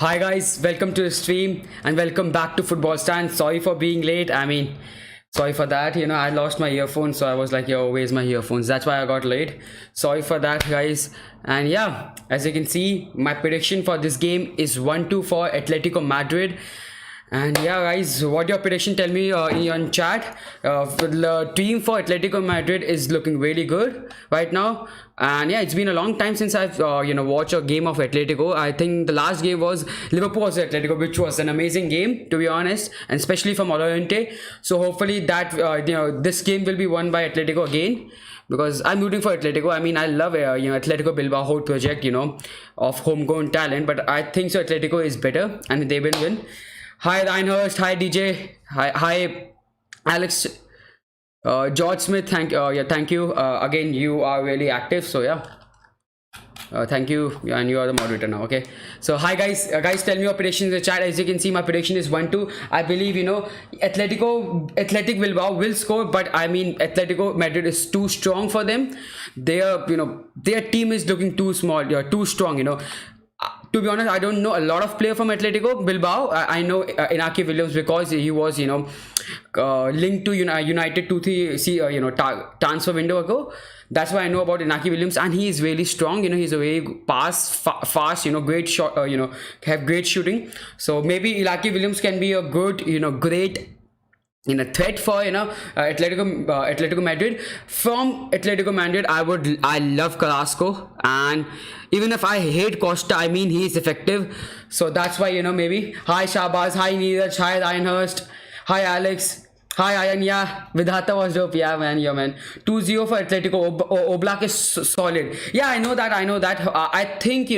Hi guys, welcome to the stream and welcome back to Football Stand. Sorry for being late. Sorry for that. I lost my earphones, so I was like, yo, where's my earphones? That's why I got late. Sorry for that, guys. And yeah, as you can see, my prediction for this game is 1-2 for Atletico Madrid. And yeah, guys, what your prediction? Tell me in chat. The team for Atletico Madrid is looking really good right now. And yeah, it's been a long time since I've watched a game of Atletico. I think the last game was Liverpool vs Atletico, which was an amazing game, to be honest, and especially from Oriente. So hopefully that this game will be won by Atletico again, because I'm rooting for Atletico. I mean, I love Atletico Bilbao whole project, of homegrown talent. But I think so Atletico is better and they will win. Hi Reinhurst, hi DJ, hi Alex, George Smith. Thank you. Again, you are really active. So yeah, thank you, and you are the moderator now. Okay. So hi guys, tell me your predictions in the chat. As you can see, my prediction is 1-2. I believe Athletic Bilbao will score, but I mean Atletico Madrid is too strong for them. Their team is looking too small, too strong. To be honest, I don't know a lot of players from Atletico Bilbao. I know Inaki Williams because he was linked to United 2-3 transfer window ago. That's why I know about Inaki Williams, and he is really strong. He's a very fast. Great shot. Have great shooting. So maybe Inaki Williams can be a good, great threat for Atletico Madrid. From Atletico Madrid, I love Carrasco, and even if I hate Costa, I mean he is effective. So that's why maybe. Hi Shabaz, hi Neeraj, hi Reinhurst, hi Alex, hi Ayan. Yeah, Vidhata was dope. Yeah man, 2-0 for Atletico. Oblak is solid. Yeah, I know that. I think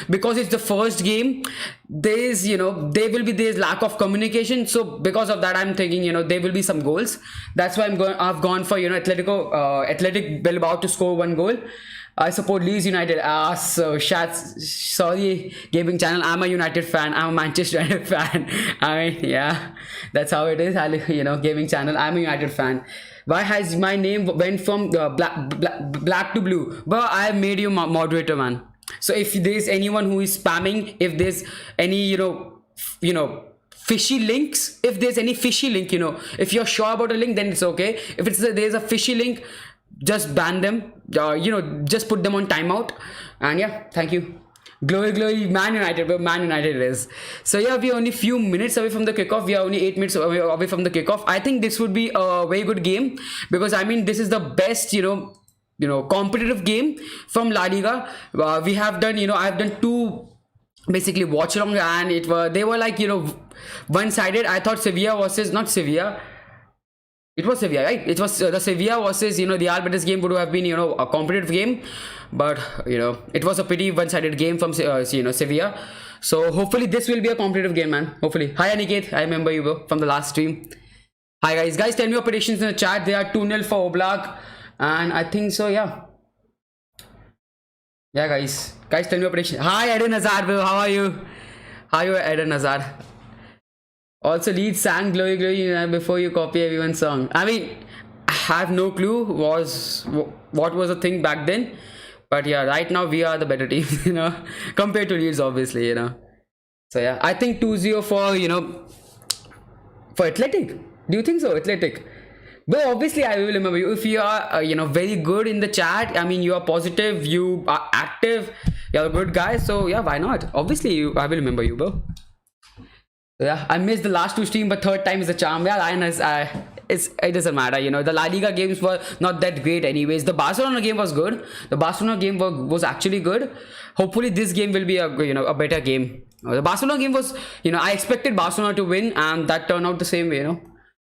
because it's the first game, there's there's lack of communication. So because of that, I'm thinking there will be some goals. That's why I've gone for Athletic Bilbao to score 1 goal. I support Leeds United. Sorry, gaming channel. I'm a United fan. I'm a Manchester United fan. I mean, yeah, that's how it is. Gaming channel. I'm a United fan. Why has my name went from black to blue? But I have made you moderator, man. So if there's anyone who is spamming, if there's any fishy links, if there's any fishy link, if you're sure about a link, then it's okay. If there's a fishy link, just ban them. Just put them on timeout. And yeah, thank you. Glory, Man United. But Man United it is. So yeah, we are only few minutes away from the kickoff. We are only 8 minutes away from the kickoff. I think this would be a very good game, because I mean this is the best competitive game from La Liga. We have done I've done 2 basically Watchalong, and they were like one-sided. I thought Sevilla versus not Sevilla. It was Sevilla, right? It was the Sevilla versus the Real Betis game would have been a competitive game, but it was a pretty one-sided game from Sevilla. So hopefully this will be a competitive game, man. Hopefully. Hi Aniket, I remember you, bro, from the last stream. Hi guys, tell me your predictions in the chat. They are 2-0 for Oblak, and I think so. Yeah, guys, tell me your predictions. Hi Eden Hazard, bro. How are you? Eden Hazard? Also, Leeds sang Glory before you copy everyone's song. I mean, I have no clue what was the thing back then. But yeah, right now we are the better team, compared to Leeds, obviously, So yeah, I think 2-0 for Athletic. Do you think so, Athletic? But obviously, I will remember you. If you are, very good in the chat, I mean, you are positive, you are active, you're a good guy. So yeah, why not? Obviously, I will remember you, bro. Yeah, I missed the last 2 streams, but third time is a charm. Yeah, it doesn't matter. The La Liga games were not that great anyways. The Barcelona game was good. The Barcelona game was actually good. Hopefully this game will be a better game. The Barcelona game was, I expected Barcelona to win, and that turned out the same way,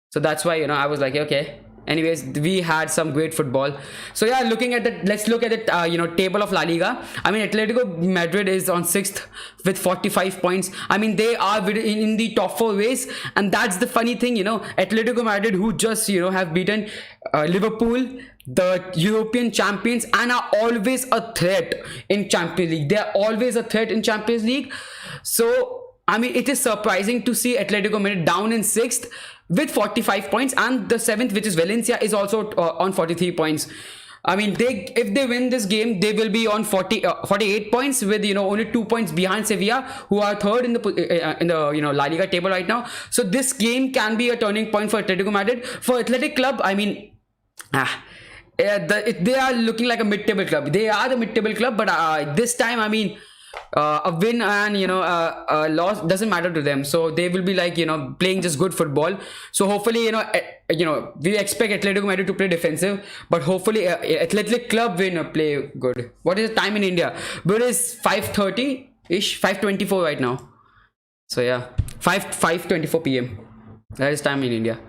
So that's why, I was like, okay. Anyways, we had some great football. So yeah, let's look at the table of La Liga. I mean, Atletico Madrid is on 6th with 45 points. I mean, they are in the top 4 race, and that's the funny thing, Atletico Madrid, who just have beaten Liverpool, the European champions, and are always a threat in Champions League. They are always a threat in Champions League. So I mean, it is surprising to see Atletico Madrid down in 6th with 45 points, and the 7th, which is Valencia, is also on 43 points. I mean, if they win this game, they will be on 48 points with only 2 points behind Sevilla, who are third in the La Liga table right now. So this game can be a turning point for Atletico Madrid. For Athletic Club, I mean, they are looking like a mid-table club. They are the mid-table club, but this time, I mean, a win and a loss doesn't matter to them. So they will be like playing just good football. So hopefully we expect Atletico Madrid to play defensive, but hopefully Athletic Club will play good. What is the time in India? But it is 5:30 ish, 5:24 right now. So yeah, 5:24 p.m. That is time in India.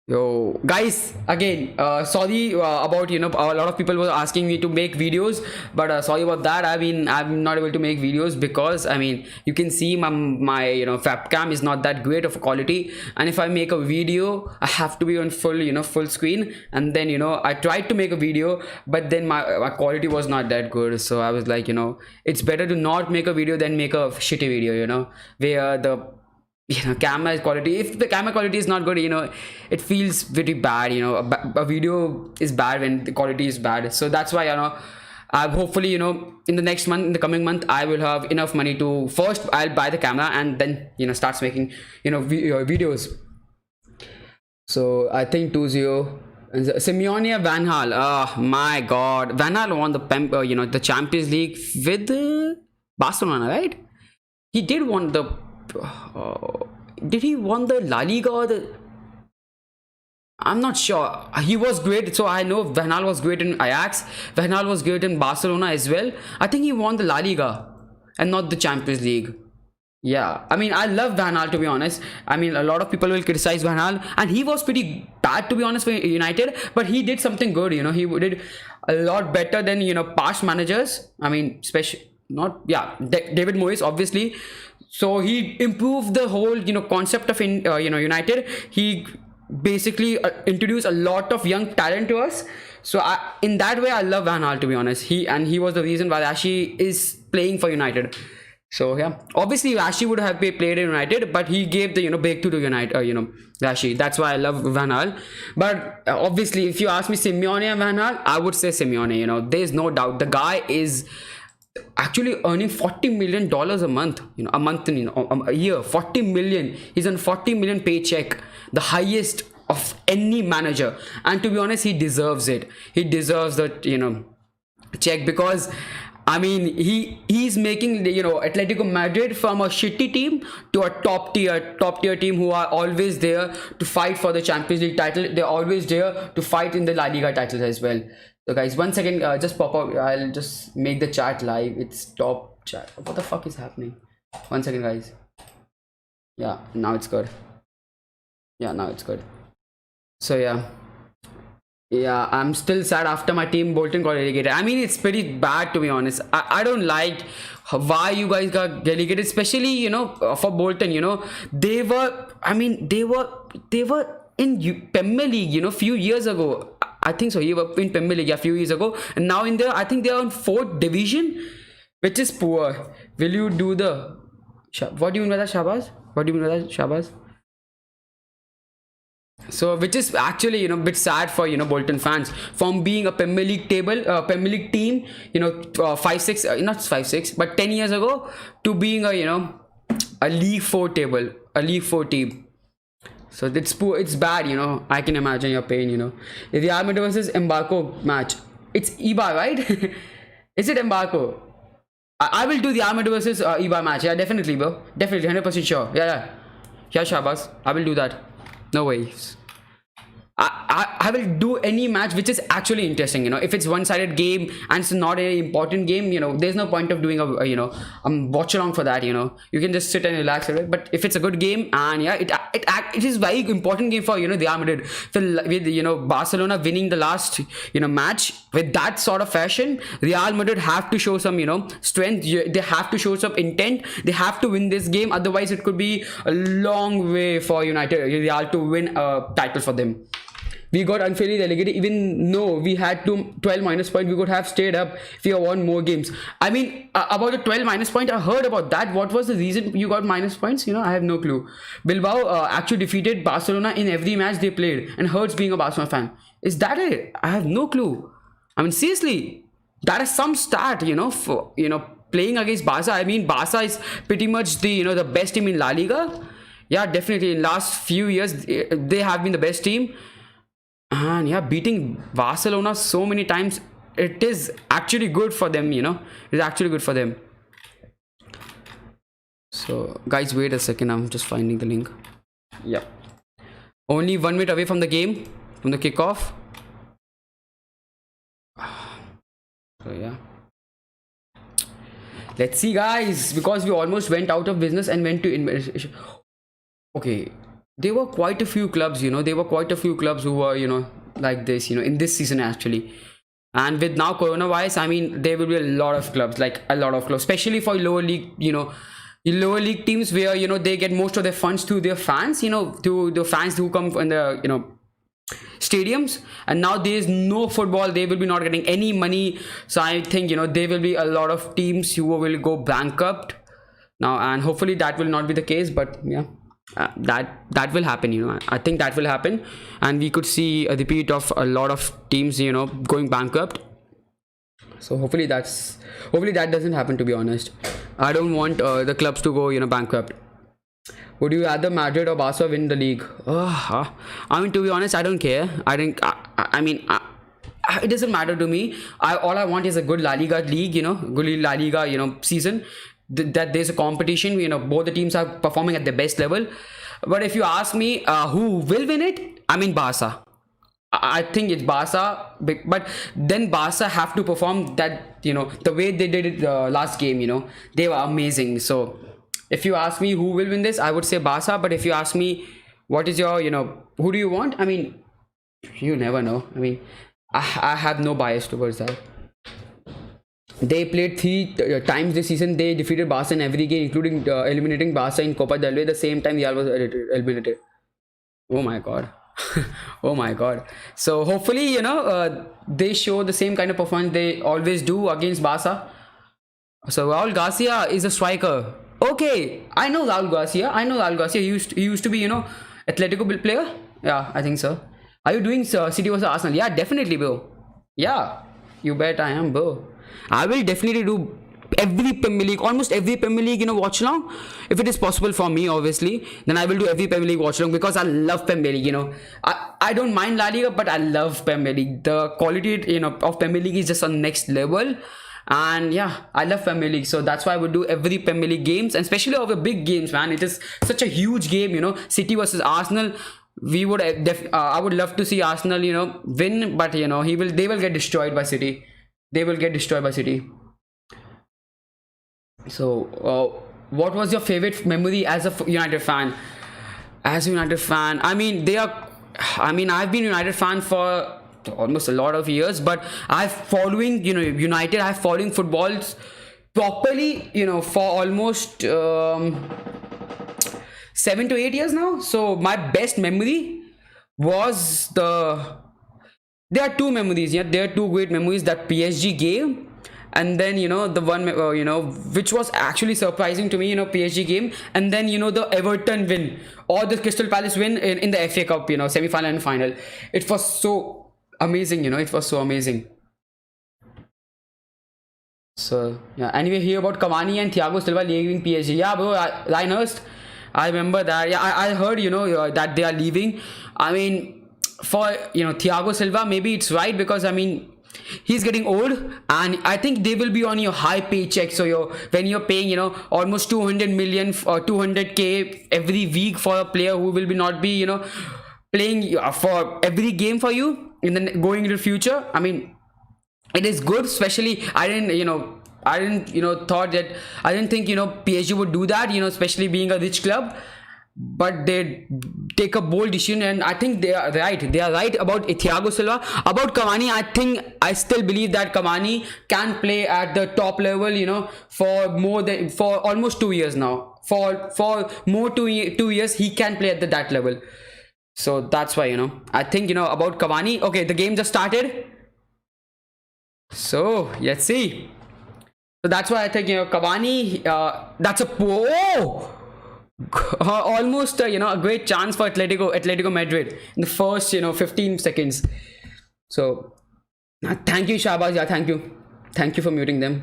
Yo guys, again sorry about a lot of people were asking me to make videos, but sorry about that. I mean, I'm not able to make videos because I mean, you can see my webcam is not that great of quality, and if I make a video I have to be on full screen, and then I tried to make a video, but then my quality was not that good. So I was like, it's better to not make a video than make a shitty video, where the camera quality, if the camera quality is not good, it feels very bad. A video is bad when the quality is bad. So that's why hopefully in the next month, in the coming month, I will have enough money to first I'll buy the camera and then starts making videos. So I think 2-0 Simeone Van Gaal. Oh my god, Van Gaal won the Champions League with Barcelona, right? He did won the did he won the La Liga or I'm not sure. He was great, so I know Van Gaal was great in Ajax. Van Gaal was great in Barcelona as well. I think he won the La Liga and not the Champions League. Yeah, I mean, I love Van Gaal, to be honest. I mean, a lot of people will criticize Van Gaal, and he was pretty bad, to be honest, for United, but he did something good. He did a lot better than past managers. I mean, especially David Moyes, obviously. So he improved the whole concept of United. He basically introduced a lot of young talent to us. So in that way, I love Van Gaal, to be honest. He was the reason why Rashi is playing for United. So yeah, obviously Rashi would have played in United, but he gave the breakthrough to United. Rashi. That's why I love Van Gaal. But obviously, if you ask me Simeone and Van Gaal, I would say Simeone. There's no doubt. The guy is actually earning $40 million a month, a year. 40 million. He's on 40 million paycheck, the highest of any manager. And to be honest, he deserves it. He deserves that check, because I mean, he's making Atletico Madrid from a shitty team to a top tier team who are always there to fight for the Champions League title. They're always there to fight in the La Liga titles as well. So guys, 1 second, just pop up. I'll just make the chat live. It's top chat. What the fuck is happening? 1 second, guys. Yeah, now it's good. Yeah, now it's good. So yeah, I'm still sad after my team Bolton got relegated. I mean, it's pretty bad, to be honest. I don't like why you guys got relegated, especially for Bolton. They were in Premier League few years ago. I think so. He was in Premier League a few years ago, and now I think they are in 4th division, which is poor. Will you do the? What do you mean by that, Shabazz? What do you mean by that, Shabazz? So, which is actually a bit sad for Bolton fans, from being a Premier League team 5-6 not 5-6 but 10 years ago, to being a League 4 team. So it's poor, it's bad. I can imagine your pain. Real Madrid versus Embarco match, it's Ibar, right? Is it Embarco? I will do the Real Madrid versus Ibar match. Yeah, definitely, bro. Definitely, 100% sure. Yeah, Shabazz, I will do that. No ways. I will do any match which is actually interesting. If it's one-sided game and it's not an important game, there's no point of doing a watch along for that. You can just sit and relax a bit. But if it's a good game, and yeah, it is very important game for Real Madrid. With Barcelona winning the last match with that sort of fashion, Real Madrid have to show some strength. They have to show some intent. They have to win this game. Otherwise, it could be a long way for Real to win a title for them. We got unfairly relegated. Even though we had 12 minus point, we could have stayed up if we had won more games. I mean, about the 12 minus point, I heard about that. What was the reason you got minus points? I have no clue. Bilbao actually defeated Barcelona in every match they played, and hurts being a Barcelona fan. Is that it? I have no clue. I mean, seriously, that is some stat, for playing against Barca. I mean, Barca is pretty much the the best team in La Liga. Yeah, definitely. In last few years, they have been the best team, and yeah, beating Barcelona so many times, it is actually good for them. It's actually good for them. So, guys, wait a second. I'm just finding the link. Yeah, only 1 minute away from the game, from the kickoff. So yeah, let's see, guys, because we almost went out of business and went to invest. Okay, there were quite a few clubs, there were quite a few clubs who were, like this, in this season actually. And with now coronavirus, I mean, there will be a lot of clubs, like a lot of clubs, especially for lower league, lower league teams where, they get most of their funds to their fans, to the fans who come in the, stadiums. And now there is no football, they will be not getting any money. So I think, there will be a lot of teams who will go bankrupt now, and hopefully that will not be the case, but yeah. That will happen. I think that will happen, and we could see a repeat of a lot of teams going bankrupt. So hopefully that doesn't happen, to be honest. I don't want the clubs to go bankrupt. Would you rather Madrid or Barca win the league? I mean, to be honest, I don't care. I mean, it doesn't matter to me. All I want is a good La Liga league, good La Liga, season. That there's a competition, both the teams are performing at the best level. But if you ask me who will win it, I mean Barca. I think it's Barca, but then Barca have to perform that, the way they did it last game, they were amazing. So if you ask me who will win this, I would say Barca. But if you ask me what is your, who do you want, I mean, you never know. I mean, I have no bias towards that. They played 3 times this season. They defeated Barca in every game, including eliminating Barca in Copa del Rey. The same time Real was eliminated. Oh my god. Oh my god. So hopefully, they show the same kind of performance they always do against Barca. So Raul Garcia is a striker. Okay, I know Raul Garcia. He used to be, Atletico player. Yeah, I think so. Are you doing City vs Arsenal? Yeah, definitely, bro. Yeah, you bet I am, bro. I will definitely do every Premier League, almost every Premier League, Watchalong. If it is possible for me, obviously, then I will do every Premier League Watchalong, because I love Premier League, I don't mind La Liga, but I love Premier League. The quality, of Premier League is just on next level. And yeah, I love Premier League, so that's why I would do every Premier League games, and especially over big games, man. It is such a huge game, City versus Arsenal. We would I would love to see Arsenal, win, but they will get destroyed by City. They will get destroyed by City. So, what was your favorite memory as a United fan? As a United fan, I mean, I've been United fan for almost a lot of years, but I've following, United. I've following footballs properly, for almost 7 to 8 years now. So my best memory was there are 2 memories. Yeah, there are 2 great memories, that PSG game, and then the one which was actually surprising to me, PSG game, and then the Everton win or the Crystal Palace win in the FA Cup, semi-final and final. It was so amazing, it was so amazing. So yeah, anyway, hear about Cavani and Thiago Silva leaving PSG. Yeah, bro, Reinhurst, I remember that. Yeah, I heard that they are leaving. I mean, for Thiago Silva, maybe it's right, because I mean, he's getting old, and I think they will be on your high paycheck. So when you're paying almost 200 million or 200k every week for a player who will be not be playing for every game for you in the going into the future. I mean, it is good. Especially I didn't think PSG would do that, especially being a rich club. But they take a bold decision, and I think they are right about Thiago Silva. About Cavani, I still believe that Cavani can play at the top level, for almost 2 years now. For more 2 years he can play at that level. So that's why I think about Cavani. Okay, the game just started, so let's see. So that's why I think Cavani, that's a almost a great chance for Atletico Madrid in the first 15 seconds. So Thank you, Shabaz. Yeah, thank you. Thank you for muting them.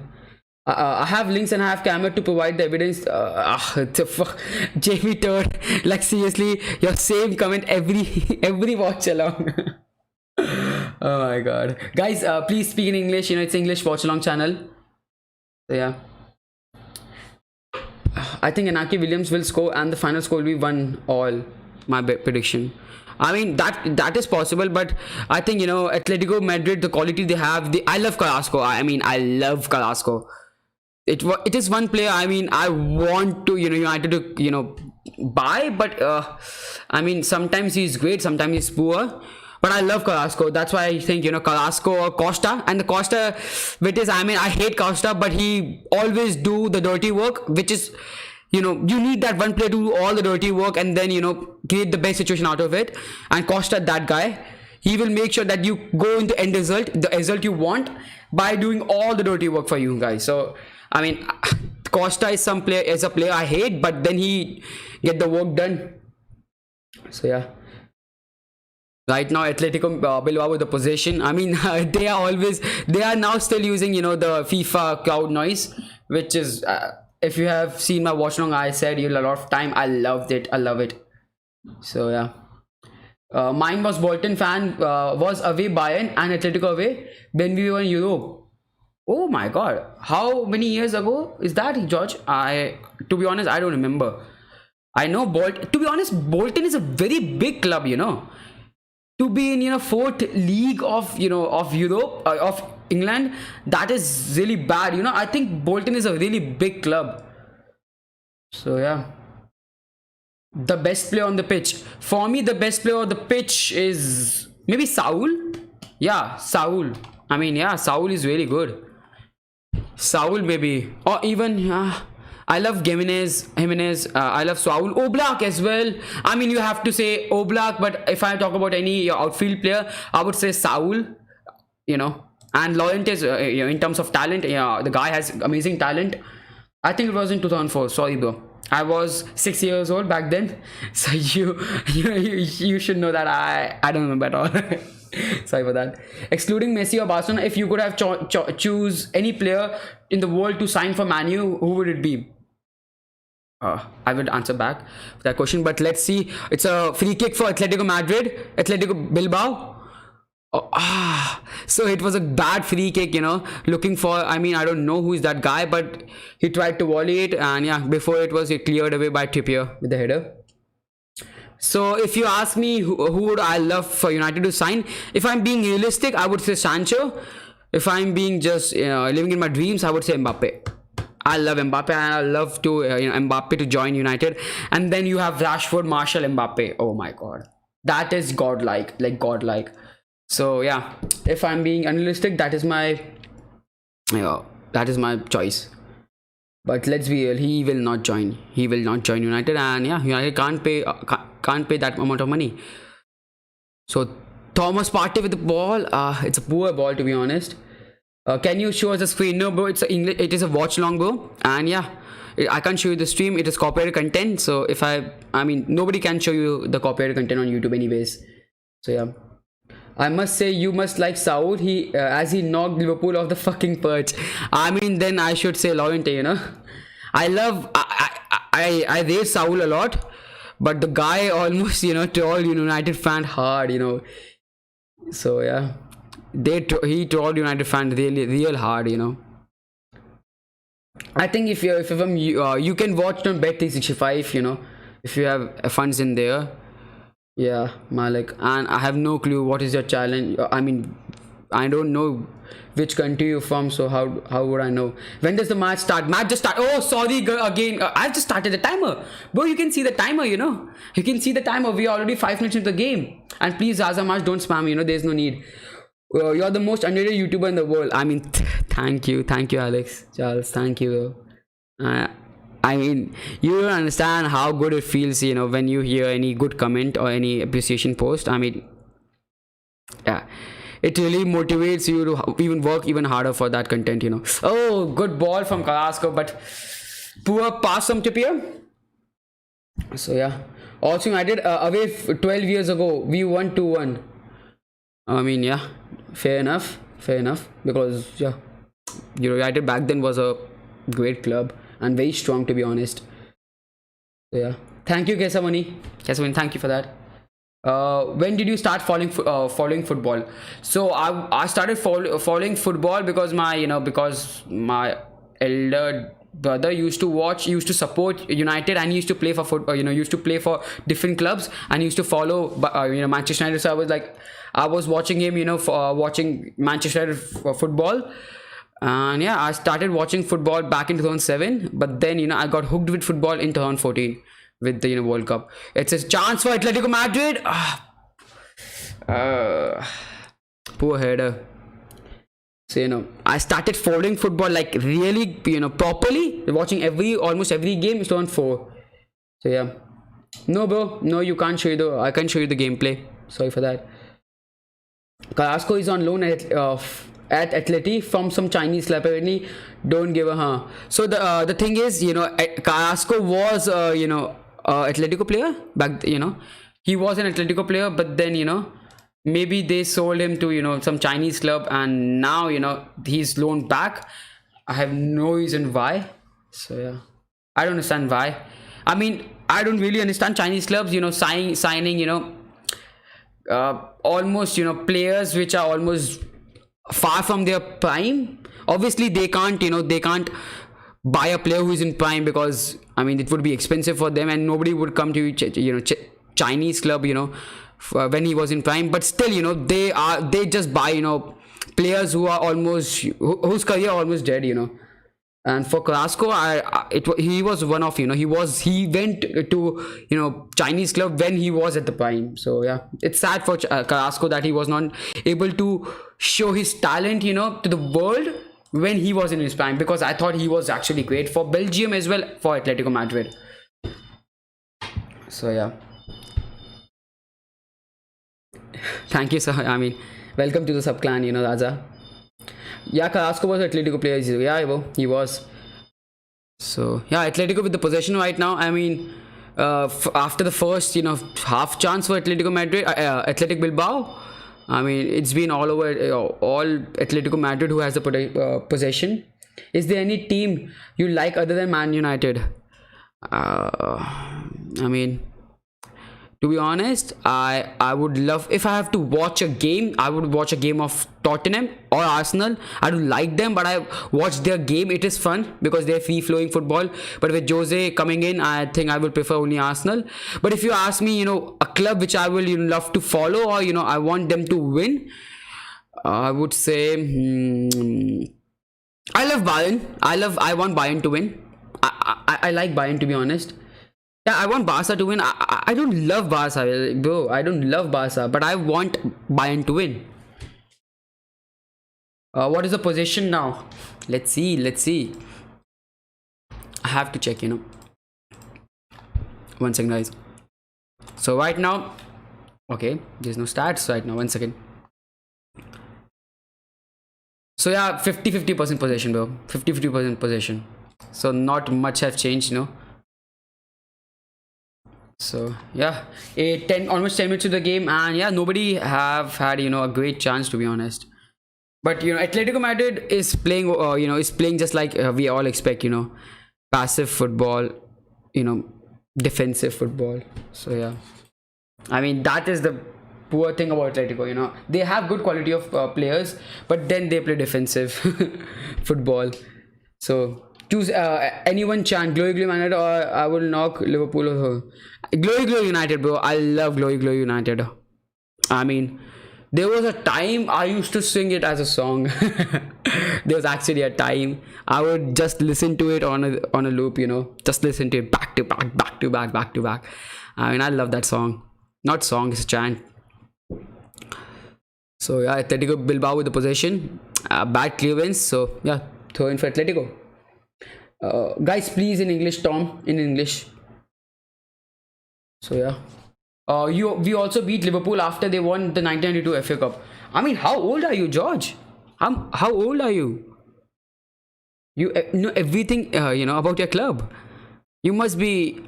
I have links and I have camera to provide the evidence. The fuck, Jamie Todd. Like seriously, your same comment every watch along. Oh my god, guys, please speak in English. You know it's English watch along channel. So yeah, I think Inaki Williams will score and the final score will be 1-all. My prediction. I mean that is possible, but I think Atletico Madrid, the quality they have. I love Carrasco. I mean I love Carrasco. It is one player. I mean I want to United to buy, but I mean sometimes he's great, sometimes he's poor. But I love Carrasco. That's why I think Carrasco or Costa. And the Costa, which is, I mean I hate Costa, but he always do the dirty work, which is you need that one player to do all the dirty work and then create the best situation out of it. And Costa, that guy, he will make sure that you go into the result you want by doing all the dirty work for you guys. So I mean Costa is a player I hate, but then he get the work done. So yeah, right now Atletico Bilbao with the possession. I mean they are now still using the FIFA crowd noise, which is if you have seen my watch long, I said a lot of time. I loved it. I love it. So yeah, mine was Bolton fan was away Bayern and Atletico away when we were in Europe. Oh my god, how many years ago is that, George? To be honest, I don't remember. I know Bolton. To be honest, Bolton is a very big club. To be in fourth league of of Europe, of England, that is really bad. I think Bolton is a really big club. So yeah, the best player on the pitch for me, the best player on the pitch is maybe Saul. Yeah, Saul. I mean yeah, Saul is really good. Saul maybe, or even I love Jimenez. I love Saul. Oblak as well. I mean, you have to say Oblak, but if I talk about any outfield player, I would say Saul. And Laurent is, in terms of talent, yeah, the guy has amazing talent. I think it was in 2004. Sorry, bro. I was 6 years old back then, so you should know that I don't remember at all. Sorry for that. Excluding Messi or Barcelona, if you could have choose any player in the world to sign for Man U, who would it be? I would answer back for that question, but let's see. It's a free kick for Atletico Madrid, Atletico Bilbao. So it was a bad free kick, looking for, I mean I don't know who is that guy, but he tried to volley it, and yeah, before it was cleared away by Trippier with the header. So if you ask me who would I love for United to sign, if I'm being realistic, I would say Sancho. If I'm being just living in my dreams, I would say Mbappe. I love Mbappe, and I love to Mbappe to join United. And then you have Rashford, Martial, Mbappe. Oh my god, that is godlike, like godlike. So yeah, if I'm being unrealistic, that is my choice. But let's be real, he will not join. He will not join United, and yeah, United can't pay that amount of money. So Thomas Partey with the ball. It's a poor ball, to be honest. Can you show us the screen? No, bro. It is a watch long, bro. And yeah, I can't show you the stream. It is copyrighted content. So if I mean, nobody can show you the copyrighted content on YouTube, anyways. So yeah. I must say you must like Saul. As he knocked Liverpool off the fucking perch. I mean, then I should say Laurente. I rate Saul a lot, but the guy almost trolled United fan hard. So yeah, he trolled United fan really real hard. I think if you can watch on Bet365. If you have funds in there. Yeah, Malik, and I have no clue what is your challenge. I mean, I don't know which country you're from, so how would I know? When does the match start? Match just start. Oh, sorry, again. I've just started the timer, bro. You can see the timer. You can see the timer. We are already 5 minutes into the game. And please, Azamash, don't spam. There's no need. You're the most underrated YouTuber in the world. I mean, thank you, Alex, Charles. Thank you. I mean, you don't understand how good it feels, when you hear any good comment or any appreciation post. I mean, yeah, it really motivates you to even work even harder for that content, Oh, good ball from Carrasco, but poor pass from Trippier. So yeah, also United away 12 years ago, we won 2-1. I mean, yeah, fair enough. fair enough. Because yeah, United back then was a great club and very strong, to be honest. So, yeah. Thank you, Kesamani. Kesamani, thank you for that. When did you start following football? So I started following football because my elder brother used to support United, and he used to play for used to play for different clubs, and he used to follow Manchester United. So I was watching him, watching Manchester United football. And yeah, I started watching football back in 2007, but then I got hooked with football in 2014 with the World Cup. It's a chance for Atletico Madrid. Poor header. So I started following football like really properly, watching almost every game in 2004. So yeah, no bro, no, you can't show you I can't show you the gameplay. Sorry for that. Carrasco is on loan at Atleti from some Chinese club. Apparently, don't give a. So the thing is, Carrasco was Atletico player back. He was an Atletico player, but then maybe they sold him to some Chinese club, and now he's loaned back. I have no reason why. So yeah, I don't understand why. I mean, I don't really understand Chinese clubs signing almost players which are almost far from their prime. Obviously they can't buy a player who is in prime, because I mean it would be expensive for them, and nobody would come to Chinese club when he was in prime. But still they just buy players who are almost whose career almost dead. And for Carrasco, he was one of he went to Chinese club when he was at the prime. So yeah, it's sad for Carrasco that he was not able to show his talent to the world when he was in his prime, because I thought he was actually great for Belgium as well, for Atletico Madrid. So yeah, thank you sir. I mean, welcome to the sub clan, Raja. Yeah, Carrasco was an Atletico player. Yeah, bro, he was. So yeah, Atletico with the possession right now. I mean, after the first half chance for Atletico Madrid, Athletic Bilbao. I mean, it's been all over, all Atletico Madrid who has the possession. Is there any team you like other than Man United? I mean, to be honest, I would love, if I have to watch a game, I would watch a game of Tottenham or Arsenal. I don't like them, but I watch their game. It is fun because they're free flowing football. But with Jose coming in, I think I will prefer only Arsenal. But if you ask me, a club which I will love to follow, or I want them to win, I would say I love Bayern. I want Bayern to win. I like Bayern, to be honest. Yeah, I want Barca to win. I don't love Barca, bro. I don't love Barca, but I want Bayern to win. What is the position now? Let's see. I have to check, One second, guys. So right now, okay, there's no stats right now. 1 second. So yeah, 50% possession, bro. 50% possession. So not much have changed, So yeah, almost 10 minutes to the game, and yeah, nobody have had a great chance, to be honest. But Atletico Madrid is playing is playing just like we all expect, passive football, defensive football. So yeah, I mean that is the poor thing about Atletico. They have good quality of players, but then they play defensive football. So choose anyone chant Glory Glory United, or I will knock Liverpool. Or Glory Glory United, bro. I love Glory Glory United. I mean, there was a time I used to sing it as a song. There was actually a time I would just listen to it on a loop, just listen to it back to back, back to back, back to back. I mean, I love that song. Not song, it's a chant. So yeah, Atletico Bilbao with the possession. Bad clearance. So yeah, throw in for Atletico. Guys, please, in English, Tom, in English. So yeah, we also beat Liverpool after they won the 1992 FA Cup. I mean, how old are you, George? How old are you? You know everything about your club. You must be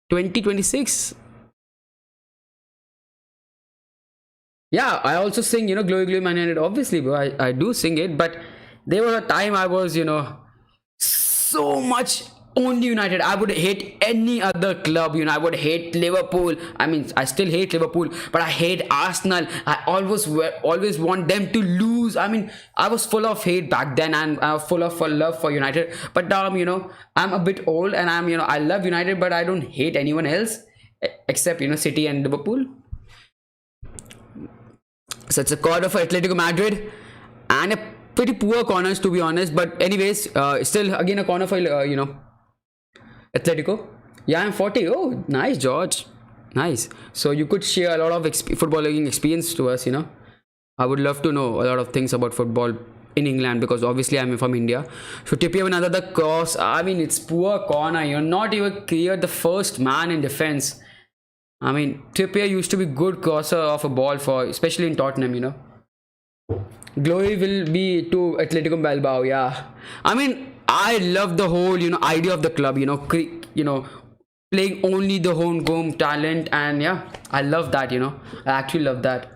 20, 26. Yeah, I also sing, Glory Glory Man United. Obviously, bro, I do sing it, but there was a time I was, so much only United. I would hate any other club, I would hate Liverpool. I mean, I still hate Liverpool, but I hate Arsenal. I always want them to lose. I mean, I was full of hate back then, and I was full of love for United. But now, I'm a bit old, and I love United, but I don't hate anyone else except, City and Liverpool. So it's a corner for Atletico Madrid and a pretty poor corners, to be honest. But anyways, still again a corner for Atletico. Yeah, I'm 40. Oh, nice, George. Nice. So you could share a lot of footballing experience to us. I would love to know a lot of things about football in England, because obviously I'm from India. So Trippier with another cross. I mean, it's poor corner. You're not even cleared the first man in defense. I mean, Trippier used to be good crosser of a ball for, especially in Tottenham. Glory will be to Atletico Bilbao, yeah. I mean, I love the whole, idea of the club, playing only the home talent, and yeah, I love that, I actually love that.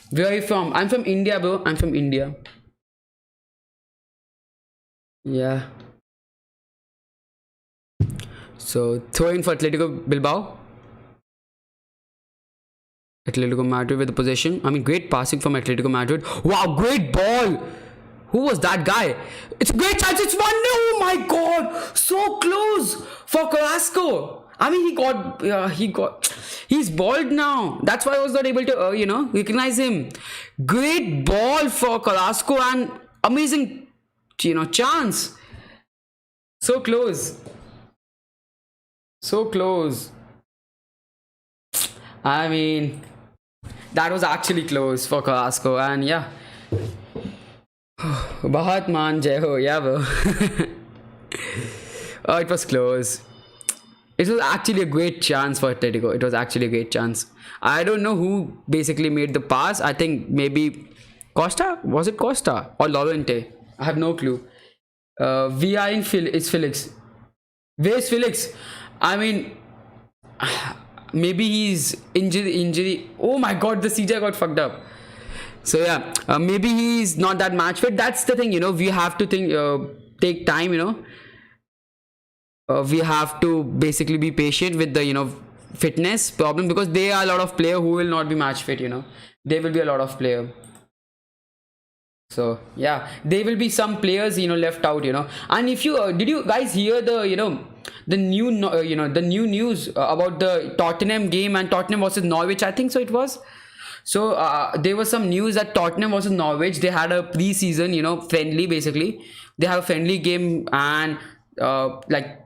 Where are you from? I'm from India, bro. I'm from India. Yeah. So, throw in for Atletico Bilbao. Atletico Madrid with the possession. I mean, great passing from Atletico Madrid. Wow, great ball. Who was that guy? It's a great chance. It's 1-0. Oh my god. So close for Carrasco. I mean, he's bald now. That's why I was not able to, recognize him. Great ball for Carrasco and amazing, chance. So close. So close. I mean, that was actually close for Carrasco, and yeah. Bahat man jai ho, yeah, bro. Oh, it was close. It was actually a great chance for Atletico. It was actually a great chance. I don't know who basically made the pass. I think maybe Costa? Was it Costa or Lorente? I have no clue. VI in it's Felix. Where's Felix? I mean, maybe he's injury. Oh my god, the CJ got fucked up. So yeah, maybe he's not that match fit. That's the thing, we have to take time, we have to basically be patient with the fitness problem, because there are a lot of player who will not be match fit. There will be a lot of player. So yeah, there will be some players left out. And if you did you guys hear the the new the new news about the Tottenham game and Tottenham versus Norwich? I think so it was. So there was some news that Tottenham versus Norwich, they had a pre-season friendly. Basically they have a friendly game, and like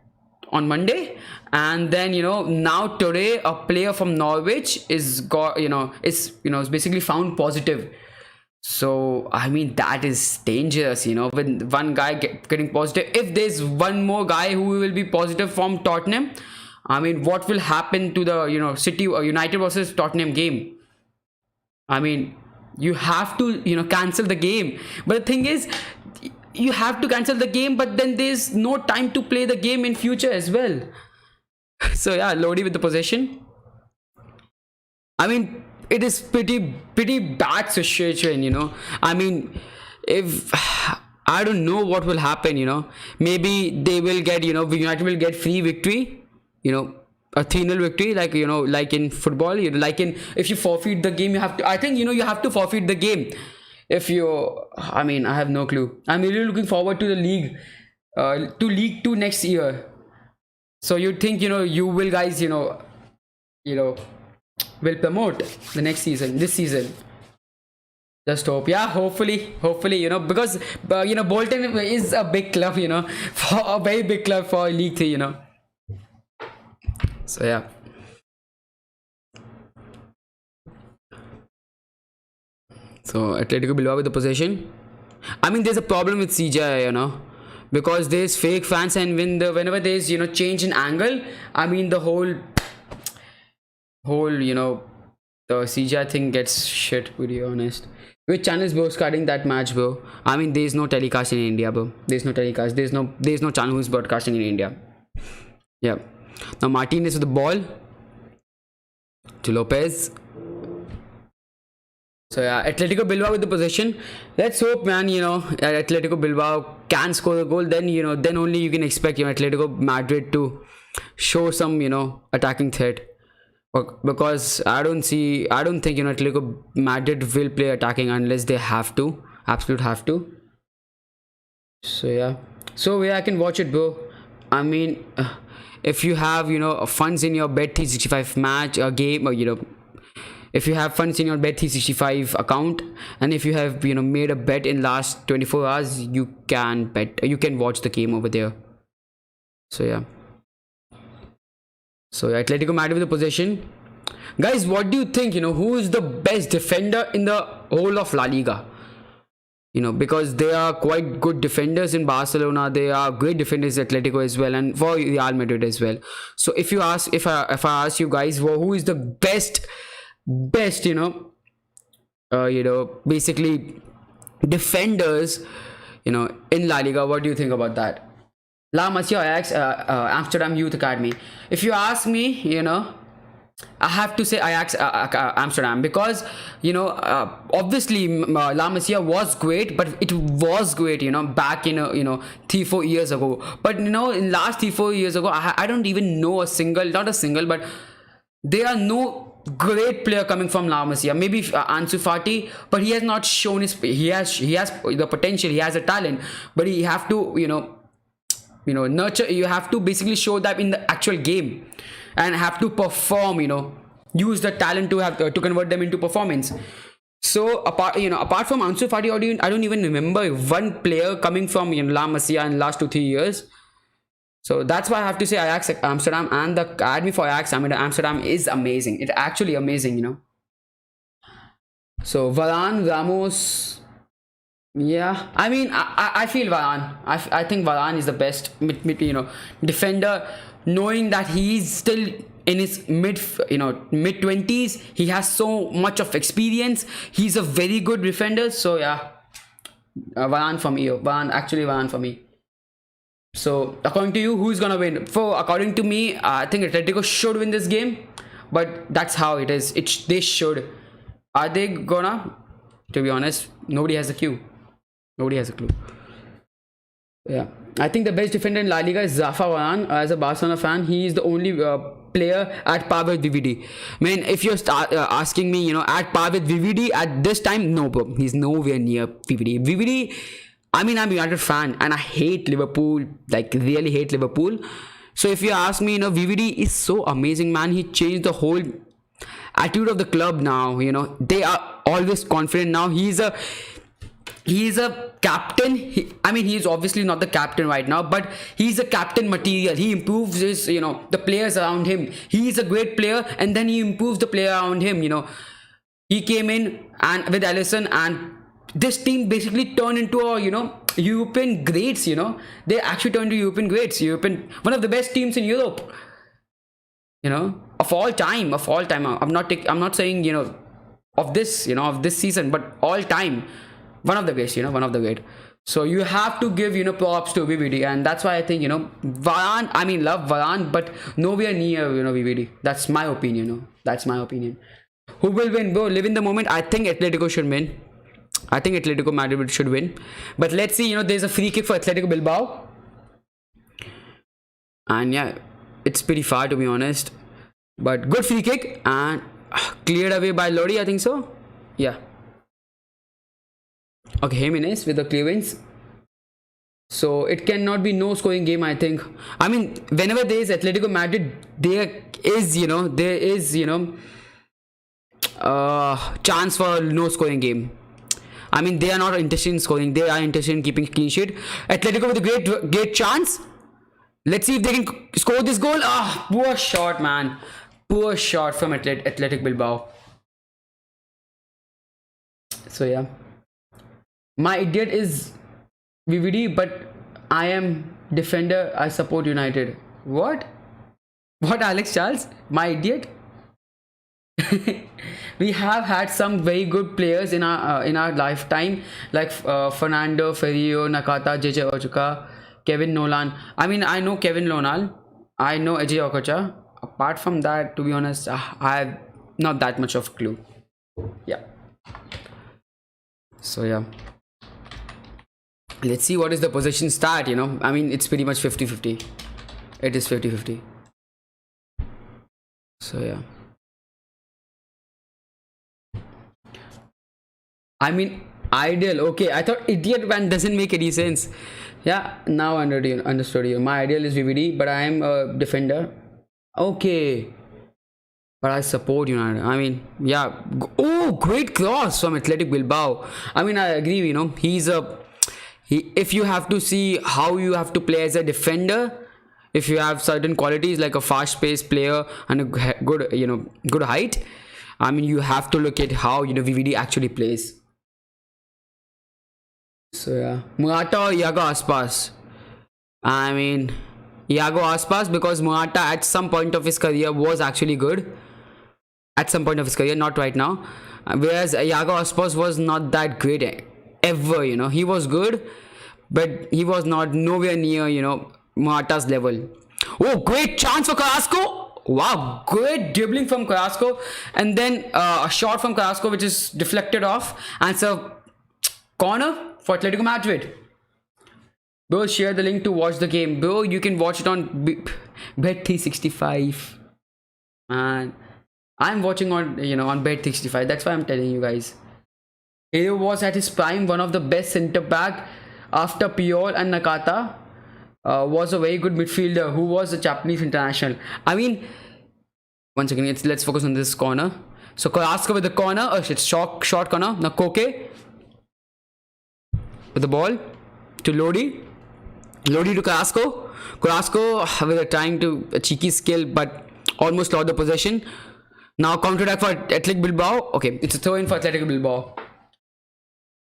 on Monday, and then now today a player from Norwich is basically found positive. So I mean, that is dangerous, when one guy getting positive. If there's one more guy who will be positive from Tottenham, I mean, what will happen to the City or United versus Tottenham game? I mean, you have to cancel the game. But the thing is, you have to cancel the game, but then there's no time to play the game in future as well. So yeah, Lodi with the possession. I mean, it is pretty bad situation. I mean, if I don't know what will happen. Maybe they will get United will get free victory, a 3-0 victory, like like in football, like in, if you forfeit the game, you have to, I think you have to forfeit the game. If you, I mean, I have no clue. I'm really looking forward to the league, to League 2 next year. So you think you will guys will promote the next season, this season? Just hope. Yeah, hopefully, because Bolton is a big club, for a very big club for League 3. So yeah. So Atletico Bilbao with the possession. I mean, there's a problem with CJ, because there's fake fans, and whenever there's change in angle, I mean, the whole the CJ thing gets shit, to be honest. Which channel is broadcasting that match, bro? I mean, there's no telecast in India, bro. There's no telecast. There's no channel who's broadcasting in India. Yeah. Now Martinez with the ball to Lopez. So yeah, Atletico Bilbao with the possession. Let's hope, man. Atletico Bilbao can score a goal. Then then only you can expect Atletico Madrid to show some attacking threat. Because I don't think Atletico Madrid will play attacking unless they have to, absolute have to. So yeah, I can watch it, bro. I mean, if you have funds in your bet 365 match game, or if you have funds in your bet 365 account, and if you have made a bet in last 24 hours, you can watch the game over there. So yeah, Atletico Madrid with the possession. Guys, what do you think? Who is the best defender in the whole of La Liga? Because they are quite good defenders in Barcelona. They are great defenders at Atletico as well, and for Real Madrid as well. So if I ask you guys, who is the best, basically defenders, in La Liga, what do you think about that? La Masia, Ajax, Amsterdam Youth Academy. If you ask me, I have to say Ajax Amsterdam, because obviously La Masia was great, but it was great back in 3-4 years ago. But in last 3-4 years ago, I don't even know not a single, but there are no great player coming from La Masia. Maybe Ansu Fati, but he has not shown he has the potential, he has a talent, but he have to nurture. You have to basically show that in the actual game, and have to perform, use the talent to convert them into performance. So apart from Ansu Fati, I don't even remember one player coming from La Masia in last 2-3 years. So that's why I have to say Ajax Amsterdam, and the academy for Ajax Amsterdam is amazing. It's actually amazing. So Varane, Ramos. Yeah, I mean, I feel Varane. I think Varane is the best defender, knowing that he's still in his mid 20s. He has so much of experience. He's a very good defender. So yeah, Varane for me. Varane for me. So according to you, who's gonna win? According to me, I think Atletico should win this game, but that's how it is. They should. Are they gonna? To be honest, nobody has a clue. Yeah, I think the best defender in La Liga is Rafa Varane. As a Barcelona fan, he is the only player at par with VVD. Man, if you're asking me, at par with VVD at this time, no, bro, he's nowhere near VVD. I mean, I'm a United fan, and I hate Liverpool, like really hate Liverpool. So if you ask me, VVD is so amazing, man. He changed the whole attitude of the club now. They are always confident now. He's a captain. He's obviously not the captain right now, but he's a captain material. He improves his, the players around him. He's a great player, and then he improves the player around him. He came in and with Alisson, and this team basically turned into a European greats. They actually turned to European greats. One of the best teams in Europe. Of all time. I'm not saying of this season, but all time. One of the great. So you have to give props to VVD, and that's why I think Varane. Love Varane, but nowhere near VVD. That's my opinion. Who will win, bro? Live in the moment. I think Atletico should win. I think Atletico Madrid should win, but let's see. There's a free kick for Atletico Bilbao, and yeah, it's pretty far to be honest, but good free kick, and cleared away by Lodi, I think so. Yeah. Okay, Jimenez with the clearance. So it cannot be no scoring game, I think. Whenever there is Atletico Madrid, there is chance for no scoring game. They are not interested in scoring. They are interested in keeping clean sheet. Atletico with a great chance. Let's see if they can score this goal. Poor shot, man. Poor shot from Athletic Bilbao. So yeah, my idiot is VVD, but I am defender. I support United. What, Alex Charles? My idiot? We have had some very good players in our lifetime, like Fernando, Ferrio, Nakata, JJ Ochoa, Kevin Nolan. I know Kevin Nolan. I know AJ Okocha. Apart from that, to be honest, I have not that much of clue. Yeah. So yeah, let's see what is the possession start. I mean, it's pretty much 50-50. It is 50-50. So yeah, I mean, ideal. Okay, I thought idiot man doesn't make any sense. Yeah, now understood you. My ideal is VVD, but I am a defender. Okay, but I support United. I mean, yeah. Oh, great cross from Athletic Bilbao. I mean, I agree. If you have to see how you have to play as a defender, if you have certain qualities like a fast-paced player and a good height, I mean, you have to look at how VVD actually plays. So yeah, Morata or Iago Aspas. I mean, Iago Aspas, because Morata at some point of his career was actually good. At some point of his career, not right now. Whereas Iago Aspas was not that great ever. He was good, but he was not nowhere near Morata's level. Oh, great chance for Carrasco! Wow, great dribbling from Carrasco, and then a shot from Carrasco which is deflected off, and it's a corner for Atletico Madrid. Bro, share the link to watch the game. Bro, you can watch it on Bet365. And I'm watching on Bet365. That's why I'm telling you guys. He was at his prime, one of the best centre back after Puyol and Nakata. Was a very good midfielder who was a Japanese international. I mean, once again, let's focus on this corner. So Carrasco with the corner. Oh shit, short corner. Now Koke with the ball to Lodi. Lodi to Carrasco. Carrasco with trying to a cheeky skill, but almost lost the possession. Now counter attack for Athletic Bilbao. Okay, it's a throw in for Athletic Bilbao.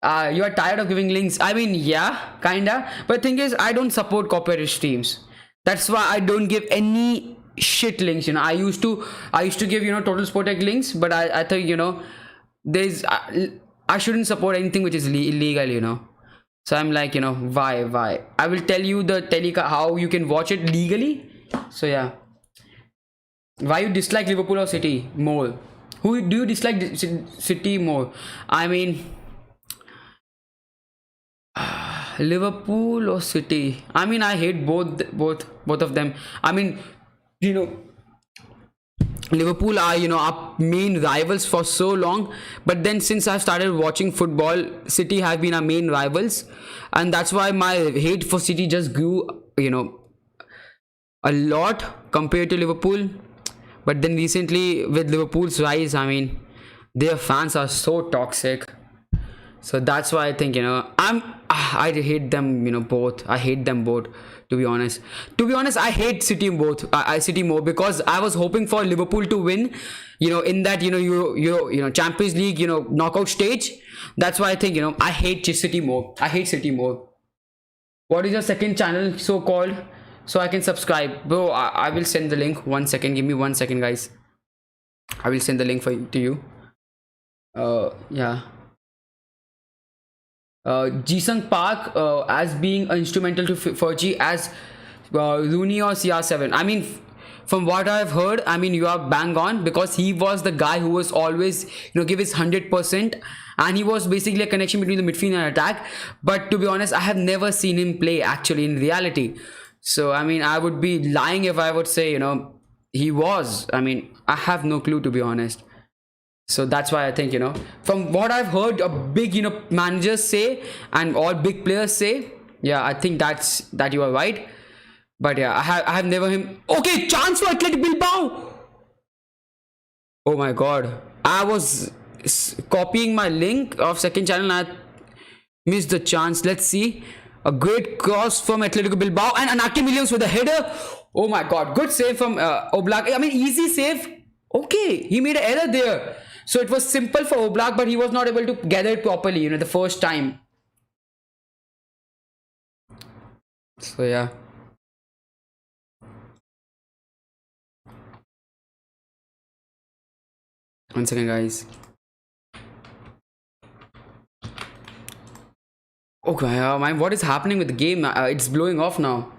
You are tired of giving links? I mean, yeah, kinda. But the thing is, I don't support copyrighted streams. That's why I don't give any shit links. I used to give Total Sport Tech links, but I think there's I shouldn't support anything which is illegal. So I'm like, why? I will tell you how you can watch it legally. So yeah, why you dislike Liverpool or City more? Who do you dislike City more? I mean, Liverpool or City? I mean, I hate both of them. I mean, Liverpool are our main rivals for so long, but then since I've started watching football, City have been our main rivals, and that's why my hate for City just grew a lot compared to Liverpool. But then recently with Liverpool's rise, I mean, their fans are so toxic. So that's why I think I hate them both. I hate them both, to be honest. I hate City both. I City more because I was hoping for Liverpool to win in that Champions League knockout stage. That's why I think I hate City more. What is your second channel so called, so I can subscribe? Bro, I will send the link. 1 second, give me 1 second, guys. I will send the link to you. Yeah. Jisung Park as being instrumental to Fergie as Rooney or CR7. I mean, from what I've heard, I mean, you are bang on, because he was the guy who was always give his 100%, and he was basically a connection between the midfield and attack. But to be honest, I have never seen him play actually in reality. So I mean, I would be lying if I would say he was. I mean, I have no clue, to be honest. So that's why I think from what I've heard, a big managers say and all big players say, yeah, I think that you are right. But yeah, I have never him. Okay, chance for Athletic Bilbao. Oh my god, I was copying my link of second channel and I missed the chance. Let's see, a great cross from Atletico Bilbao and Anaki Williams with a header. Oh my god, good save from Oblak. I mean, easy save. Okay, he made an error there. So it was simple for Oblak, but he was not able to gather it properly, the first time. So yeah. One second, guys. Okay, man, what is happening with the game? It's blowing off now.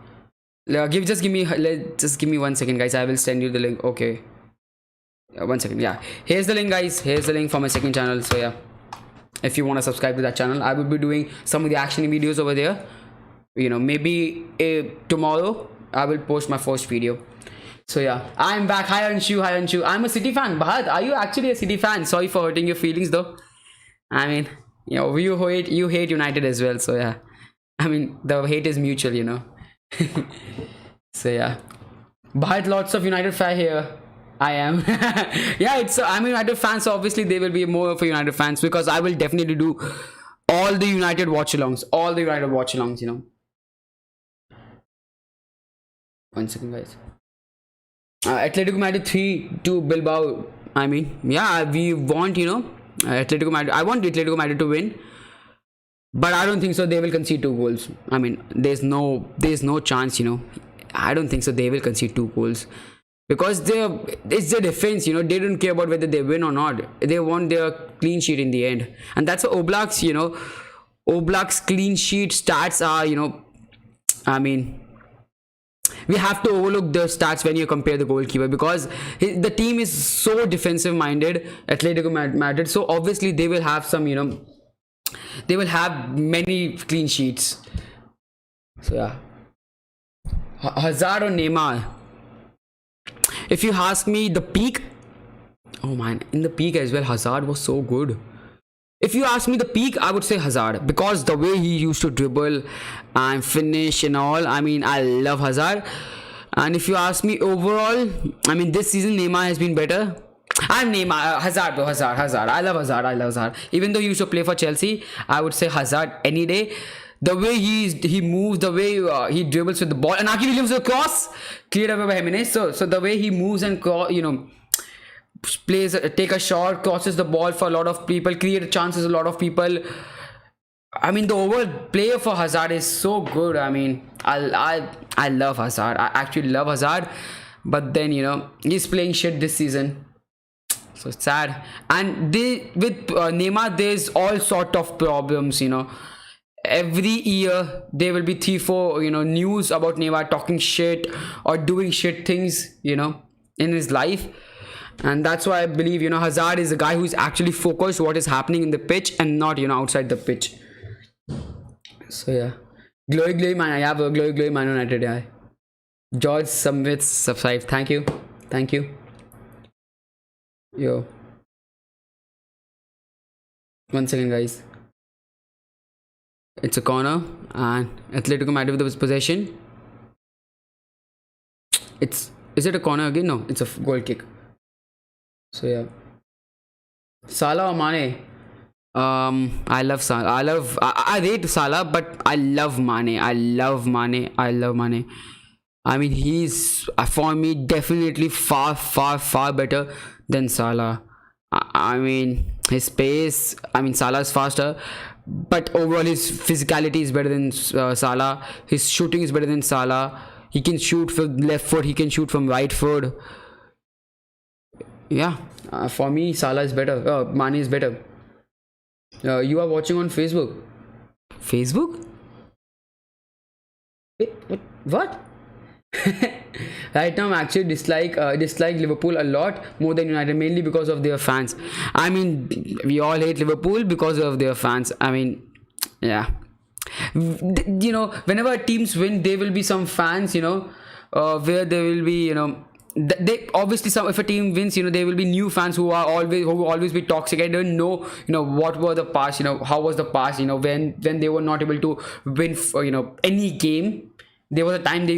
Just give me 1 second, guys. I will send you the link. Okay. 1 second. Yeah, here's the link, guys. Here's the link for my second channel. So yeah, if you want to subscribe to that channel. I will be doing some of the action videos over there. Maybe tomorrow I will post my first video. So yeah, I'm back. Hi Anshu. I'm a City fan. Bahad, are you actually a City fan? Sorry for hurting your feelings though. I mean, you hate United as well. So yeah, I mean, the hate is mutual. So yeah, but lots of United fan here. I am. Yeah, I'm a United fan, so obviously they will be more of a United fans, because I will definitely do all the United watch-alongs. One second, guys. Atletico Madrid 3-2 Bilbao. I mean, yeah, we want, Atletico Madrid. I want Atletico Madrid to win, but I don't think so. They will concede 2 goals. I mean, there's no chance. I don't think so. They will concede 2 goals, because it's their defense. They don't care about whether they win or not. They want their clean sheet in the end, and that's what Oblak's. Oblak's clean sheet stats are. I mean, we have to overlook the stats when you compare the goalkeeper, because the team is so defensive minded, Atletico Madrid. So obviously they will have some, they will have many clean sheets. So yeah, Hazard or Neymar. If you ask me, the peak, oh man, in the peak as well, Hazard was so good. If you ask me the peak, I would say Hazard, because the way he used to dribble and finish and all, I mean, I love Hazard. And if you ask me overall, I mean, this season Neymar has been better. I'm Neymar, Hazard though, Hazard. I love Hazard. Even though he used to play for Chelsea, I would say Hazard any day. The way he moves, the way he dribbles with the ball, and Aki Williams will cross, cleared away by Jimenez. So the way he moves and plays, take a shot, crosses the ball for a lot of people, create chances a lot of people. I mean, the overall player for Hazard is so good. I mean, I love Hazard. I actually love Hazard, but then he's playing shit this season, so it's sad. And with Neymar, there's all sort of problems. Every year there will be 3-4 news about Neymar talking shit or doing shit things in his life. And that's why I believe Hazard is a guy who's actually focused what is happening in the pitch and not outside the pitch. So yeah, glory man, I have a glory Man United. Yeah, George Samwitz subscribe. Thank you. Yo, 1 second, guys. It's a corner and Atletico Madrid with the possession. Is it a corner again? No, it's a goal kick. So yeah, Salah or Mane? I love Salah. I rate Salah, but I love Mane. I mean, he's for me definitely far better than Salah. I mean, his pace. I mean, Salah is faster, but overall his physicality is better than Salah. His shooting is better than Salah. He can shoot from left foot. He can shoot from right foot. Yeah, for me, Salah is better. Mane is better. You are watching on Facebook. Wait, what? Right now, I'm actually dislike Liverpool a lot more than United, mainly because of their fans. I mean, we all hate Liverpool because of their fans. I mean, yeah. Whenever teams win, there will be some fans. Where there will be they obviously, if a team wins, there will be new fans who will always be toxic. I don't know what were the past, how was the past, when they were not able to win any game. There was a time they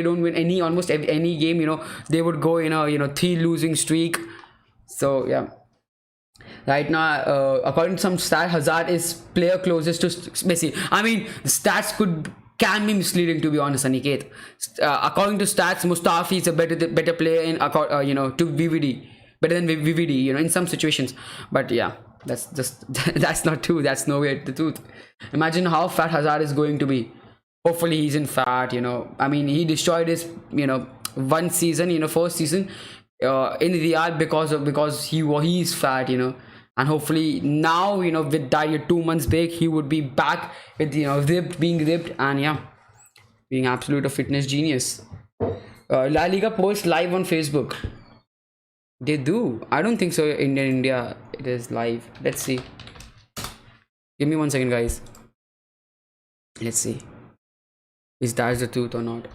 don't win almost any game. They would go in a 3 losing streak. So yeah, right now according to some stats, Hazard is player closest to Messi. I mean, the stats can be misleading, to be honest, Aniket. According to stats, Mustafi is a better player in to VVD, better than VVD, in some situations. But yeah, that's not true. That's nowhere the truth. Imagine how fat Hazard is going to be. Hopefully he's in fat. I mean, he destroyed his one season, first season in Real because he's fat, and hopefully now with that 2 months break, he would be back with being ripped, and yeah, being absolute a fitness genius. La Liga posts live on Facebook. They do. I don't think so. In India it is live. Let's see. Give me 1 second, guys. Let's see. Is that the truth or not?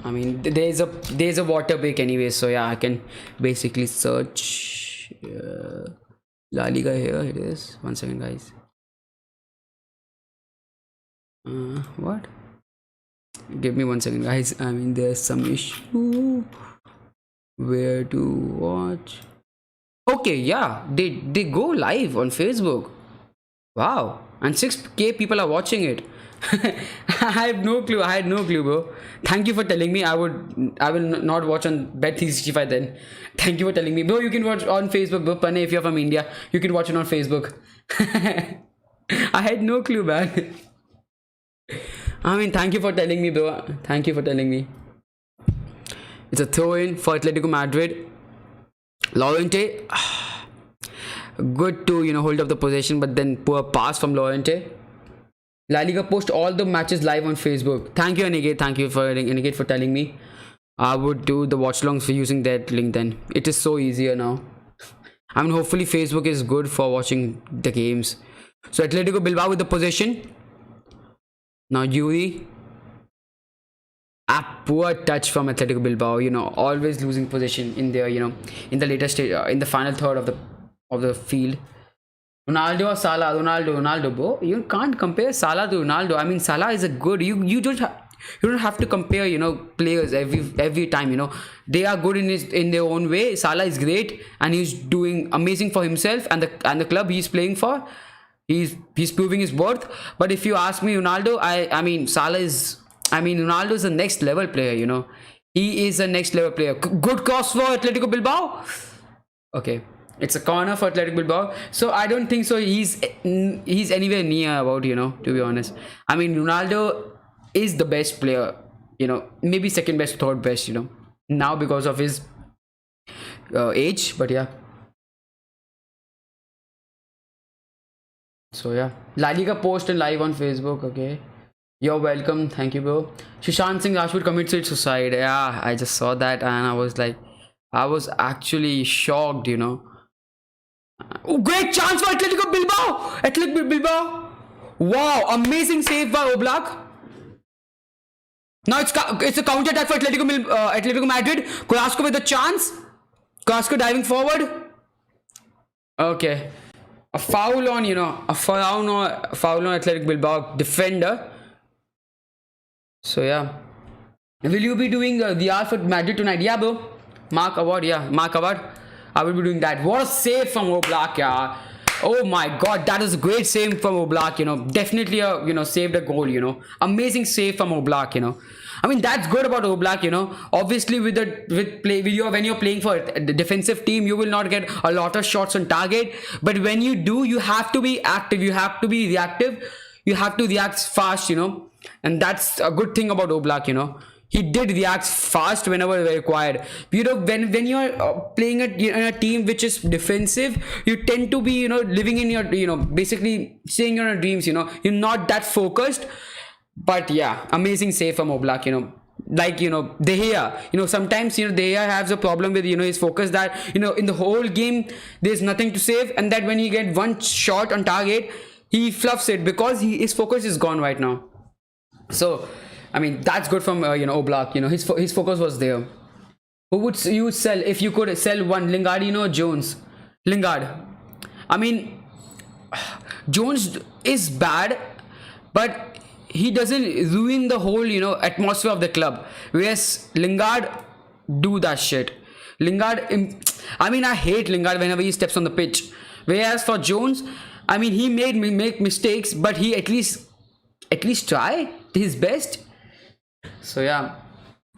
I mean, there's a water break anyway, so yeah, I can basically search La Liga here. It is 1 second, guys. What? Give me 1 second, guys. I mean, there's some issue. Where to watch? Okay, yeah, they go live on Facebook. Wow, and 6K people are watching it. I have no clue. I had no clue, bro. Thank you for telling me. I will not watch on Bet365 then. Thank you for telling me, bro. You can watch on Facebook, bro. Pane, if you're from India, you can watch it on Facebook. I had no clue, man. I mean, thank you for telling me, bro. Thank you for telling me. It's a throw-in for Atletico Madrid. Llorente, good to hold up the possession, but then poor pass from Llorente. La Liga post all the matches live on Facebook. Thank you, Anigate. Thank you for Anigate for telling me. I would do the watchalongs for using that link then. It is so easier now. I mean, hopefully Facebook is good for watching the games. So Atletico Bilbao with the possession. Now Yuri. A poor touch from Atletico Bilbao. Always losing possession in their in the later stage, in the final third of the field. Ronaldo or Salah? Ronaldo, bro. You can't compare Salah to Ronaldo. I mean, Salah is a good. You don't have to compare. Players every time. They are good in their own way. Salah is great, and he's doing amazing for himself and the club he's playing for. He's proving his worth. But if you ask me, Ronaldo, I mean, Ronaldo is a next level player. He is a next level player. Good cross for Atletico Bilbao. Okay. It's a corner for Athletic Bilbao. So I don't think so he's anywhere near about, to be honest. I mean, Ronaldo is the best player, maybe second best, third best, now because of his age. But yeah. So yeah. La Liga post and live on Facebook. Okay. You're welcome. Thank you, bro. Sushant Singh Rajput commits suicide. Yeah, I just saw that and I was actually shocked, Oh, great chance for Atletico Bilbao! Atletico Bilbao! Wow, amazing save by Oblak. Now it's a counter attack for Atletico Madrid. Carrasco with a chance. Carrasco diving forward. Okay, a foul on Athletic Bilbao defender. So yeah, will you be doing the R for Madrid tonight? Yeah, bro. Mark Award. Yeah, Mark Award. I will be doing that. What a save from Oblak, yeah. Oh my god, that is a great save from Oblak, Definitely saved a goal, Amazing save from Oblak, I mean, that's good about Oblak, Obviously when you're playing for the defensive team, you will not get a lot of shots on target. But when you do, you have to be active, you have to be reactive, you have to react fast, And that's a good thing about Oblak, He did react fast whenever required. When you're playing in a team which is defensive, you tend to be, living in your, basically staying on your dreams, You're not that focused. But yeah, amazing save from Oblak, Like, De Gea, sometimes, De Gea has a problem with, his focus that, in the whole game, there's nothing to save. And that when he get one shot on target, he fluffs it because his focus is gone right now. So, I mean, that's good from, Oblak, his focus was there. Who would you sell if you could sell one? Lingard, Jones. Lingard. I mean, Jones is bad, but he doesn't ruin the whole, atmosphere of the club. Whereas Lingard do that shit. Lingard, I mean, I hate Lingard whenever he steps on the pitch. Whereas for Jones, I mean, he make mistakes, but he at least try his best. So yeah,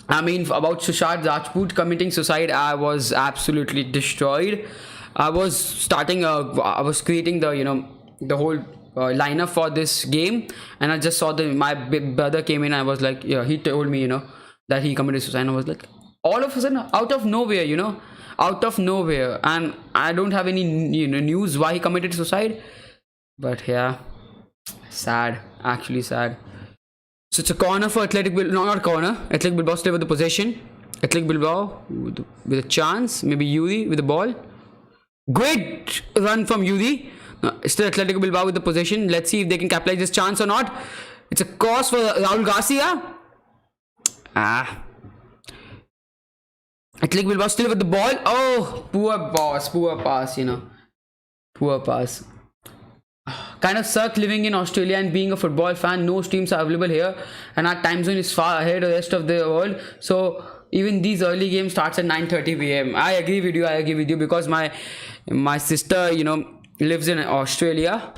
I mean, about Sushant Rajput committing suicide, I was absolutely destroyed. I was creating the whole lineup for this game, and I just saw my brother came in. I was like, yeah, he told me, that he committed suicide. And I was like, all of a sudden, out of nowhere, and I don't have any news why he committed suicide. But yeah, sad, actually sad. So it's a corner for Athletic Bilbao. No, not corner. Athletic Bilbao still with the possession. Athletic Bilbao with a chance. Maybe Yuri with the ball. Great run from Yuri. Still Atletico Bilbao with the possession. Let's see if they can capitalize this chance or not. It's a cross for Raul Garcia. Athletic Bilbao still with the ball. Oh, poor pass, Poor pass. Kind of suck living in Australia and being a football fan. No streams are available here, and our time zone is far ahead of the rest of the world. So even these early games starts at 9:30 p.m. I agree with you because my sister, lives in Australia,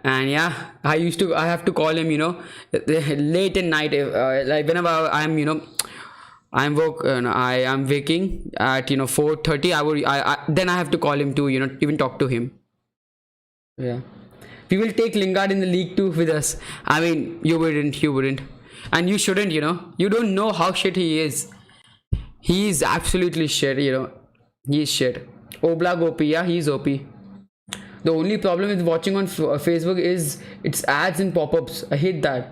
and yeah, I have to call him, late at night, like whenever I am waking at 4:30. Then I have to call him to even talk to him. Yeah, we will take Lingard in the league too with us. I mean, you wouldn't, and you shouldn't. You don't know how shit he is. He is absolutely shit. He's shit. Oblak OP, yeah, he's OP. The only problem with watching on Facebook is it's ads and pop-ups. I hate that.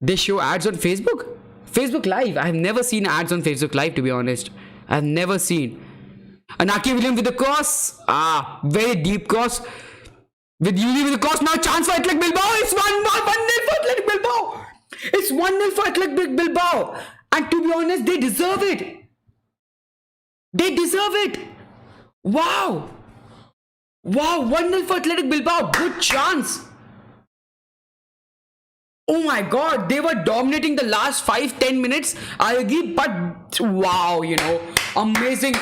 They show ads on Facebook? Facebook Live. I have never seen ads on Facebook Live, to be honest. I have never seen. Anaki Williams with the cross. Very deep cross. With Yuli with the cross. Now chance for Athletic Bilbao. It's 1-0 for Athletic Bilbao. It's 1-0 for Athletic Bilbao. And to be honest, they deserve it. They deserve it. Wow. 1-0 for Athletic Bilbao. Good chance. Oh my god, they were dominating the last 5-10 minutes. I agree, but wow, amazing,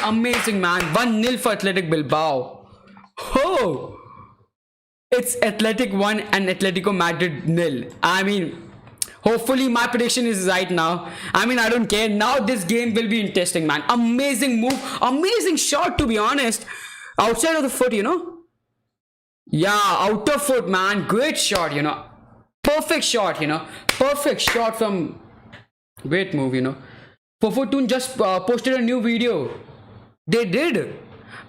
man. 1-0 for Athletic Bilbao. Oh, it's Athletic 1 and Atletico Madrid 0. I mean, hopefully my prediction is right now. I mean, I don't care. Now this game will be interesting, man. Amazing move, amazing shot, to be honest. Outside of the foot, Yeah, outer foot, man. Great shot, Perfect shot, Perfect shot from... Great move, Fofotoon just posted a new video. They did.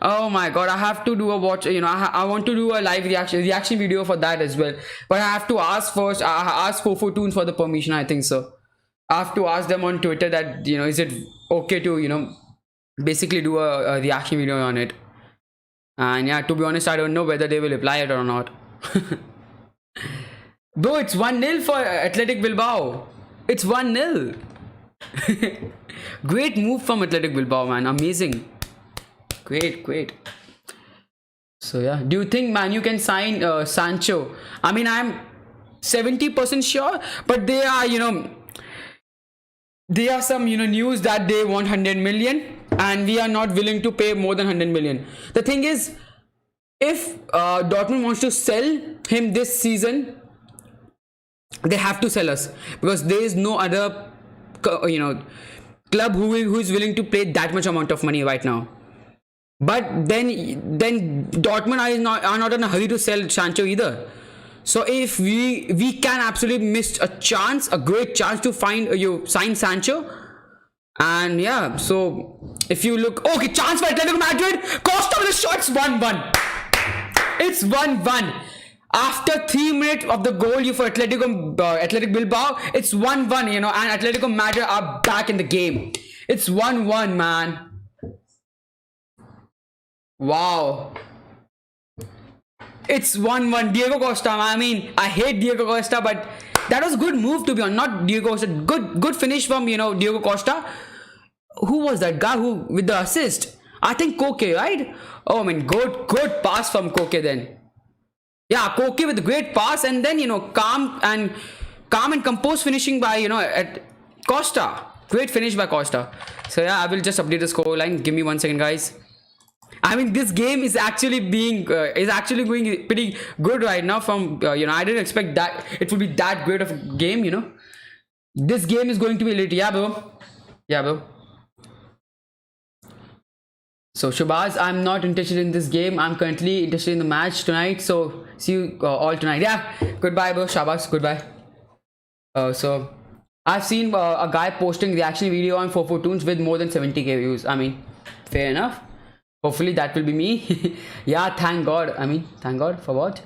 Oh my god, I have to do a watch, I want to do a live reaction video for that as well. But I have to ask first, I ask Fofotoon for the permission, I think so. I have to ask them on Twitter that, is it okay to, basically do a reaction video on it. And yeah, to be honest, I don't know whether they will apply it or not. Though it's 1-0 for Athletic Bilbao. It's 1-0. Great move from Athletic Bilbao, man. Amazing. Great. So yeah, do you think Man U can sign Sancho? I mean, I'm 70% sure, but they are, there are some, news that they want 100 million and we are not willing to pay more than 100 million. The thing is, if Dortmund wants to sell him this season, they have to sell us because there is no other, club who is willing to pay that much amount of money right now. But then Dortmund are not in a hurry to sell Sancho either. So if we can absolutely miss a great chance to sign Sancho. And yeah, so if you look, okay, chance for Atletico Madrid. Costa with the shots, 1-1. It's 1-1. After 3 minutes of the goal for Athletic Bilbao, it's 1-1, and Atletico Madrid are back in the game. It's 1-1, man. Wow. It's 1-1. Diego Costa. I mean, I hate Diego Costa, but that was a good move, to be honest. Not Diego Costa. Good finish from, Diego Costa. Who was that guy with the assist? I think Koke, right? Oh, man, good pass from Koke then. Yeah, Koke with a great pass, and then, calm and composed finishing by, at Costa. Great finish by Costa. So yeah, I will just update the scoreline. Give me 1 second, guys. I mean, this game is actually going pretty good right now. From I didn't expect that it would be that great of a game. This game is going to be lit. Yeah, bro. So Shubhaz, I'm not interested in this game. I'm currently interested in the match tonight. So see you all tonight. Yeah, goodbye, bro. Shabazz, goodbye. So I've seen a guy posting reaction video on 442s with more than 70k views. I mean, fair enough. Hopefully that will be me. Yeah, thank God. I mean, thank God for what?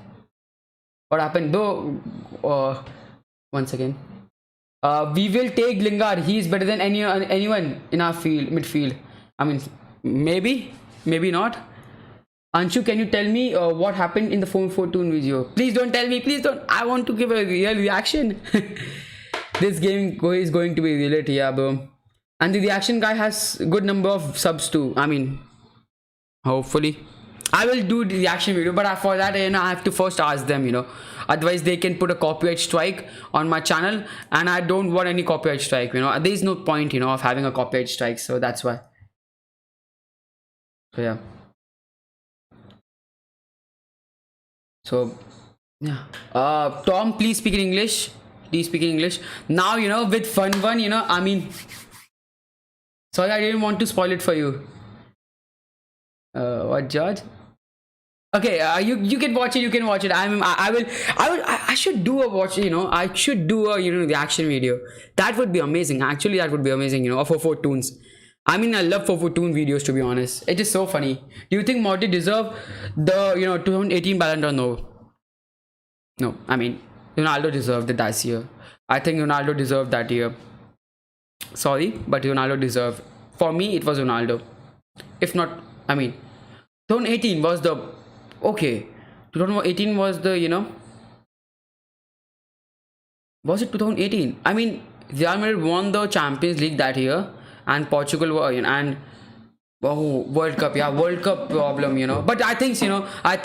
What happened? Though, 1 second. We will take Lingard. He is better than anyone in our midfield. I mean, maybe not. Anshu, can you tell me what happened in the 4-4-2 video? Please don't tell me. Please don't. I want to give a real reaction. This game is going to be real, yeah, bro. And the reaction guy has good number of subs too. I mean, hopefully. I will do the reaction video, but for that, I have to first ask them. Otherwise, they can put a copyright strike on my channel, and I don't want any copyright strike. There is no point, of having a copyright strike. So that's why. So yeah. So yeah. Tom, please speak in English. Please speak in English. Now, with fun one, I mean, sorry, I didn't want to spoil it for you. What, George? Okay, you can watch it. You can watch it. I should do a watch. I should do a reaction video. That would be amazing. Actually, that would be amazing. Of 4-4 tunes. I mean, I love 4-4 tune videos, to be honest. It is so funny. Do you think Morty deserve the 2018 Ballon d'Or? No. No. I mean, Ronaldo deserved it that year. I think Ronaldo deserved that year. Sorry, but Ronaldo deserved. For me, it was Ronaldo. If not, I mean, 2018 was the... Okay. 2018 was the, Was it 2018? I mean, Real Madrid won the Champions League that year. And Portugal were, and... Oh, World Cup, yeah, World Cup problem, But I think, I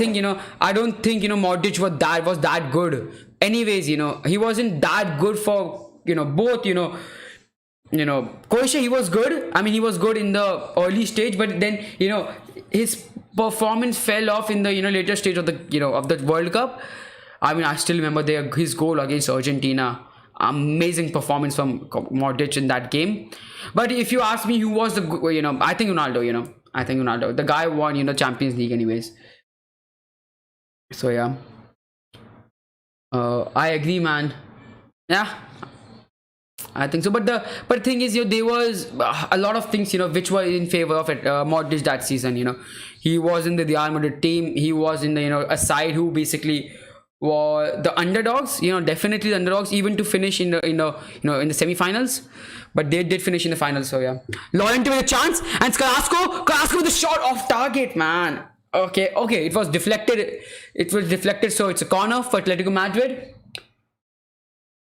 don't think, Modric was that good. Anyways, he wasn't that good for, both, Croatia, he was good. I mean, he was good in the early stage, but then, his performance fell off in the, later stage of the, of the World Cup. I mean, I still remember his goal against Argentina. Amazing performance from Modric in that game. But if you ask me who was the, I think Ronaldo, I think Ronaldo. The guy won, Champions League anyways. So yeah. I agree, man. Yeah. I think so. But the thing is, there was a lot of things, which were in favor of it. Modric that season, he was in the Real Madrid team. He was in the, a side who basically were the underdogs, definitely the underdogs, even to finish in the, in the semi-finals. But they did finish in the finals, so yeah. Llorente with a chance, and Carrasco with a shot off target, man. Okay, it was deflected. So it's a corner for Atletico Madrid.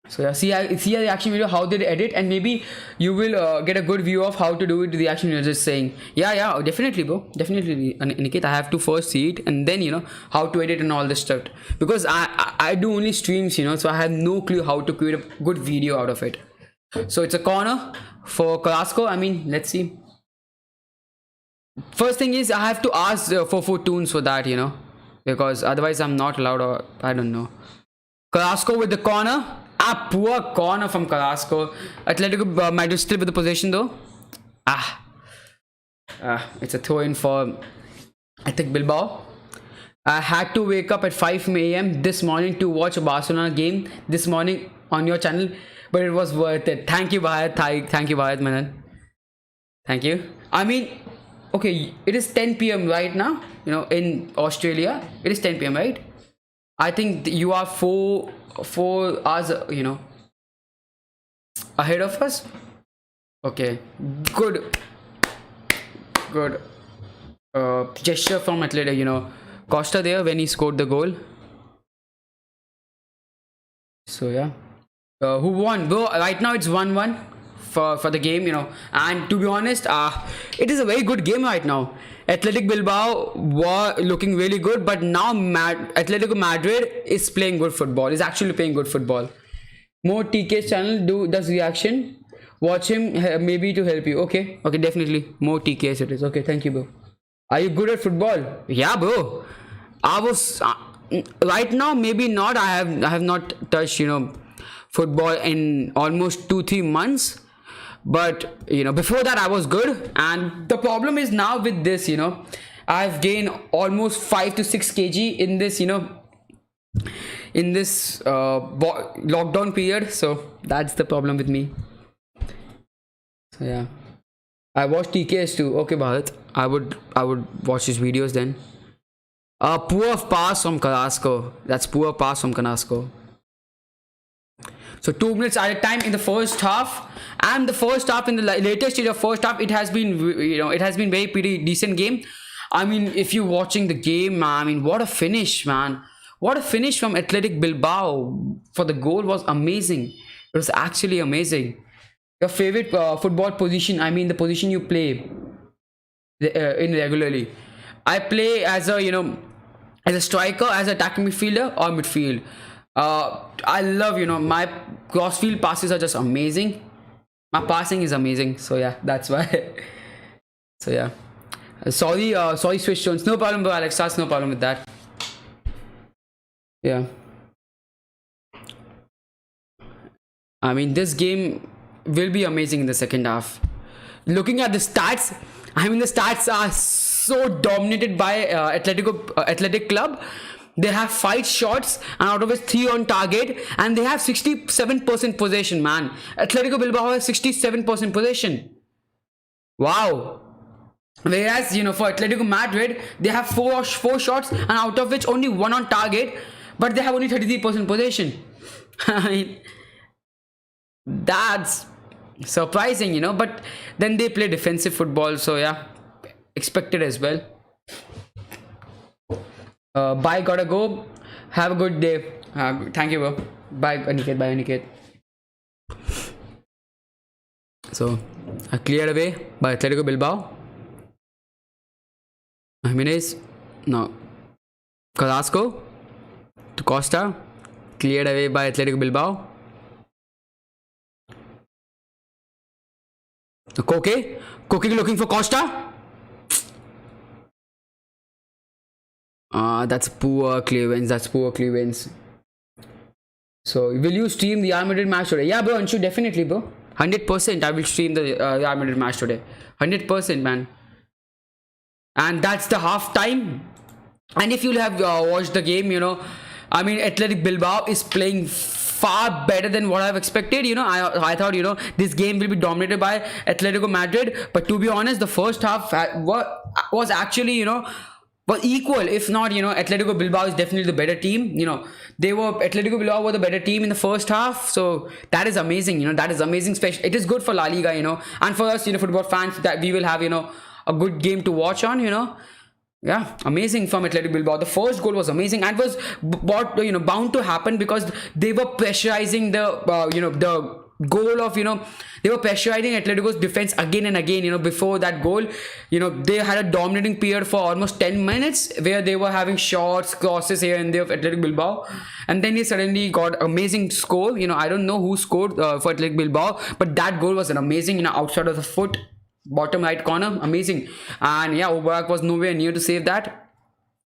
So yeah, see a reaction video how they edit, and maybe you will get a good view of how to do it. The reaction video just saying, yeah, definitely, bro, definitely. Niket, I have to first see it, and then how to edit and all this stuff, because I do only streams, so I have no clue how to create a good video out of it. So it's a corner for Carrasco. I mean, let's see. First thing is I have to ask for 4 tunes for that, because otherwise I'm not allowed, or I don't know. Carrasco with the corner. Poor corner from Carrasco. Atletico Madrid still with the possession though. It's a throw in for Athletic Bilbao. I had to wake up at 5 a.m. this morning to watch a Barcelona game this morning on your channel, but it was worth it. Thank you, Bharat. Thank you, Bharat, man. Thank you. I mean, okay, it is 10 p.m. right now, in Australia. It is 10 p.m. right? I think you are 4 hours, ahead of us. Okay, good gesture from Atletico, Costa there when he scored the goal. So yeah, who won, bro? Right now it's 1-1 for the game, and to be honest, it is a very good game right now. Athletic Bilbao were looking really good, but now Atletico Madrid is playing good football. Is actually playing good football. More TK's channel does reaction. Watch him maybe to help you. Okay, definitely more TK's it is. Okay, thank you, bro. Are you good at football? Yeah, bro. I was right now maybe not. I have not touched football in almost 2-3 months. But before that I was good, and the problem is now with this, I've gained almost 5 to 6 kg in this, in this lockdown period. So that's the problem with me. So yeah, I watched TKS too. Okay, Bharat, I would watch his videos then. Poor pass from Carrasco. That's poor pass from Carrasco. So 2 minutes at a time in the first half, and the first half in the latest stage of first half, it has been very pretty decent game. I mean, if you're watching the game, man, I mean, what a finish, man. What a finish from Athletic Bilbao for the goal was amazing. It was actually amazing. Your favorite football position, I mean, the position you play in regularly. I play as a, as a striker, as an attacking midfielder or midfield. I love, my crossfield passes are just amazing. My passing is amazing. So yeah, that's why. So yeah. Sorry, switch tones. No problem, bro, Alex. That's no problem with that. Yeah. I mean, this game will be amazing in the second half. Looking at the stats, I mean, the stats are so dominated by Athletic Club. They have 5 shots and out of it 3 on target, and they have 67% possession, man. Atletico Bilbao has 67% possession. Wow. Whereas, for Atletico Madrid, they have four shots and out of which only 1 on target, but they have only 33% possession. I mean, that's surprising, but then they play defensive football, so yeah, expected as well. Bye, gotta go. Have a good day. Thank you, bro. Bye, Aniket. Bye, Aniket. So, cleared away by Atletico Bilbao. Jimenez, no. Carrasco to Costa, cleared away by Atletico Bilbao. Koke looking for Costa. That's poor clearance. So, will you stream the Real Madrid match today? Yeah, bro, Anshu, definitely, bro. 100% I will stream the Real Madrid match today. 100%, man. And that's the half time. And if you'll have watched the game, I mean, Athletic Bilbao is playing far better than what I've expected. I thought, this game will be dominated by Atletico Madrid. But to be honest, the first half was actually, was equal. If not, Atletico Bilbao is definitely the better team. Atletico Bilbao were the better team in the first half. So that is amazing. That is amazing. It is good for La Liga, and for us, football fans, that we will have, a good game to watch on, Yeah, amazing from Athletic Bilbao. The first goal was amazing and was bound to happen because they were pressurizing the goal of, they were pressurizing Atletico's defense again and again. Before that goal, they had a dominating period for almost 10 minutes where they were having shots, crosses here and there of Athletic Bilbao, and then they suddenly got amazing score. I don't know who scored for Athletic Bilbao, but that goal was an amazing, outside of the foot, bottom right corner, amazing. And yeah, Obarak was nowhere near to save that.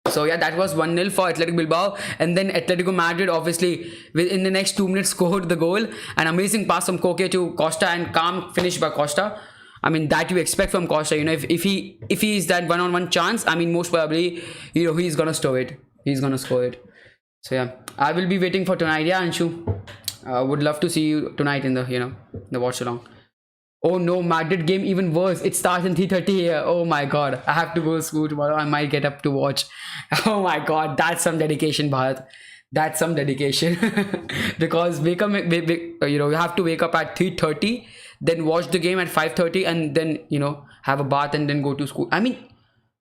So yeah, that was 1-0 for Athletic Bilbao. And then Atletico Madrid obviously within the next 2 minutes scored the goal. An amazing pass from Koke to Costa and calm finish by Costa. I mean, that you expect from Costa. If he is that one-on-one chance, I mean, most probably he's gonna score it. So yeah, I will be waiting for tonight. Yeah, Anshu, would love to see you tonight in the the Watchalong. Oh no, Madrid game even worse. It starts in 3:30 here. Oh my god. I have to go to school tomorrow. I might get up to watch. Oh my god. That's some dedication, Bharat. That's some dedication. Because you have to wake up at 3:30, then watch the game at 5:30, and then, have a bath and then go to school. I mean,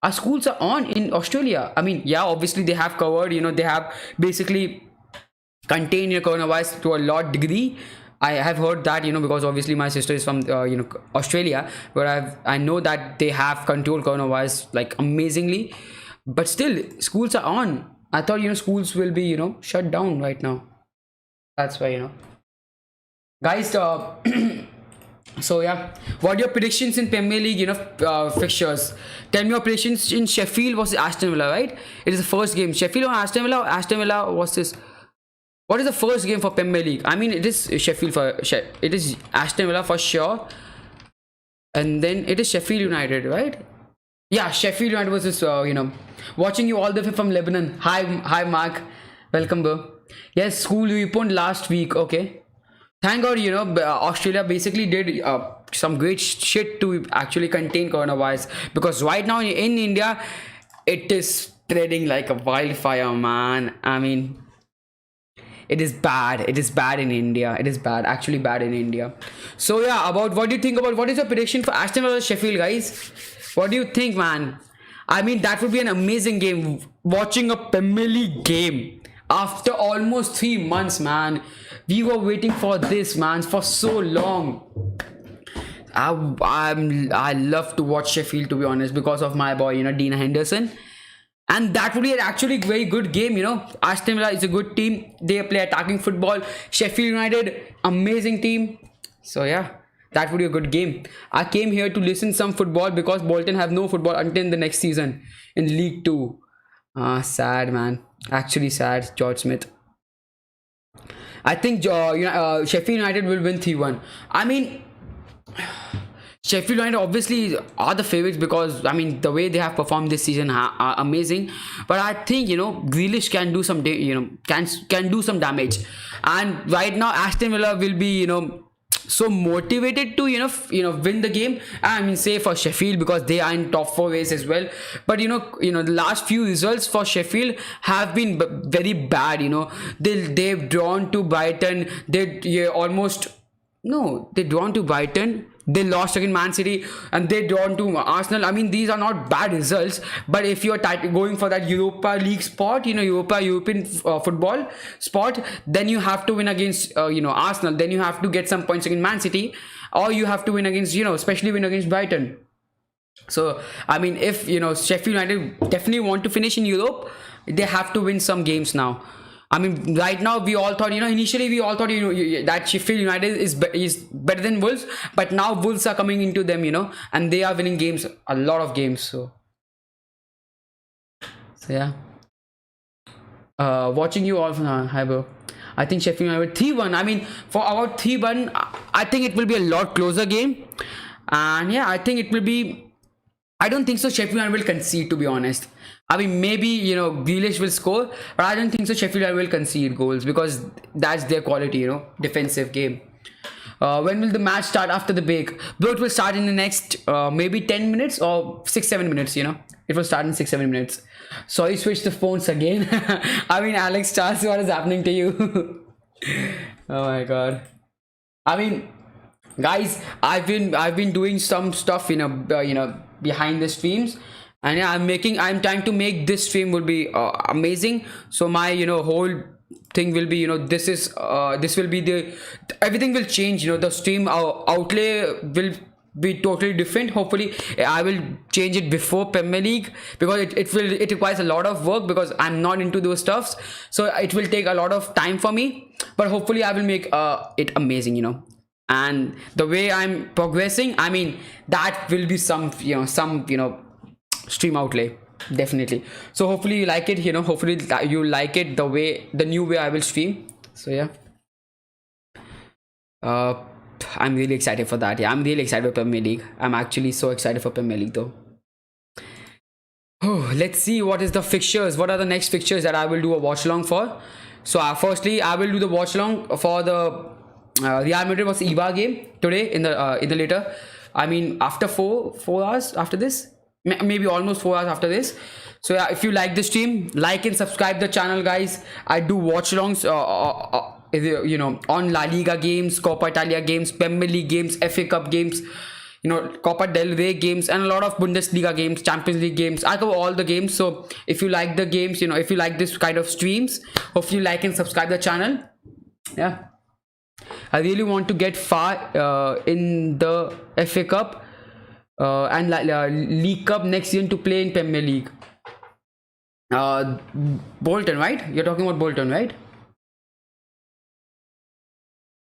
our schools are on in Australia. I mean, yeah, obviously they have covered, they have basically contained coronavirus to a lot degree. I have heard that, because obviously my sister is from, Australia, where I know that they have controlled coronavirus like amazingly, but still schools are on. I thought, schools will be, shut down right now. That's why, guys, so yeah, what are your predictions in Premier League, fixtures? Tell me your predictions in Sheffield versus Aston Villa, right? It is the first game. Sheffield or Aston Villa? Aston Villa, what's this? What is the first game for Premier League? I mean, it is it is Aston Villa for sure, and then it is Sheffield United, right? Yeah, Sheffield United versus watching you all the way from Lebanon. Hi, Mark, welcome, bro. Yes, school reopened last week. Okay, thank God. Australia basically did some great shit to actually contain coronavirus, because right now in India, it is spreading like a wildfire, man. I mean, it is bad. It is bad in India. It is bad, actually bad in India. So yeah, about what do you think about, what is your prediction for Aston Villa Sheffield, guys? What do you think, man? I mean, that would be an amazing game. Watching a Premier League game after almost 3 months, man. We were waiting for this, man, for so long. I love to watch Sheffield, to be honest, because of my boy, Dean Henderson. And that would be an actually very good game. Aston Villa is a good team. They play attacking football. Sheffield United, amazing team. So yeah, that would be a good game. I came here to listen some football because Bolton have no football until the next season in League 2. Sad, man. Actually sad, George Smith. I think Sheffield United will win 3-1. I mean, Sheffield United obviously are the favorites because, I mean, the way they have performed this season are amazing. But I think, Grealish can do some can do some damage. And right now Aston Villa will be, so motivated to win the game. I mean, say for Sheffield, because they are in top 4 race as well. But the last few results for Sheffield have been very bad. They've drawn to Brighton. They drawn to Brighton. They lost against Man City, and they drawn to Arsenal. I mean, these are not bad results. But if you're going for that Europa League spot, European football spot, then you have to win against Arsenal. Then you have to get some points against Man City, or you have to win against especially win against Brighton. So I mean, if Sheffield United definitely want to finish in Europe, they have to win some games now. I mean, right now we all thought, initially we all thought, that Sheffield United is better than Wolves, but now Wolves are coming into them, and they are winning games, a lot of games. So yeah. Watching you all, hi bro. I think Sheffield United 3-1. I mean, for about 3-1, I think it will be a lot closer game, and yeah, I think it will be. I don't think so Sheffield United will concede, to be honest. I mean, maybe, Grealish will score, but I don't think so Sheffield United will concede goals because that's their quality, defensive game. When will the match start after the break? Bro, it will start in the next maybe 10 minutes or 6-7 minutes, It will start in 6-7 minutes. Sorry, switch the phones again. I mean, Alex Charles, what is happening to you? Oh my god. I mean, guys, I've been doing some stuff, behind the streams, and yeah, I'm trying to make this stream will be amazing. So my whole thing will be this will be everything will change. The stream outlay will be totally different. Hopefully I will change it before Premier League, because it requires a lot of work because I'm not into those stuffs, so it will take a lot of time for me, but hopefully I will make it amazing. And the way I'm progressing, I mean, that will be some stream outlay, definitely. So hopefully you like it, hopefully you like it, the new way I will stream. So yeah, I'm really excited for that. Yeah, I'm really excited for Premier League. I'm actually so excited for Premier League though. Oh, let's see what is the fixtures. What are the next fixtures that I will do a watch along for? So firstly, I will do the watch along for the Real Madrid was Eibar game today in the later. I mean, after 4 hours after this, maybe almost 4 hours after this. So yeah, if you like the stream, like and subscribe the channel, guys. I do watch alongs on La Liga games, Coppa Italia games, Premier League games, FA Cup games, Copa del Rey games, and a lot of Bundesliga games, Champions League games. I cover all the games. So if you like the games, if you like this kind of streams, hopefully like and subscribe the channel. Yeah, I really want to get far in the FA Cup and League Cup next season to play in Premier League. Bolton, right? You're talking about Bolton, right?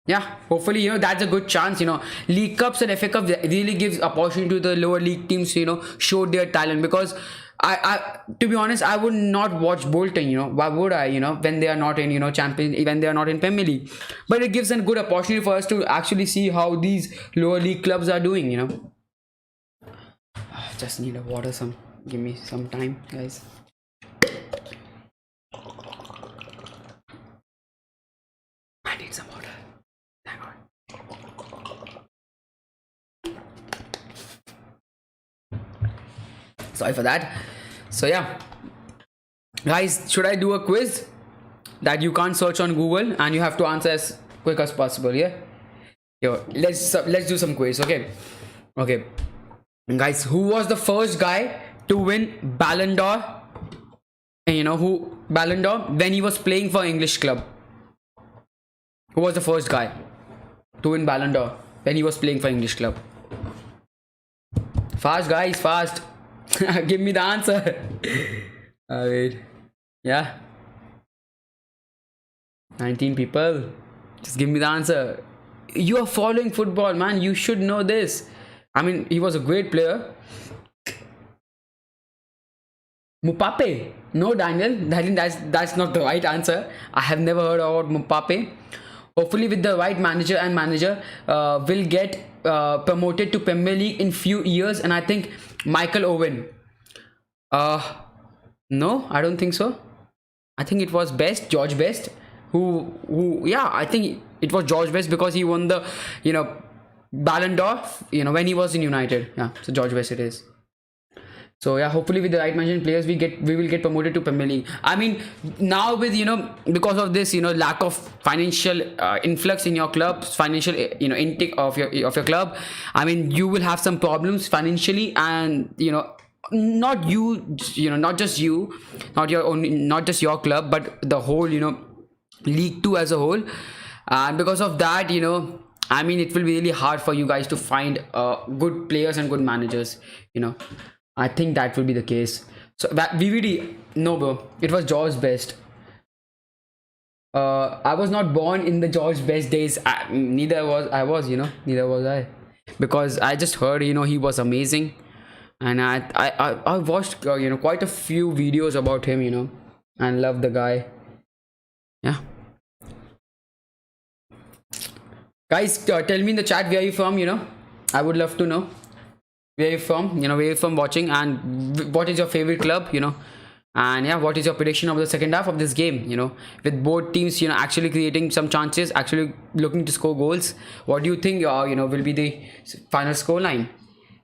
Yeah, hopefully that's a good chance. League Cups and FA Cups really gives opportunity to the lower league teams to show their talent, because I to be honest, I would not watch Bolton. Why would I? When they are not in Champions, when they are not in Premier League. But it gives a good opportunity for us to actually see how these lower league clubs are doing. Just need a water. Give me some time, guys. I need some water. Hang on. Sorry for that. So yeah, guys, should I do a quiz that you can't search on Google and you have to answer as quick as possible? Yeah. Yo, let's do some quiz. Okay, guys, who was the first guy to win Ballon d'Or. And you know who Ballon d'Or when he was playing for English club? Who was the first guy to win Ballon d'Or when he was playing for English club? Fast guys, fast. Give me the answer. Wait. Yeah. 19 people. Just give me the answer. You are following football, man. You should know this. I mean, he was a great player. Mbappe. No, Daniel. That's not the right answer. I have never heard about Mbappe. Hopefully, with the right manager will get promoted to Premier League in few years. And I think Michael Owen. No, I don't think so. I think it was George Best, yeah, I think it was George Best because he won the, Ballon d'Or, when he was in United. Yeah, so George Best it is. So yeah, hopefully with the right management players, we will get promoted to Premier League. I mean, now with because of this lack of financial influx in your club, financial intake of your club. I mean, you will have some problems financially, and not just you, not just your club, but the whole League 2 as a whole. And because of that, I mean, it will be really hard for you guys to find good players and good managers. I think that will be the case. So that VVD, no bro, it was George Best. I was not born in the George Best days. Neither was I, because I just heard he was amazing, and I watched quite a few videos about him, and love the guy. Yeah, guys, tell me in the chat where you from. I would love to know where you from. Where you from watching, and what is your favorite club. And yeah, what is your prediction of the second half of this game? With both teams actually creating some chances, actually looking to score goals. What do you think will be the final score line?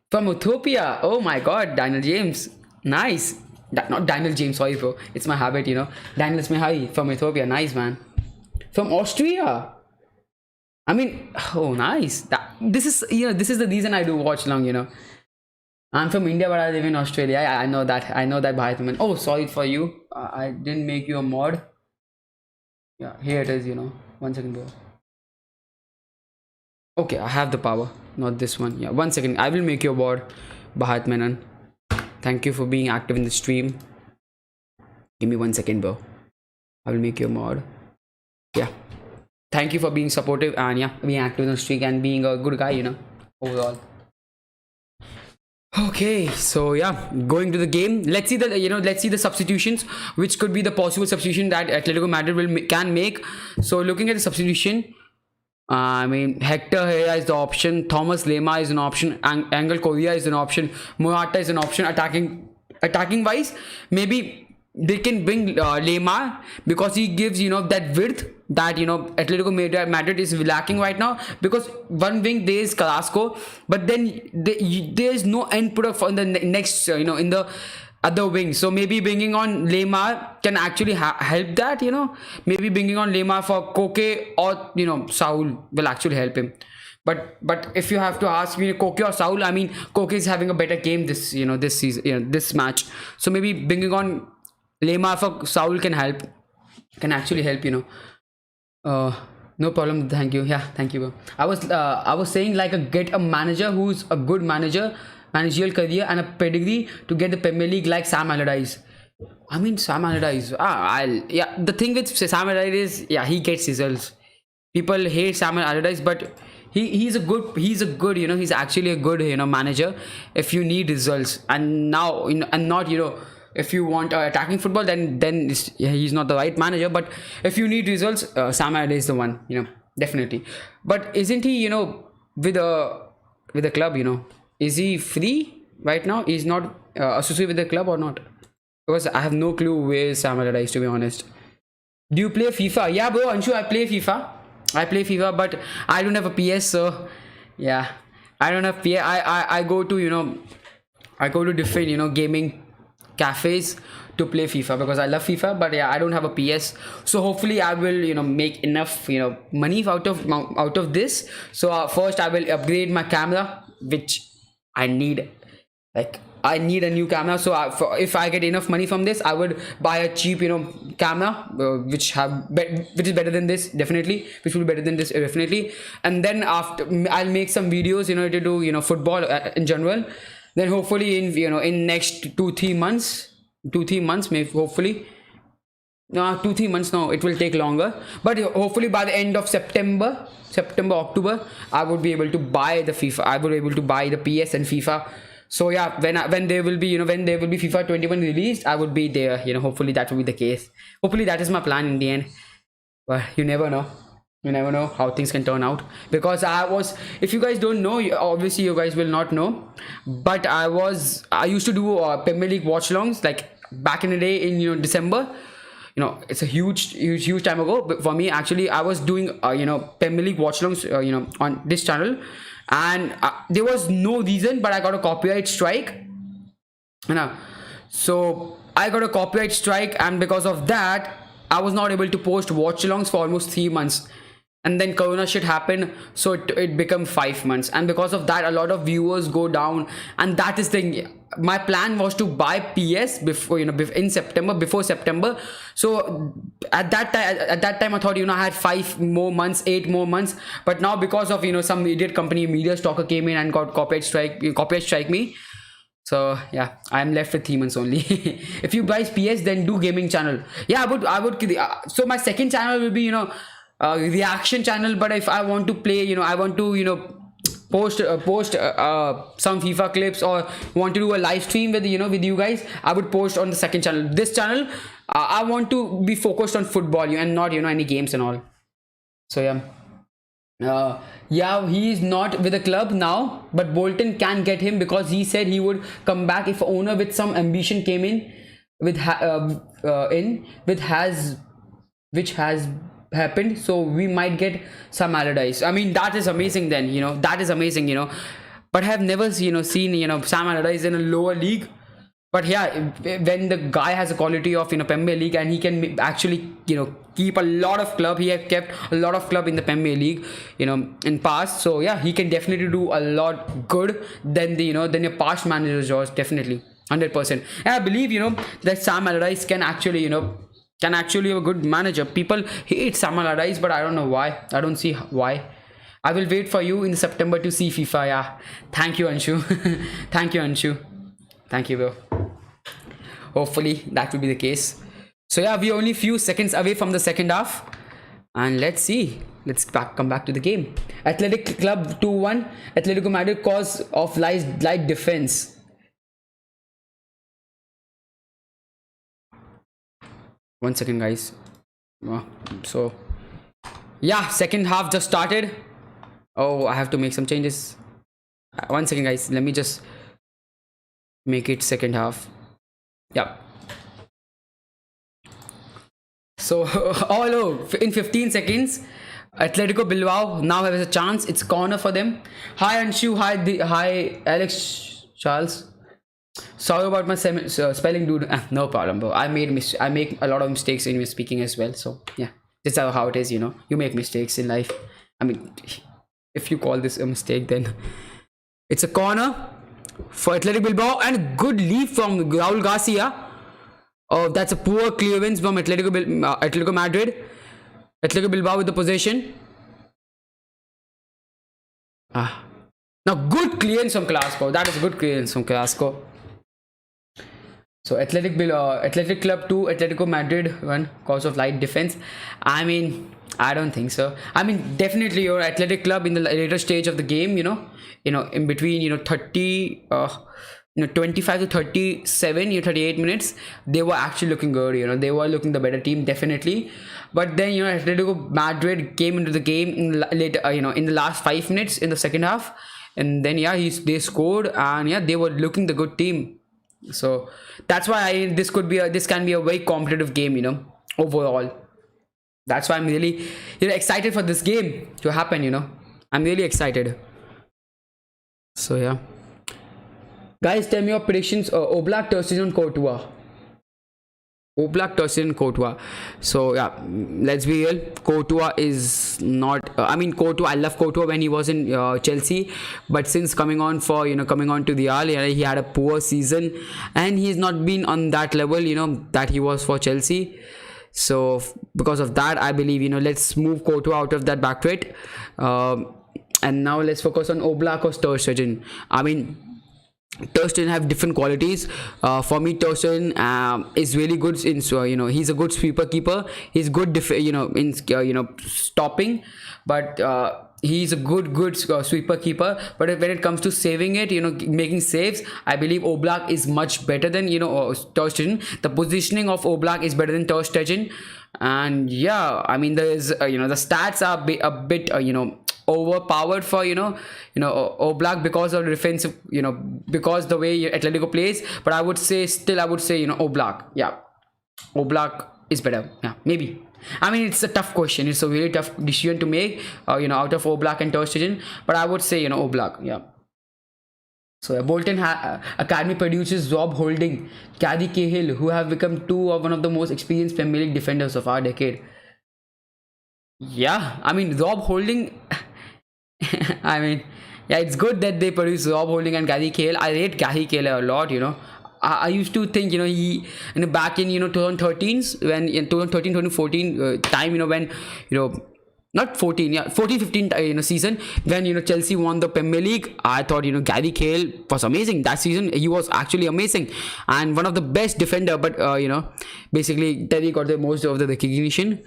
From Ethiopia. Oh my god, Daniel James. Nice. Not Daniel James, sorry bro, it's my habit. Daniel Smehai from Ethiopia. Nice, man. From Austria. I mean, oh nice. This is the reason I do Watchalong. I'm from India, but I live in Australia. I know that. Bharatman. Oh, sorry for you. I didn't make you a mod. Yeah, here it is. 1 second, bro. Okay, I have the power. Not this one. Yeah, 1 second. I will make you a mod, Bharatman. Thank you for being active in the stream. Give me 1 second, bro. I will make you a mod. Yeah. Thank you for being supportive and yeah, being active in the streak and being a good guy, overall. Okay, so yeah, going to the game. Let's see the substitutions, which could be the possible substitution that Atletico Madrid can make. So looking at the substitution, I mean, Hector Herrera is the option, Thomas Lema is an option, Angel Correa is an option, Morata is an option. Attacking wise, maybe they can bring Lema because he gives that width that Atletico Madrid is lacking right now, because one wing there is Carrasco, but then there is no end product for the next in the other wing. So maybe bringing on Lema can actually help that. Maybe bringing on Lema for Koke or Saul will actually help him. But if you have to ask me, Koke or Saul, I mean, Koke is having a better game this this season, this match. So maybe bringing on Lema for Saul can actually help. No problem. Thank you. Yeah, thank you, bro. I was saying get a manager who's a good managerial career and a pedigree to get the Premier League like Sam Allardyce. I mean, Sam Allardyce. The thing with Sam Allardyce is, he gets results. People hate Sam Allardyce, but he's actually a good manager if you need results. And now and not if you want attacking football, then he's not the right manager. But if you need results, Sam Allardyce is the one, definitely. But isn't he with the club, is he free right now? He's not associated with the club or not? Because I have no clue where Sam Allardyce, to be honest. Do you play FIFA? Yeah, bro, Anshu, I play FIFA, but I don't have a PS, so yeah, I don't have PS. I go to different gaming cafes to play FIFA because I love FIFA, but yeah, I don't have a PS. So hopefully I will make enough money out of this. So first I will upgrade my camera, which I need Like I need a new camera, so if I get enough money from this, I would buy a cheap, camera, which is better than this, definitely, which will be better than this, definitely. And then after, I'll make some videos, to do, football in general. Then hopefully in next 2-3 months, 2-3 months, maybe, hopefully. No, 2-3 months. No, it will take longer. But hopefully by the end of September, October, I would be able to buy the FIFA. I would be able to buy the PS and FIFA. So yeah, when there will be when there will be FIFA 21 released, I would be there. Hopefully that will be the case. Hopefully that is my plan in the end. But you never know. You never know how things can turn out. Because if you guys don't know, obviously you guys will not know. But I used to do Premier League watchalongs like back in the day in December. It's a huge time ago. But for me, actually, I was doing Premier League watchalongs on this channel, and there was no reason, but I got a copyright strike. So I got a copyright strike, and because of that, I was not able to post watchalongs for almost 3 months. And then corona shit happened, so it became 5 months, and because of that a lot of viewers go down. And that is the my plan was to buy PS before in September, before September. So at that time I thought I had 5 more months, 8 more months. But now because of some idiot company, media stalker, came in and got copyright strike me. So yeah, I'm left with 3 months only. If you buy PS, then do gaming channel. Yeah, I would so my second channel will be reaction channel. But if I want to play, I want to post some FIFA clips, or want to do a live stream with with you guys, I would post on the second channel. This channel, I want to be focused on football, and not any games and all. So yeah, yeah, he is not with the club now, but Bolton can get him, because he said he would come back if owner with some ambition came in with which has happened. So we might get Sam Allardyce. I mean, that is amazing. Then that is amazing. But I have never seen Sam Allardyce in a lower league. But yeah, when the guy has a quality of Premier League, and he can actually keep a lot of club. He has kept a lot of club in the Premier League in past. So yeah, he can definitely do a lot good than than your past managers. Yours, definitely 100%. And I believe that Sam Allardyce can actually have a good manager. People hate Sam Allardyce, but I don't know why. I don't see why. I will wait for you in September to see FIFA. Yeah, thank you, Anshu. Thank you, Anshu. Thank you, bro. Hopefully that will be the case. So yeah, we're only few seconds away from the second half, and let's see. Let's come back to the game. Athletic Club 2-1. Atletico Madrid cause of light defense. One second, guys. So yeah, second half just started. Oh, I have to make some changes. 1 second, guys. Let me just make it second half. Yeah. So in 15 seconds, Atletico Bilbao now has a chance. It's corner for them. Hi Anshu. Hi Alex Charles. Sorry about my spelling, dude. No problem, bro. I make a lot of mistakes in speaking as well. So yeah, that's how it is. You make mistakes in life. I mean, if you call this a mistake, then it's a corner for Athletic Bilbao, and good lead from Raul Garcia. Oh, that's a poor clearance from Atletico Madrid. Atletico Bilbao with the possession. Now good clearance from Carrasco. That is good clearance from Carrasco. So Athletic Club 2, Atletico Madrid 1, cause of light defense. I mean, I don't think so. I mean, definitely your Athletic Club in the later stage of the game, in between 25 to 37, 38 minutes, they were actually looking good. They were looking the better team, definitely. But then Atletico Madrid came into the game in later, in the last 5 minutes in the second half, and then yeah, they scored, and yeah, they were looking the good team. So that's why this can be a very competitive game, overall. That's why I'm really excited for this game to happen. I'm really excited. So yeah, guys, tell me your predictions. Oblak, Terstegen, Courtois. Oblak, Tersten, Courtois. So yeah, let's be real. Courtois is not. I mean, Courtois. I love Courtois when he was in Chelsea, but since coming on coming on to the Real, he had a poor season, and he's not been on that level, that he was for Chelsea. So because of that, I believe let's move Courtois out of that back threat, and now let's focus on Oblak or Ter Stegen. I mean, Ter Stegen have different qualities. For me, Ter Stegen is really good in he's a good sweeper keeper. He's good in stopping, but he's a good sweeper keeper. But when it comes to saving it, making saves, I believe Oblak is much better than Ter Stegen. The positioning of Oblak is better than Ter Stegen, and yeah, I mean there is the stats are a bit overpowered for Oblak because of the defensive, because the way Atletico plays. But I would say Oblak. Yeah, Oblak is better. Yeah, maybe. I mean, it's a tough question. It's a really tough decision to make, out of Oblak and Ter Stegen. But I would say Oblak. Yeah. So Bolton Academy produces Rob Holding, Gary Cahill, who have become one of the most experienced Premier League defenders of our decade. Yeah, I mean Rob Holding. I mean, yeah, it's good that they produce Rob Holding and Gary Cahill. I rate Gary Cahill a lot. I used to think he back in 2013s when in 2013 2014 time when not 14, yeah, 14-15 season when Chelsea won the Premier League. I thought Gary Cahill was amazing that season. He was actually amazing and one of the best defender, but basically Terry got the most of the recognition.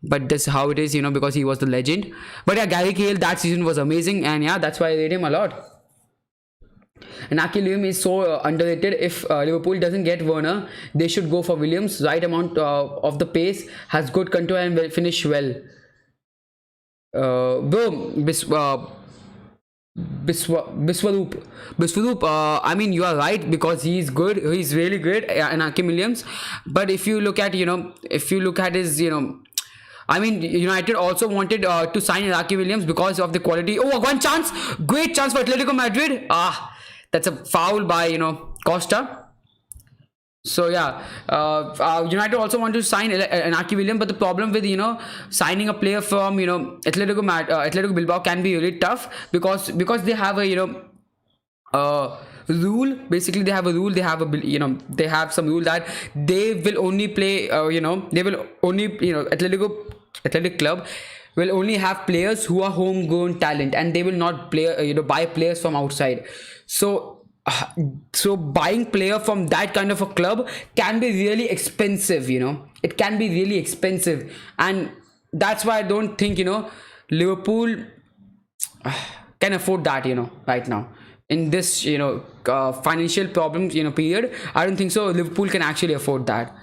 But that's how it is, because he was the legend. But yeah, Gary Cahill that season was amazing, and yeah, that's why I rate him a lot. And Aki Williams is so underrated. If Liverpool doesn't get Werner, they should go for Williams. Right amount of the pace, has good control and will finish well. Biswaroop, I mean, you are right, because he's good. He's really good, and Aki Williams. But if you look at his I mean, United also wanted to sign Iraqi Williams because of the quality. Oh, one chance! Great chance for Atletico Madrid. That's a foul by, Costa. So, yeah. United also wanted to sign Iraqi Williams, but the problem with, signing a player from, Atletico Bilbao can be really tough because they have a, rule. Basically they have a rule, they have some rule that they will only play Athletic Club will only have players who are homegrown talent, and they will not buy players from outside. So buying player from that kind of a club can be really expensive. It can be really expensive, and that's why I don't think Liverpool can afford that right now in this financial problems period. I don't think so Liverpool can actually afford that.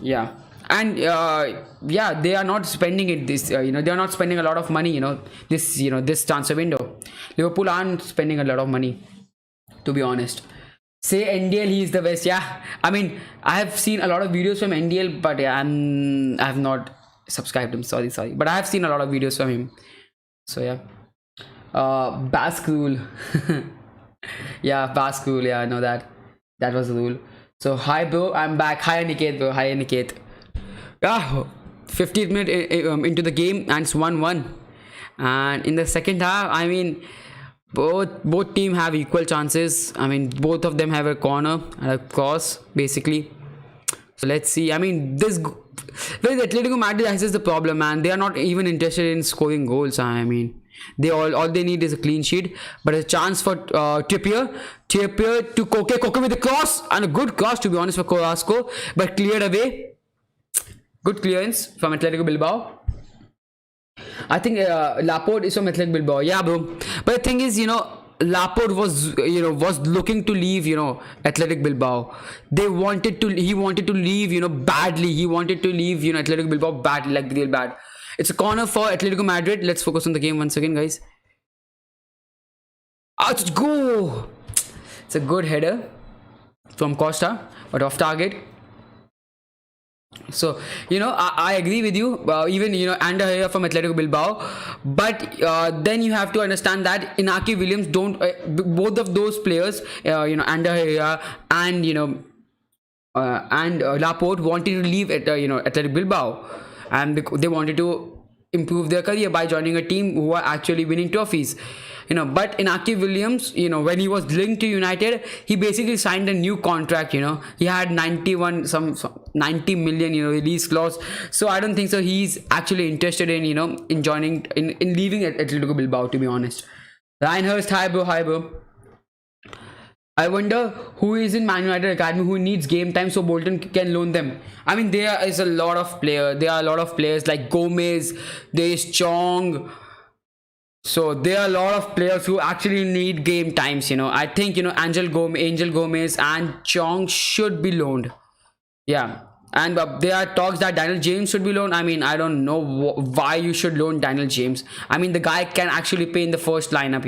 Yeah. And yeah, they are not spending it they are not spending a lot of money this transfer window. Liverpool aren't spending a lot of money, to be honest. Say NDL, he is the best. Yeah, I mean, I have seen a lot of videos from NDL, but yeah, I have not subscribed him. Sorry, but I have seen a lot of videos from him. So yeah. Basque rule. Yeah, Basque rule. Yeah, I know that was the rule. So hi bro, I'm back. Hi Aniket bro. Hi Aniket. Yeah, 50th minute into the game, and it's 1-1. And in the second half, I mean, both team have equal chances. I mean, both of them have a corner and a cross, basically. So let's see. I mean, with Atletico Madrid, this is the problem, man. They are not even interested in scoring goals. I mean, all they need is a clean sheet. But a chance for Trippier to Koke with a cross, and a good cross, to be honest, for Carrasco, but cleared away. Good clearance from Atletico Bilbao. I think Laporte is from Athletic Bilbao. Yeah, bro. But the thing is, Laporte was looking to leave, Athletic Bilbao. He wanted to leave, badly. He wanted to leave, Athletic Bilbao badly, like real bad. It's a corner for Atletico Madrid. Let's focus on the game once again, guys. Let's go. It's a good header from Costa, but off target. So I agree with you, even Ander here from Atletico Bilbao, but then you have to understand that Inaki Williams don't both of those players, Ander here and and Laporte wanted to leave at Athletic Bilbao, and they wanted to improve their career by joining a team who are actually winning trophies. But Inaki Williams, when he was linked to United, he basically signed a new contract. He had 90 million release clause. So I don't think so he's actually interested in in joining in leaving Atletico Bilbao, to be honest. Reinhurst, hi bro. I wonder who is in Man United academy who needs game time so Bolton can loan them. I mean, there is a lot of players. There are a lot of players like Gomez. There is Chong. So there are a lot of players who actually need game times. I think Angel Gomez and Chong should be loaned. Yeah. And there are talks that Daniel James should be loaned. I mean, I don't know why you should loan Daniel James. I mean, the guy can actually play in the first lineup.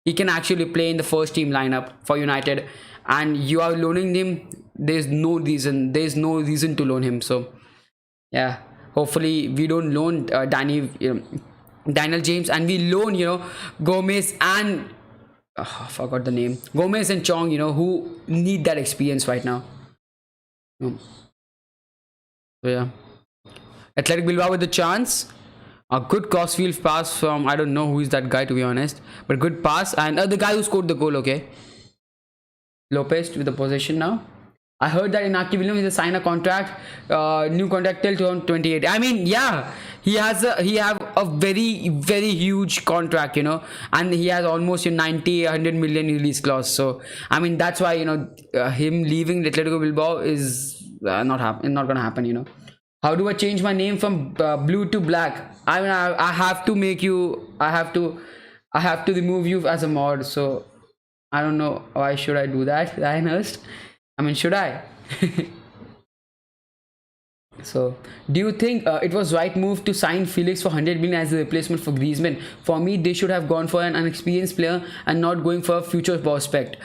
He can actually play in the first team lineup for United, and you are loaning him. There's no reason to loan him. So yeah, hopefully we don't loan Daniel James, and we loan Gomez and I forgot the name, Gomez and Chong, who need that experience right now. So yeah, Athletic Bilbao with the chance. A good crossfield pass from, I don't know who is that guy, to be honest, but good pass, and the guy who scored the goal. Okay, Lopez with the possession now. I heard that Inaki Williams is a sign a contract, new contract till 2028. I mean, yeah, he have a very very huge contract, and he has almost 100 million release clause. So I mean, that's why him leaving Atletico Bilbao is not gonna happen. How do I change my name from blue to black? I mean, I have to make you. I have to remove you as a mod. So I don't know why should I do that, Reinhurst. I mean, should I? So, do you think it was right move to sign Felix for 100 million as a replacement for Griezmann? For me, they should have gone for an unexperienced player and not going for a future prospect.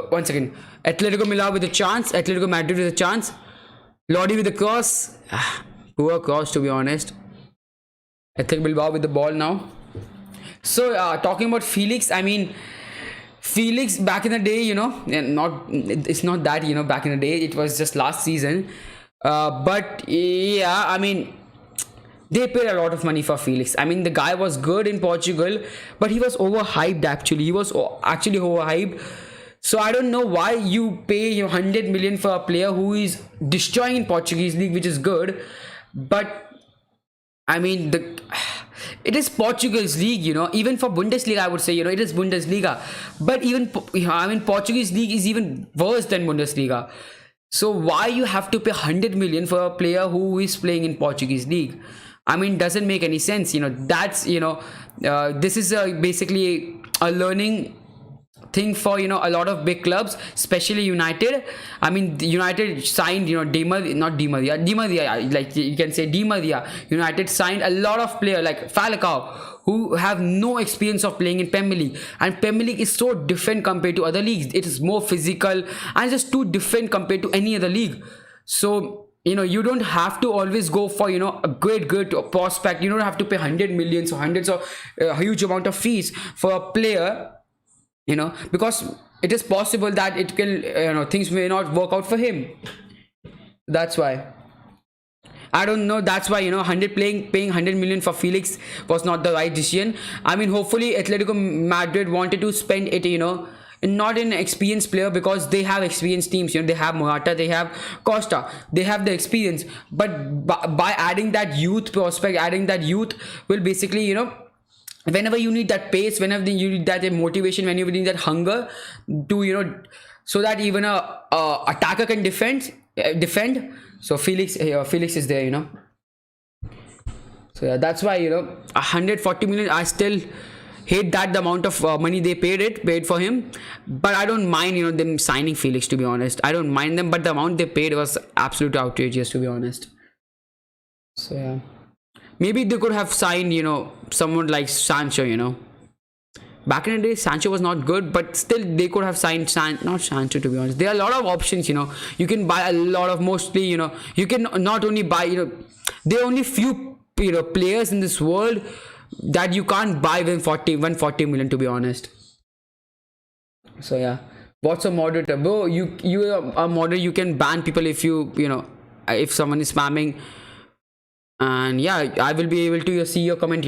Once again, Atletico Milan with a chance. Atletico Madrid with a chance. Lodi with the cross. Poor cross, to be honest. Athletic Bilbao with the ball now. So talking about Felix, I mean, Felix back in the day, it's not that back in the day. It was just last season. But yeah, I mean, they paid a lot of money for Felix. I mean, the guy was good in Portugal, but he was overhyped. Actually, he was actually overhyped. So I don't know why you pay 100 million for a player who is destroying in Portuguese league, which is good, but I mean it is Portuguese league, even for Bundesliga I would say, it is Bundesliga, but even Portuguese league is even worse than Bundesliga. So why you have to pay 100 million for a player who is playing in Portuguese league? I mean, doesn't make any sense. That's this is basically a learning thing for a lot of big clubs, especially United. I mean, United signed Di Maria, like you can say Di Maria. United signed a lot of players like Falcao who have no experience of playing in Premier League, and Premier League is so different compared to other leagues. It is more physical and just too different compared to any other league. So you don't have to always go for a great prospect. You don't have to pay 100 million or hundreds of a huge amount of fees for a player, because it is possible that it can things may not work out for him. That's why I don't know. That's why paying 100 million for Felix was not the right decision. I mean, hopefully Atletico Madrid wanted to spend it not an experienced player, because they have experienced teams. They have Morata, they have Costa, they have the experience, but by adding that youth prospect, adding that youth will basically whenever you need that pace, whenever you need that motivation, whenever you need that hunger to so that even a attacker can defend. So Felix is there. So yeah, that's why 140 million, I still hate that the amount of money they paid for him, but I don't mind them signing Felix, to be honest. I don't mind them, but the amount they paid was absolutely outrageous, to be honest. So yeah, maybe they could have signed someone like Sancho. Back in the day Sancho was not good, but still they could have signed not Sancho, to be honest. There are a lot of options. You can buy a lot of, mostly you can not only buy there are only few players in this world that you can't buy 140 million, to be honest. So yeah, What's a moderator, bro? You are a moderator. You can ban people if you know, if someone is spamming. And yeah, I will be able to see your comment.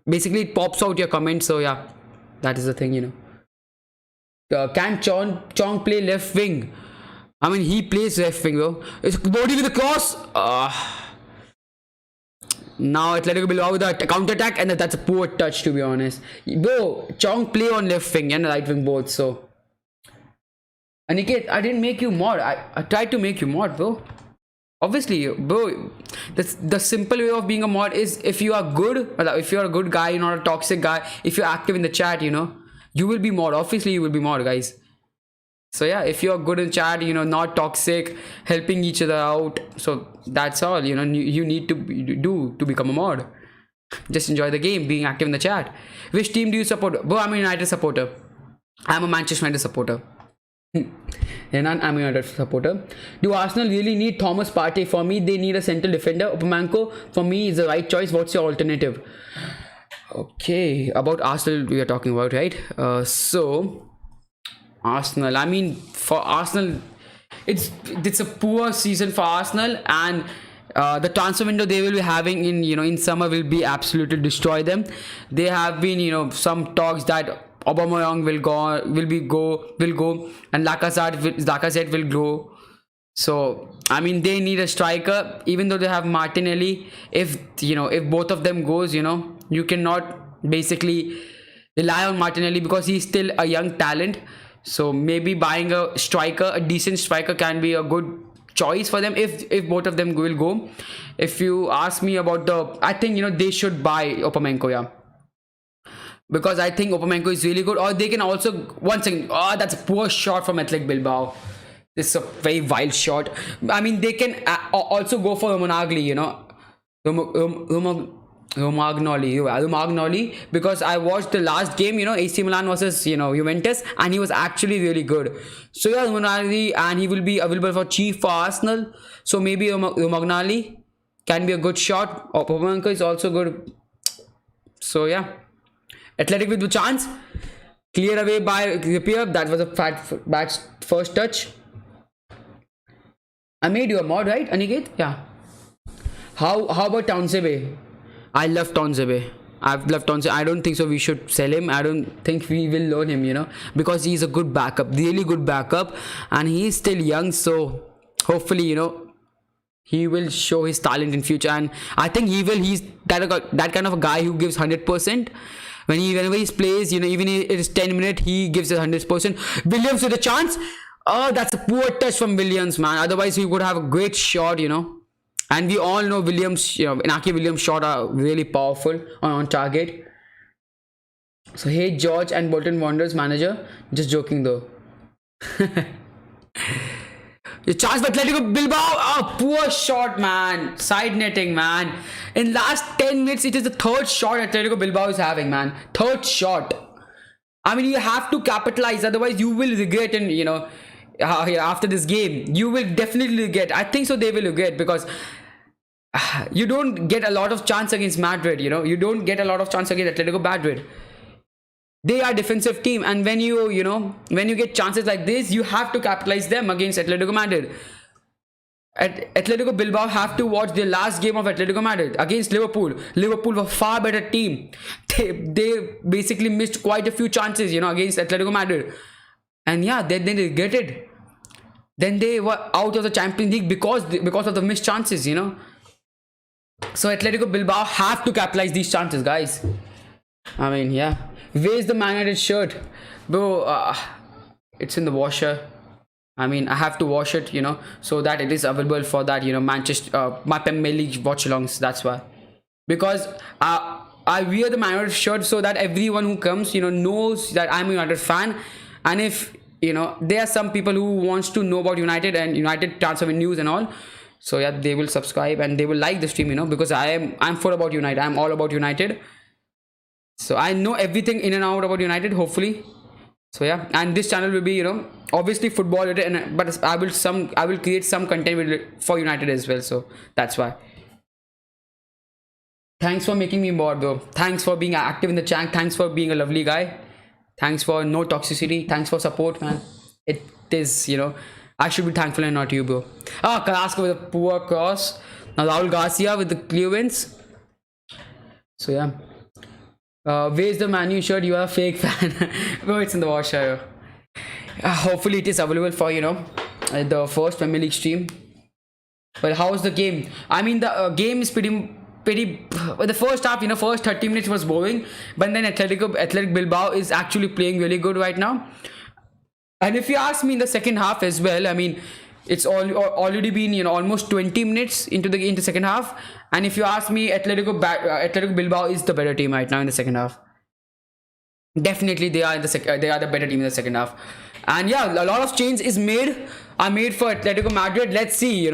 Basically it pops out your comment. So yeah, that is the thing. Can Chong play left wing? I mean, he plays left wing, bro. It's body with the cross. Now Atletico Bilbao with a counter attack, and that's a poor touch, to be honest. Bro, Chong play on left wing and right wing both. So, Aniket, I didn't make you mod. I tried to make you mod, bro. Obviously, bro, the simple way of being a mod is if you are good, if you are a good guy, you're not a toxic guy. If you're active in the chat, you will be mod. Obviously, you will be mod, guys. So yeah, if you're good in chat, not toxic, helping each other out, so that's all you need to do to become a mod. Just enjoy the game, being active in the chat. Which team do you support? Bro, I'm a United supporter. I'm a Manchester United supporter. And I'm a United supporter. Do Arsenal really need Thomas Partey? For me, they need a central defender. Upamecano for me is the right choice. What's your alternative? Okay, about Arsenal we are talking about, right? So Arsenal, I mean, for Arsenal, it's a poor season for Arsenal, and the transfer window they will be having in summer will be absolutely destroy them. They have been some talks that Aubameyang will go, and Lacazette will go. So I mean, they need a striker, even though they have Martinelli. If both of them goes, you cannot basically rely on Martinelli because he's still a young talent. So maybe buying a decent striker can be a good choice for them if both of them will go. If you ask me about I think they should buy Upamecano, yeah, because I think Upamecano is really good. Or they can also, one second, that's a poor shot from Athletic Bilbao. This is a very wild shot. I mean, they can also go for Romagnoli, Romagnoli, because I watched the last game, AC Milan versus Juventus, and he was actually really good. So yeah, Romagnoli, and he will be available for cheap for Arsenal. So maybe Romagnoli can be a good shot. Upamecano is also good. So yeah, Athletic with the chance, clear away by Trippier. That was a bad first touch. I made you a mod, right, Aniket? Yeah. How about Townsend? I love Townsend. I've loved Townsend. I don't think so we should sell him. I don't think we will loan him, because he's a good backup, really good backup, and he's still young. So hopefully, he will show his talent in future, and I think he will. He's that kind of a guy who gives 100%. Whenever he plays, even if it is 10 minutes, he gives 100%. Williams with a chance. Oh, that's a poor touch from Williams, man. Otherwise, he would have a great shot, And we all know Williams, Inaki Williams' shot are really powerful on target. So, hey, George and Bolton Wanderers manager. Just joking though. The chance for Atletico Bilbao. Oh, poor shot, man. Side netting, man. In last 10 minutes, it is the third shot Atletico Bilbao is having, man. Third shot. I mean, you have to capitalize. Otherwise, you will regret after this game. You will definitely regret. I think so they will regret, because you don't get a lot of chance against Madrid, You don't get a lot of chance against Atletico Madrid. They are a defensive team, and when you get chances like this, you have to capitalize them against Atletico Madrid. Atletico Bilbao have to watch the last game of Atletico Madrid against Liverpool. Liverpool were far better team. They basically missed quite a few chances, against Atletico Madrid. And yeah, they regret it. Then they were out of the Champions League because of the missed chances, So Atletico Bilbao have to capitalize these chances, guys. I mean, yeah. Where's the Man United shirt? Bro, it's in the washer. I mean, I have to wash it, so that it is available for that, Manchester, my Premier League watchalongs. That's why. Because I wear the Man United shirt so that everyone who comes, knows that I'm a United fan. And if, there are some people who wants to know about United and United transfer news and all. So yeah, they will subscribe and they will like the stream, because I'm full about United. I'm all about United. So I know everything in and out about United, hopefully. So yeah, and this channel will be, obviously football related, but I will create some content for United as well. So that's why. Thanks for making me mod, bro. Thanks for being active in the chat. Thanks for being a lovely guy. Thanks for no toxicity. Thanks for support, man. It is, I should be thankful and not you, bro. Carrasco with a poor cross. Now Raul Garcia with the clear wins. So yeah. Where's the Man U shirt? You are a fake fan. Bro, it's in the washer. Hopefully it is available for, the first Premier League stream. But how's the game? I mean, the game is pretty. The first half, first 30 minutes was boring. But then Athletic Bilbao is actually playing really good right now. And if you ask me in the second half as well, I mean, it's already been almost 20 minutes into the second half. And if you ask me, Athletic Bilbao is the better team right now in the second half. Definitely, they are the better team in the second half. And yeah, a lot of changes are made for Atletico Madrid. Let's see,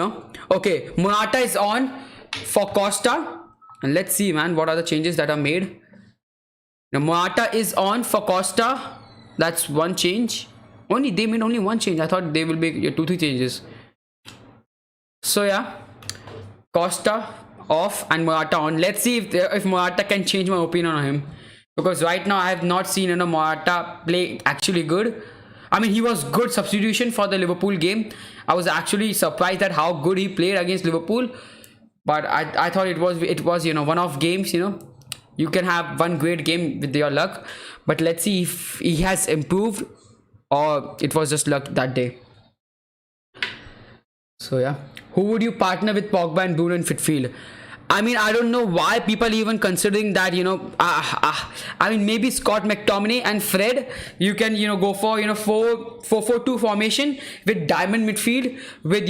Okay, Morata is on for Costa. And let's see, man, what are the changes that are made. Now, Morata is on for Costa. That's one change. They made only one change. I thought they will make 2-3 changes. So yeah, Costa off and Morata on. Let's see if Morata can change my opinion on him, because right now I have not seen Morata play actually good. I mean, he was good substitution for the Liverpool game. I was actually surprised at how good he played against Liverpool. But I thought it was one-off games. You can have one great game with your luck. But let's see if he has improved or it was just luck that day. So yeah, who would you partner with Pogba and Bruno in midfield? I mean, I don't know why people even considering that, I mean, maybe Scott McTominay and Fred, you can, go for, 4-4-2 formation with diamond midfield with,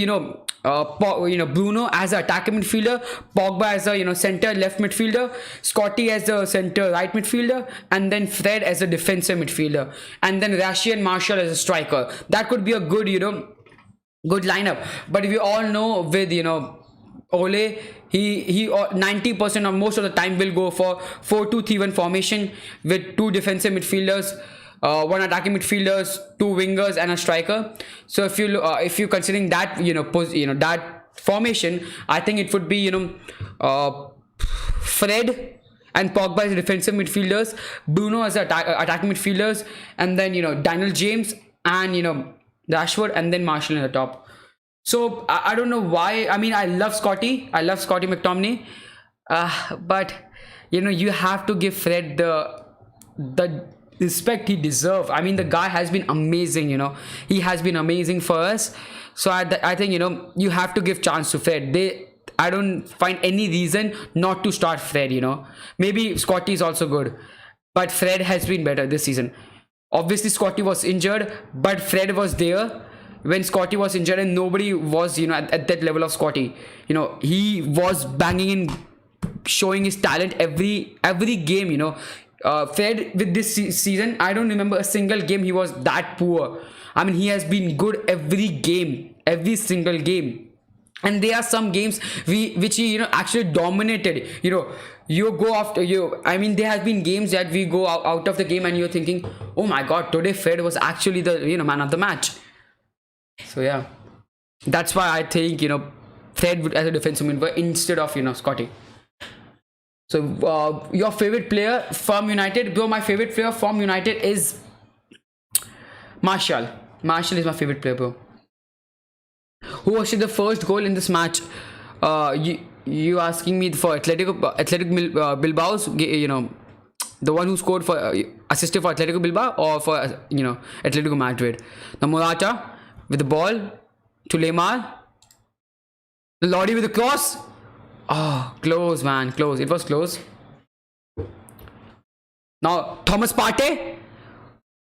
Bruno as an attacking midfielder, Pogba as a, center left midfielder, Scotty as a center right midfielder, and then Fred as a defensive midfielder, and then Rashi and Marshall as a striker. That could be a good, good lineup. But we all know with, Ole, he 90% or most of the time will go for 4-2-3-1 formation with 2 defensive midfielders, 1 attacking midfielders, 2 wingers, and a striker. So if you considering that that formation, I think it would be Fred and Pogba as defensive midfielders, Bruno as attacking midfielders, and then Daniel James and Rashford, and then Marshall in the top. So I don't know why. I mean, I love Scotty McTominay, but you have to give Fred the respect he deserves. I mean, the guy has been amazing. He has been amazing for us. So I think you have to give chance to Fred. I don't find any reason not to start Fred. Maybe Scotty is also good, but Fred has been better this season. Obviously, Scotty was injured, but Fred was there when Scotty was injured, and nobody was, at that level of Scotty. He was banging in, showing his talent every game. Fred with this season, I don't remember a single game he was that poor. I mean, he has been good every single game. And there are some games which he actually dominated. You go after I mean, there have been games that we go out of the game and you're thinking, oh my god, today Fred was actually the man of the match. So yeah, that's why I think Fred would as a defensive midfielder instead of Scotty. So your favorite player from United? Bro, my favorite player from United is Marshall. Marshall is my favorite player, bro. Who was the first goal in this match? You asking me for Athletic Bilbao's, the one who scored for assisted for Atletico Bilbao, or for Atletico Madrid? The Morata with the ball to Lemar. Lodi with the cross. Oh, close, man, close. It was close. Now Thomas Partey.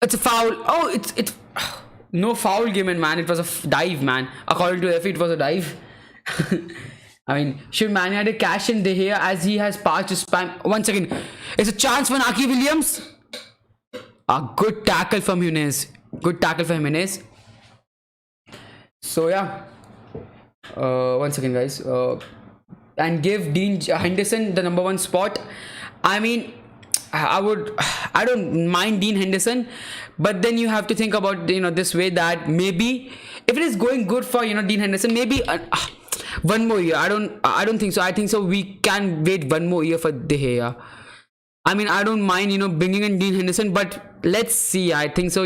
It's a foul. Oh, it's no foul given, man. It was a dive, man. According to referee, it was a dive. I mean, should Man United cash in De Gea as he has passed his spam? Once again, it's a chance for Naki Williams. A good tackle from Jimenez. So yeah, once again, guys, and give Dean Henderson the number 1 spot. I mean, I don't mind Dean Henderson, but then you have to think about this way, that maybe if it is going good for Dean Henderson, maybe one more year. I don't think so. I think so we can wait one more year for De Gea. I mean, I don't mind, bringing in Dean Henderson, but let's see. I think so,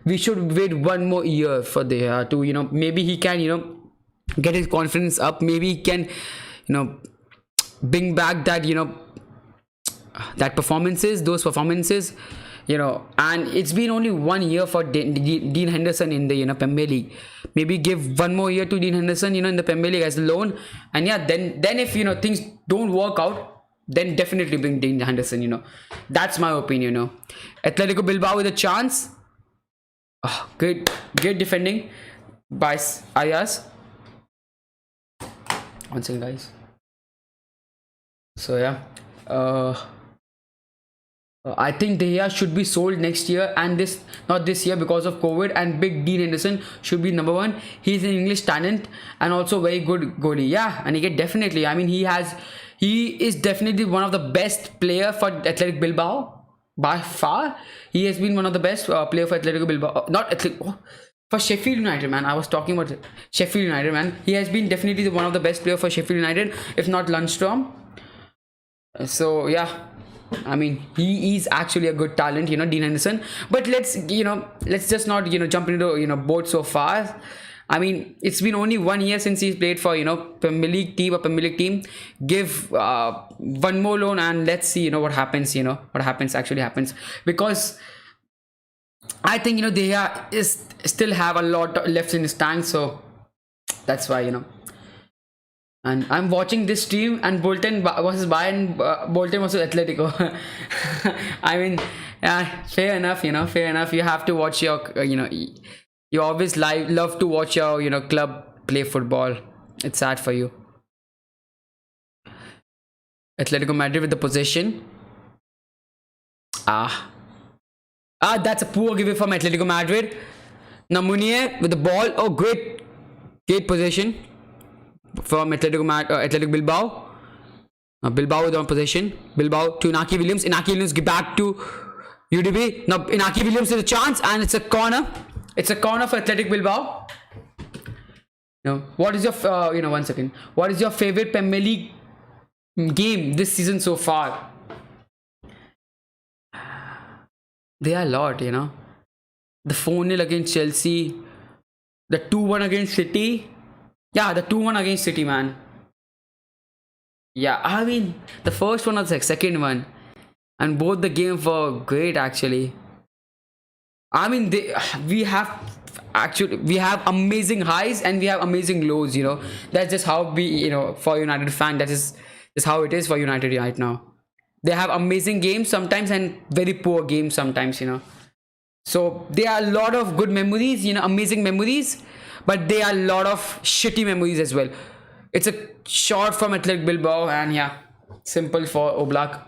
we should wait one more year for the to, maybe he can, get his confidence up. Maybe he can, bring back that, those performances, and it's been only 1 year for Dean Henderson in the, Premier League. Maybe give one more year to Dean Henderson, in the Premier League as a loan. And yeah, then if, things don't work out, then definitely bring Dean Henderson, That's my opinion, Atletico Bilbao with a chance. Oh, great defending by Ayas. One second, guys. So yeah, I think De Gea should be sold next year, and not this year because of COVID. And big Dean Henderson should be number one. He's an English talent and also very good goalie. Yeah, and he definitely. I mean, he is definitely one of the best player for Athletic Bilbao by far. He has been one of the best player for Atletico Bilbao. For Sheffield United, man. I was talking about Sheffield United, man. He has been definitely one of the best player for Sheffield United, if not Lundstrom. So yeah, I mean, he is actually a good talent, Dean Henderson. But let's just not jump into boat so far. I mean, it's been only 1 year since he's played for Premier League team. Give one more loan and let's see what happens. What actually happens, because I think De Gea is still have a lot left in his tank, so that's why And I'm watching this stream, and Bolton versus Bayern, Bolton versus Atletico. I mean, fair enough, fair enough. You have to watch your, you always love to watch your, club play football. It's sad for you. Atletico Madrid with the possession. That's a poor giveaway from Atletico Madrid. Now Munier with the ball. Oh, great possession from Athletic Bilbao. Bilbao with one possession. Bilbao to Inaki Williams. Inaki Williams give back to UDB. Now Inaki Williams is a chance, and it's a corner. It's a corner for Athletic Bilbao. What is your one second? What is your favorite Premier League game this season so far? There are a lot, The 4-0 against Chelsea, the 2-1 against City. Yeah, the 2-1 against City, man. Yeah, I mean, the first one was the second one, and both the games were great actually. I mean, we have amazing highs and we have amazing lows. That's just how we, for United fan, that is how it is for United right now. They have amazing games sometimes and very poor games sometimes. So there are a lot of good memories, amazing memories, but there are a lot of shitty memories as well. It's a shot from Athletic Bilbao, and yeah, simple for Oblak.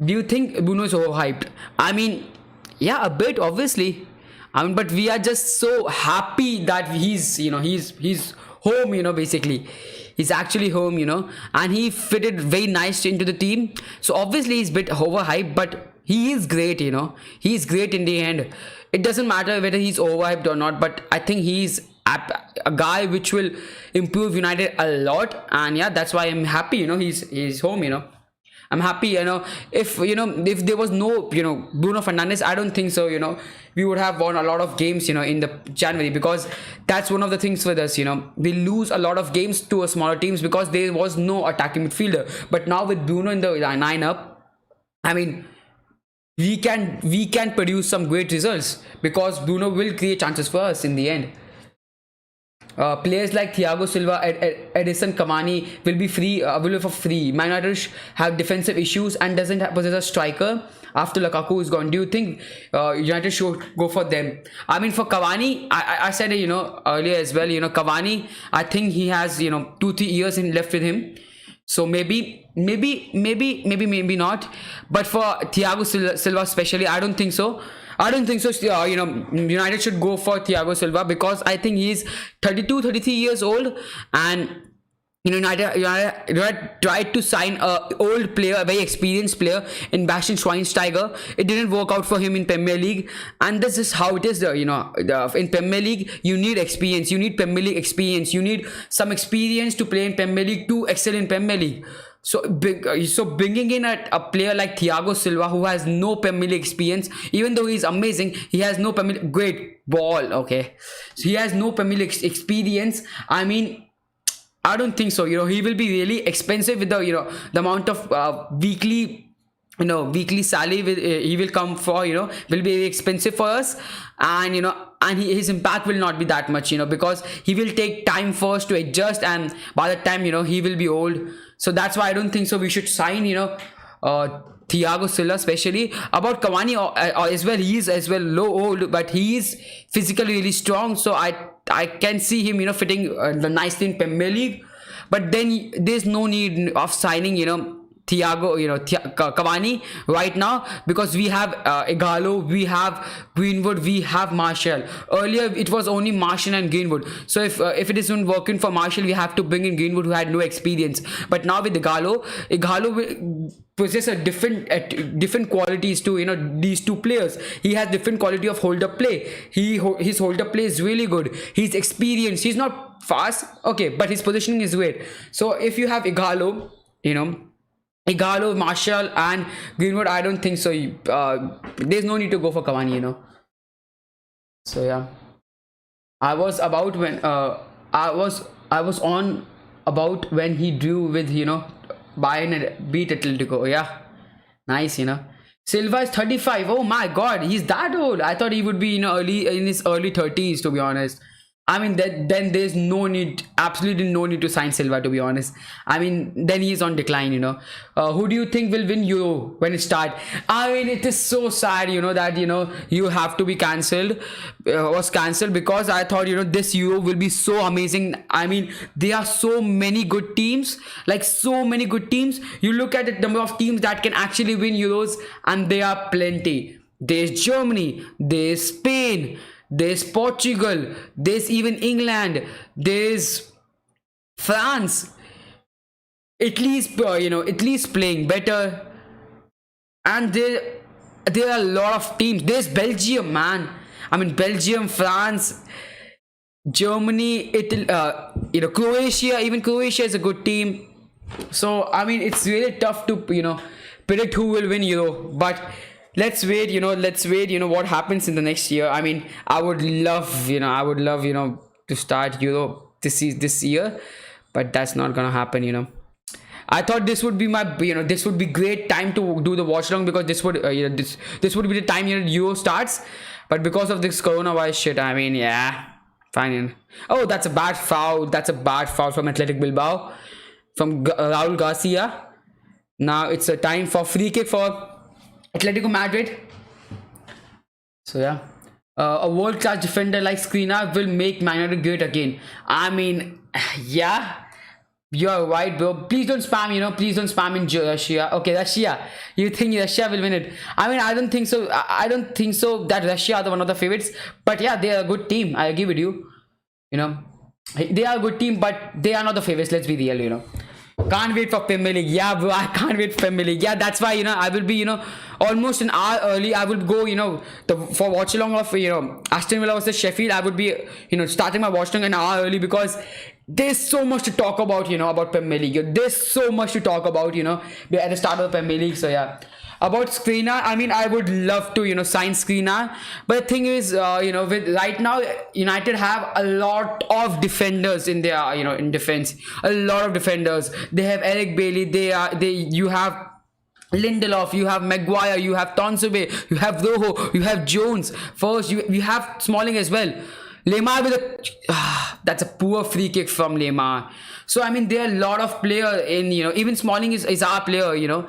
Do you think Bruno is overhyped? I mean, yeah, a bit, obviously. I mean, but we are just so happy that he's home, basically. He's actually home, and he fitted very nice into the team. So obviously he's a bit overhyped, but he is great, He's great in the end. It doesn't matter whether he's overhyped or not, but I think he's a guy which will improve United a lot. And yeah, that's why I'm happy, he's home, I'm happy, if there was no, Bruno Fernandes, I don't think so, we would have won a lot of games, in the January, because that's one of the things with us, we lose a lot of games to a smaller teams because there was no attacking midfielder. But now with Bruno in the lineup, I mean, we can produce some great results because Bruno will create chances for us in the end. Players like Thiago Silva, Edison Cavani will be available for free. Man United have defensive issues and doesn't possess a striker after Lukaku is gone. Do you think United should go for them? I mean, for Cavani, I said it, earlier as well. Cavani, I think he has 2-3 years left with him. So maybe not. But for Thiago Silva especially, I don't think so. United should go for Thiago Silva because I think he's 32, 33 years old, and United tried to sign a old player, a very experienced player in Bastian Schweinsteiger. It didn't work out for him in Premier League, and this is how it is. In Premier League, you need experience. You need Premier League experience. You need some experience to play in Premier League to excel in Premier League. So big, so bringing in a player like Thiago Silva, who has no Premier League experience, even though he's amazing, he has no Premier League, great ball, okay, so he has no Premier League experience. I mean, I don't think so. He will be really expensive with the the amount of weekly weekly salary he will come for, will be very expensive for us. And and his impact will not be that much, because he will take time first to adjust, and by the time he will be old. So that's why I don't think so we should sign Thiago Silva. Especially about Cavani as well, he is as well low old, but he is physically really strong, so I can see him fitting the nicely in Premier League. But then there's no need of signing Thiago, Cavani right now, because we have Igalo, we have Greenwood, we have Martial. Earlier it was only Martial and Greenwood. So if it isn't working for Martial, we have to bring in Greenwood, who had no experience. But now with Igalo will possess a different qualities to these two players. He has different quality of hold up play. His hold up play is really good. He's experienced. He's not fast, okay, but his positioning is great. So if you have Igalo, Martial and Greenwood, I don't think so. There's no need to go for Cavani, So yeah, I was about when I was on about when he drew with Bayern and beat Atletico. Yeah, nice. Silva is 35. Oh my God, he's that old. I thought he would be early in his early 30s, to be honest. I mean, then there's no need, absolutely no need to sign Silva, to be honest. I mean, then he's on decline, Who do you think will win Euro when it starts? I mean, it is so sad, that, you have to be cancelled, was cancelled, because I thought, this Euro will be so amazing. I mean, there are so many good teams, like so many good teams. You look at the number of teams that can actually win Euros, and there are plenty. There's Germany, there's Spain, there's Portugal, there's even England, there's France. Italy's Italy's playing better, and there are a lot of teams. There's Belgium, man. I mean, Belgium, France, Germany, Italy, Croatia. Even Croatia is a good team. So I mean, it's really tough to predict who will win Euro, but let's wait, what happens in the next year. I mean, I would love to start Euro this year, but that's not gonna happen. I thought this would be my this would be great time to do the watch along, because this would this would be the time Euro starts, but because of this coronavirus shit, I mean, yeah, fine. Oh, that's a bad foul. That's a bad foul from Athletic Bilbao, from Raul Garcia. Now it's a time for free kick for Atletico Madrid. So yeah, a world-class defender like Skriniar will make Man United great again. I mean, yeah, you're right, bro. Please don't spam, please don't spam in Russia. Okay, Russia. You think Russia will win it? I mean, I don't think so. I don't think so that Russia are one of the favorites. But yeah, they are a good team. I agree with you. They are a good team, but they are not the favorites. Let's be real. Can't wait for Premier League. Yeah, bro, I can't wait for Premier League. Yeah, that's why I will be almost an hour early. I will go for watch along of Aston Villa versus Sheffield. I would be starting my watch along an hour early, because there's so much to talk about about Premier League. There's so much to talk about at the start of the Premier League. So yeah. About Skriniar, I mean, I would love to sign Skriniar, but the thing is with right now United have a lot of defenders in their in defense, a lot of defenders. They have Eric Bailey, you have Lindelof, you have Maguire, you have Tonsube, you have Rojo, you have Jones. First, you have Smalling as well. Lemar with that's a poor free kick from Lemar. So I mean, there are a lot of players in even Smalling is our player.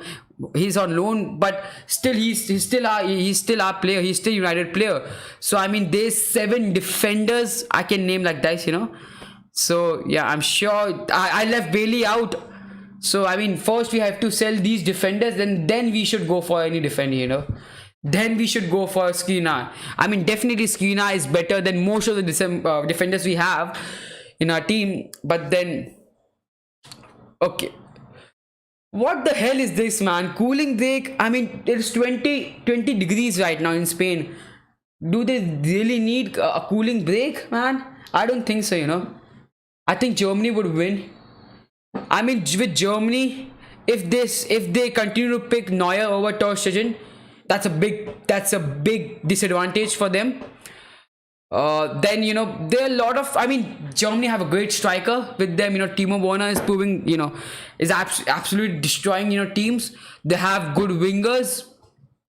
He's on loan, but still he's still our player. He's still United player. So I mean, there's 7 defenders I can name like this. So yeah, I'm sure I left Bailey out. So I mean, first we have to sell these defenders, then we should go for any defender. Then we should go for Skriniar. I mean, definitely Skriniar is better than most of the defenders we have in our team. But then, okay. What the hell is this, man? Cooling break. I mean, it's 20 degrees right now in Spain. Do they really need a cooling break, man? I don't think so, I think Germany would win. I mean, with Germany, if they continue to pick Neuer over Ter Stegen, that's a big disadvantage for them. Then there are a lot of, I mean, Germany have a great striker with them. Timo Werner is proving, is absolutely destroying teams. They have good wingers.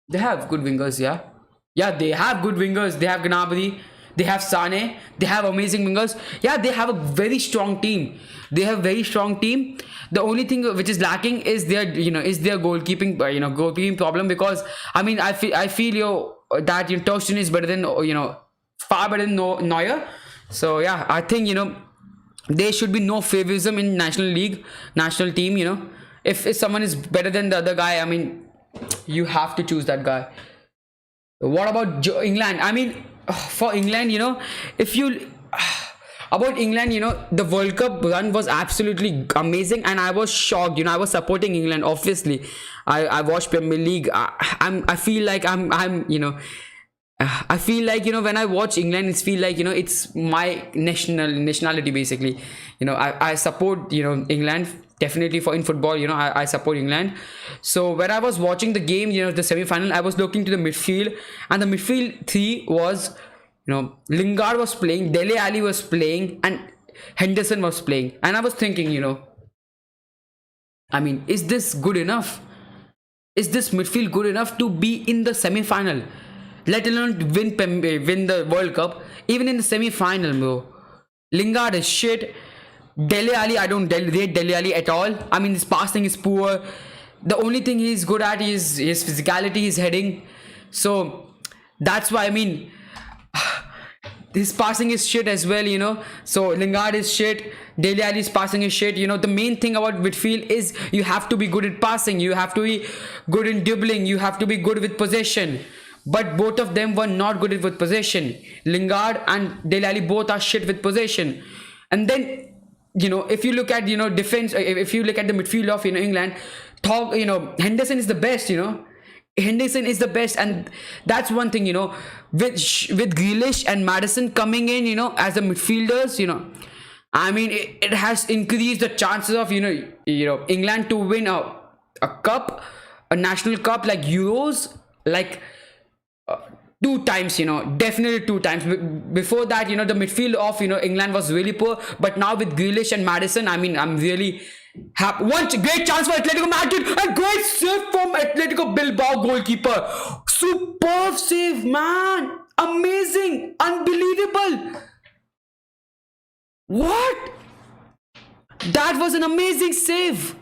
Yeah, they have good wingers. They have Gnabry, they have Sane, they have amazing wingers. Yeah, they have a very strong team. The only thing which is lacking is their goalkeeping, goalkeeping problem, because I mean, I feel that Ter Stegen is better than far better than Neuer. So yeah, I think there should be no favoritism in national team. If someone is better than the other guy, I mean, you have to choose that guy. What about England? I mean, for England, if you about England, the World Cup run was absolutely amazing, and I was shocked. I was supporting England. Obviously, I watched Premier League. I feel like I feel like when I watch England, it's feel like it's my nationality basically. I support England definitely. For in football, I support England. So when I was watching the game, the semi-final, I was looking to the midfield, and the midfield three was Lingard was playing, Dele Alli was playing, and Henderson was playing, and I was thinking, I mean, is this good enough? Is this midfield good enough to be in the semi-final? Let alone win the World Cup. Even in the semi-final, bro. Lingard is shit. Dele Alli, I don't rate Dele Alli at all. I mean, his passing is poor. The only thing he's good at is his physicality, his heading. So that's why, I mean, his passing is shit as well. So Lingard is shit. Dele Alli's passing is shit. The main thing about midfield is you have to be good at passing. You have to be good in dribbling. You have to be good with possession. But both of them were not good with possession. Lingard and Dele Alli both are shit with possession. And then, if you look at, defense, if you look at the midfield of, England, Henderson is the best, Henderson is the best. And that's one thing, with Grealish and Maddison coming in, as the midfielders, I mean, it has increased the chances of, England to win a cup, a national cup like Euros, like, 2 times, definitely 2 times. Before that, the midfield of, England was really poor. But now with Grealish and Maddison, I mean, I'm really happy. One great chance for Atletico Madrid. A great save from Atletico Bilbao goalkeeper. Superb save, man. Amazing. Unbelievable. What? That was an amazing save.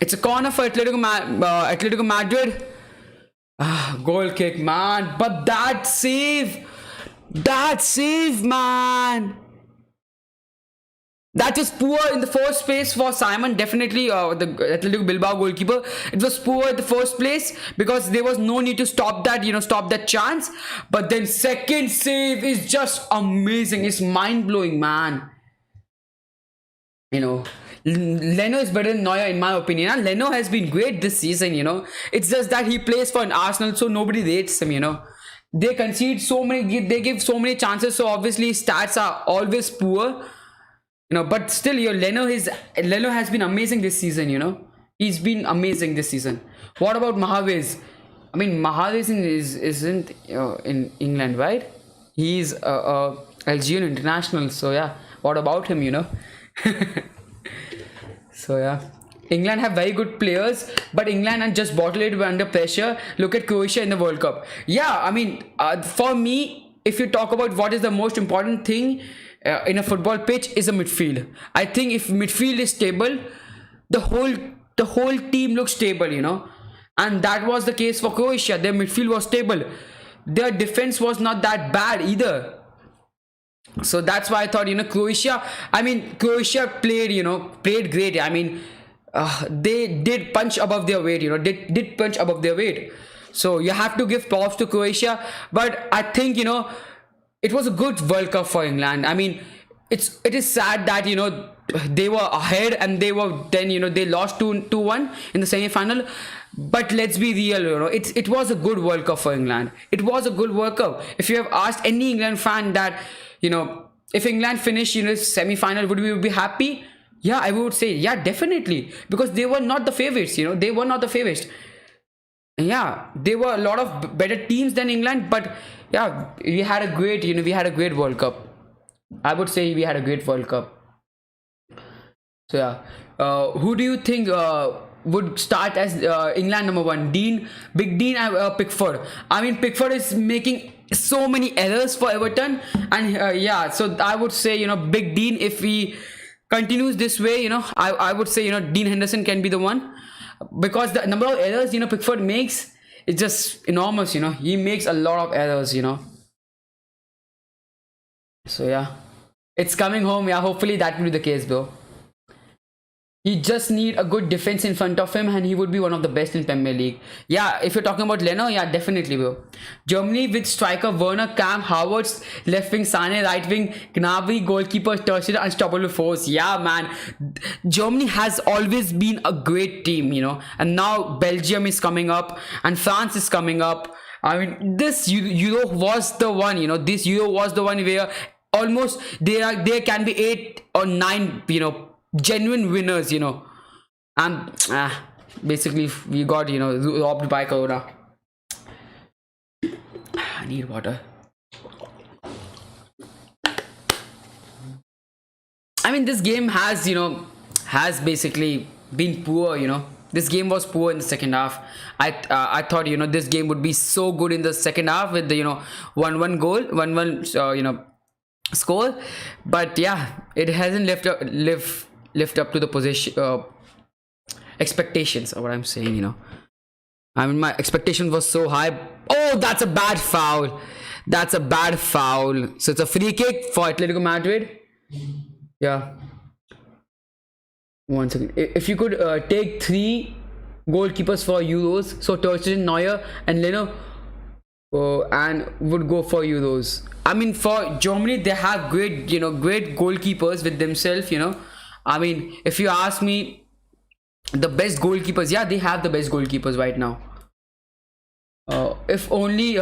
It's a corner for Atletico Madrid. Goal kick, man. But that save, man. That was poor in the first place for Simon. Definitely, the Atletico Bilbao goalkeeper. It was poor in the first place because there was no need to stop that, stop that chance. But then second save is just amazing. It's mind-blowing, man. Leno is better than Neuer in my opinion. And Leno has been great this season, It's just that he plays for an Arsenal, so nobody rates him, They concede they give so many chances, so obviously stats are always poor. But still, Leno has been amazing this season, He's been amazing this season. What about Mahrez? I mean, Mahrez isn't in England, right? He's a Algerian international, so yeah. What about him, So yeah, England have very good players, but England and just bottle it under pressure. Look at Croatia in the World Cup. Yeah, I mean, for me, if you talk about what is the most important thing in a football pitch, is a midfield. I think if midfield is stable, the whole team looks stable, and that was the case for Croatia. Their midfield was stable. Their defense was not that bad either. So that's why I thought, Croatia played great. I mean, they did punch above their weight, did punch above their weight. So you have to give props to Croatia. But I think, it was a good World Cup for England. I mean, it is sad that, they were ahead and they lost 2-1 in the semi-final. But let's be real, it was a good World Cup for England. It was a good World Cup. If you have asked any England fan that, if England finish, semi-final, would we be happy? Yeah, I would say, yeah, definitely, because they were not the favorites. They were not the favorites. Yeah, they were a lot of better teams than England, but yeah, we had a great, we had a great World Cup. I would say we had a great World Cup. So yeah, who do you think would start as England number one? Big Dean, Pickford. I mean, Pickford is making so many errors for Everton, and yeah, so I would say Big Dean. If he continues this way, I would say Dean Henderson can be the one, because the number of errors Pickford makes is just enormous. He makes a lot of errors. So yeah, it's coming home. Yeah, hopefully that will be the case, bro. He just need a good defense in front of him, and he would be one of the best in Premier League. Yeah, if you're talking about Leno, yeah, definitely, bro. Germany with striker Werner, Cam, Havertz, left wing Sane, right wing Gnabry, goalkeeper Ter Stegen, unstoppable force. Yeah, man. Germany has always been a great team, and now Belgium is coming up, and France is coming up. I mean, this Euro was the one, this Euro was the one where almost there can be 8 or 9, genuine winners, and basically we got robbed by Corona. I need water. I mean, this game has basically been poor. This game was poor in the second half. I thought this game would be so good in the second half with the 1-1 goal, 1-1 score, but yeah, it hasn't lived up to the position expectations, or what I'm saying. I mean, my expectation was so high. Oh, that's a bad foul. That's a bad foul. So it's a free kick for Atletico Madrid. Yeah. 1 second. If you could take 3 goalkeepers for Euros, so Ter Stegen, Neuer, and Leno, and would go for Euros. I mean, for Germany, they have great goalkeepers with themselves. I mean, if you ask me, the best goalkeepers, yeah, they have the best goalkeepers right now. If only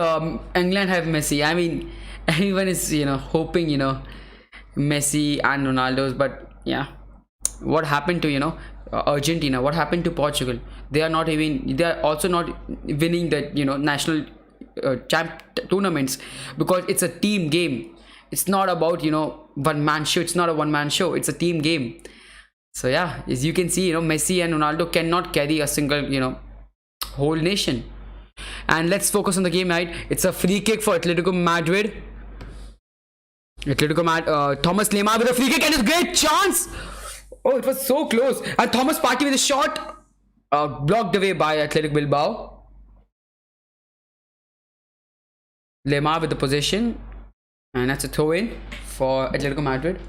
England have Messi. I mean, everyone is hoping Messi and Ronaldo's, but yeah, what happened to Argentina? What happened to Portugal? They are also not winning the national tournaments, because it's a team game. It's not about one man show. It's not a one man show. It's a team game. So yeah, as you can see, Messi and Ronaldo cannot carry a single whole nation. And let's focus on the game, right? It's a free kick for Atletico Madrid. Thomas Lemar with a free kick, and a great chance. Oh, it was so close. And Thomas Partey with a shot, blocked away by Athletic Bilbao. Lemar with the possession, and that's a throw in for Atletico Madrid.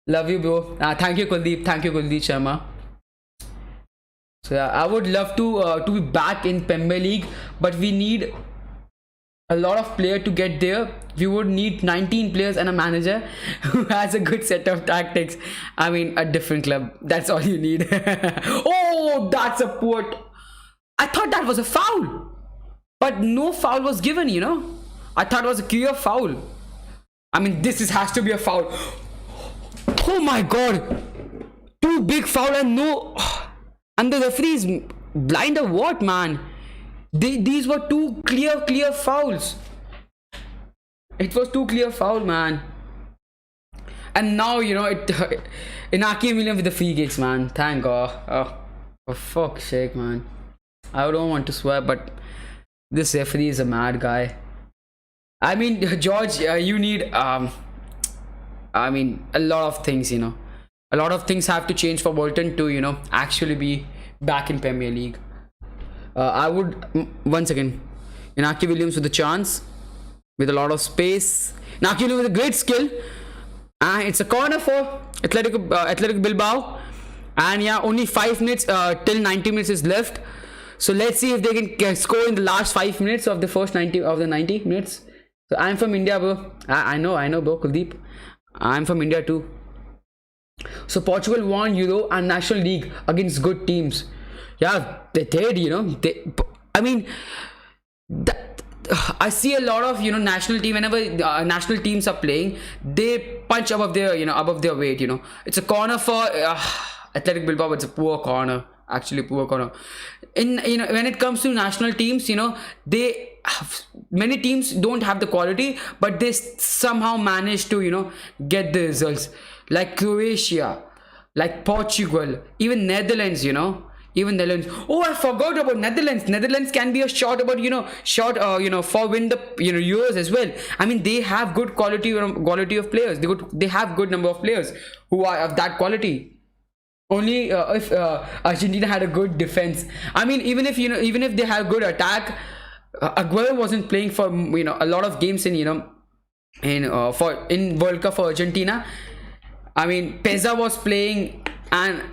Love you, bro. Thank you, Kuldeep. Thank you, Kuldeep Sharma. So yeah, I would love to be back in Premier League, but we need a lot of players to get there. We would need 19 players and a manager who has a good set of tactics. I mean, a different club. That's all you need. Oh, that's a poor. I thought that was a foul, but no foul was given. I thought it was a clear foul. I mean, this has to be a foul. Oh my god, 2 big foul and no. And the referee is blind or what, man? These were 2 clear fouls. It was 2 clear foul, man. And now Inaki Williams with the free kicks, man. Thank God. Oh, for fuck's sake, man. I don't want to swear, but this referee is a mad guy. I mean, George, you need I mean, a lot of things. A lot of things have to change for Bolton to actually be back in Premier League. I would once again, Inaki Williams with a chance, with a lot of space. Inaki Williams with a great skill, and it's a corner for Athletic Bilbao. And yeah, only 5 minutes till 90 minutes is left. So let's see if they can score in the last 5 minutes of the first 90 minutes. So I'm from India, bro. I know, bro. Kuldeep, I'm from India too. So Portugal won Euro and National League against good teams. Yeah, they did. I mean, I see a lot of national team, whenever national teams are playing, they punch above their above their weight. It's a corner for Athletic Bilbao, but it's a poor corner, actually poor corner. In when it comes to national teams, they many teams don't have the quality, but they somehow manage to get the results, like Croatia, like Portugal, even Netherlands. Even Netherlands. Oh, I forgot about Netherlands. Netherlands can be a shot about shot for win the Euros as well. I mean, they have good quality of players. They have good number of players who are of that quality. Only if Argentina had a good defense. I mean, even if they had good attack, Aguero wasn't playing for a lot of games in World Cup for Argentina. I mean, Peza was playing, and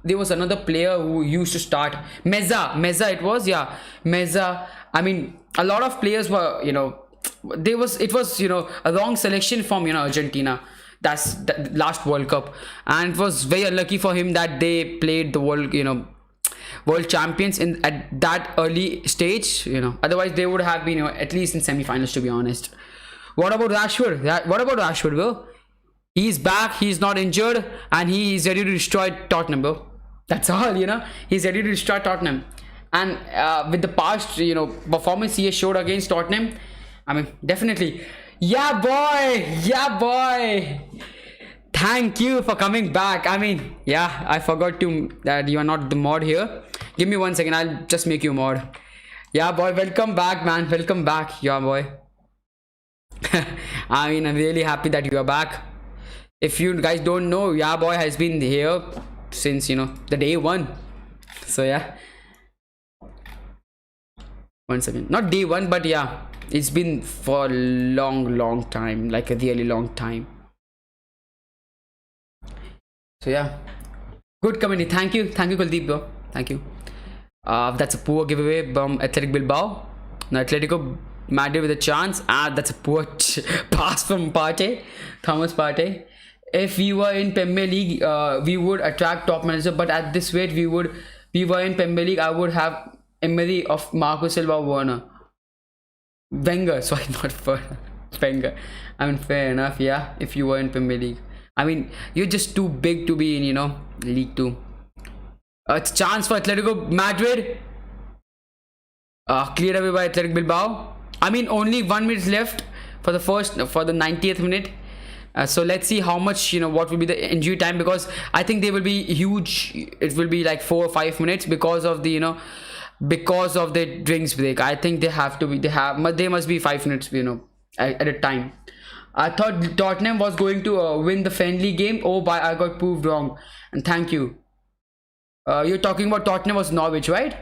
there was another player who used to start. Meza it was, yeah, Meza. I mean, a lot of players were, it was a wrong selection from Argentina. That's the last World Cup, and it was very unlucky for him that they played the world champions at that early stage. Otherwise they would have been at least in semi-finals, to be honest. What about Rashford, bro? He's back, he's not injured, and he is ready to destroy Tottenham, bro. That's all. He's ready to destroy Tottenham. And with the past performance he has showed against Tottenham, I mean, definitely. Yeah boy, thank you for coming back. I mean, yeah, I forgot that you are not the mod here. Give me 1 second, I'll just make you a mod. Yeah boy, welcome back, man. Welcome back, yeah boy. I mean, I'm really happy that you are back. If you guys don't know, yeah boy has been here since the day one. So yeah, 1 second, not day one, but yeah, it's been for a long time, like a really long time. So yeah, good community. Thank you Kuldeep, bro. Thank you. That's a poor giveaway from Athletic Bilbao. Now Atletico Madrid with a chance. That's a poor pass from Thomas Partey. If we were in Premier League, we would attract top manager, but at this rate, we were in Premier League, I would have Emery of Marco Silva, Wenger, sorry, not Wenger. I mean, fair enough, yeah, if you were in Premier League. I mean, you're just too big to be in, League 2. It's a chance for Atletico Madrid. Cleared away by Athletic Bilbao. I mean, only 1 minute left for the 90th minute. So let's see how much what will be the injury time, because I think they will be huge. It will be like 4 or 5 minutes because of the because of the drinks break. I think they must be 5 minutes at a time. I thought Tottenham was going to win the friendly game. I got proved wrong, and thank you. You're talking about Tottenham was Norwich, right?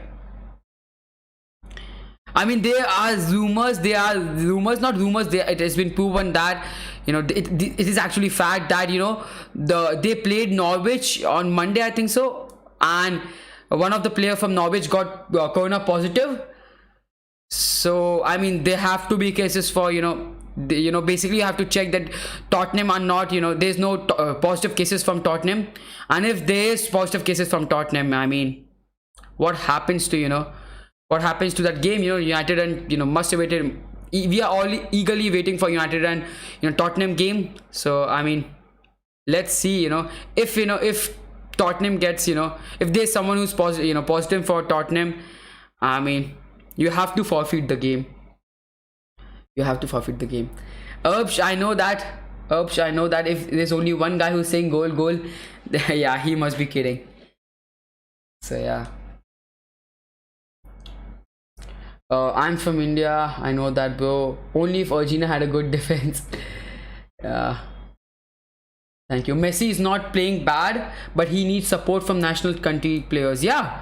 I mean, there are rumors, not rumors. It has been proven that it is actually fact that they played Norwich on Monday, I think so, and one of the player from Norwich got corona positive. So I mean, there have to be cases for basically you have to check that Tottenham are not there's no positive cases from Tottenham, and if there is positive cases from Tottenham, I mean, what happens to what happens to that game? United and must have waited. We are all eagerly waiting for United and Tottenham game. So I mean, let's see if Tottenham gets if there's someone who's positive for Tottenham, I mean, you have to forfeit the game. Urbs, I know that if there's only one guy who's saying goal, yeah, he must be kidding. So yeah. I'm from India, I know that, bro. Only if Argentina had a good defense. Thank you. Messi is not playing bad, but he needs support from national country players. Yeah,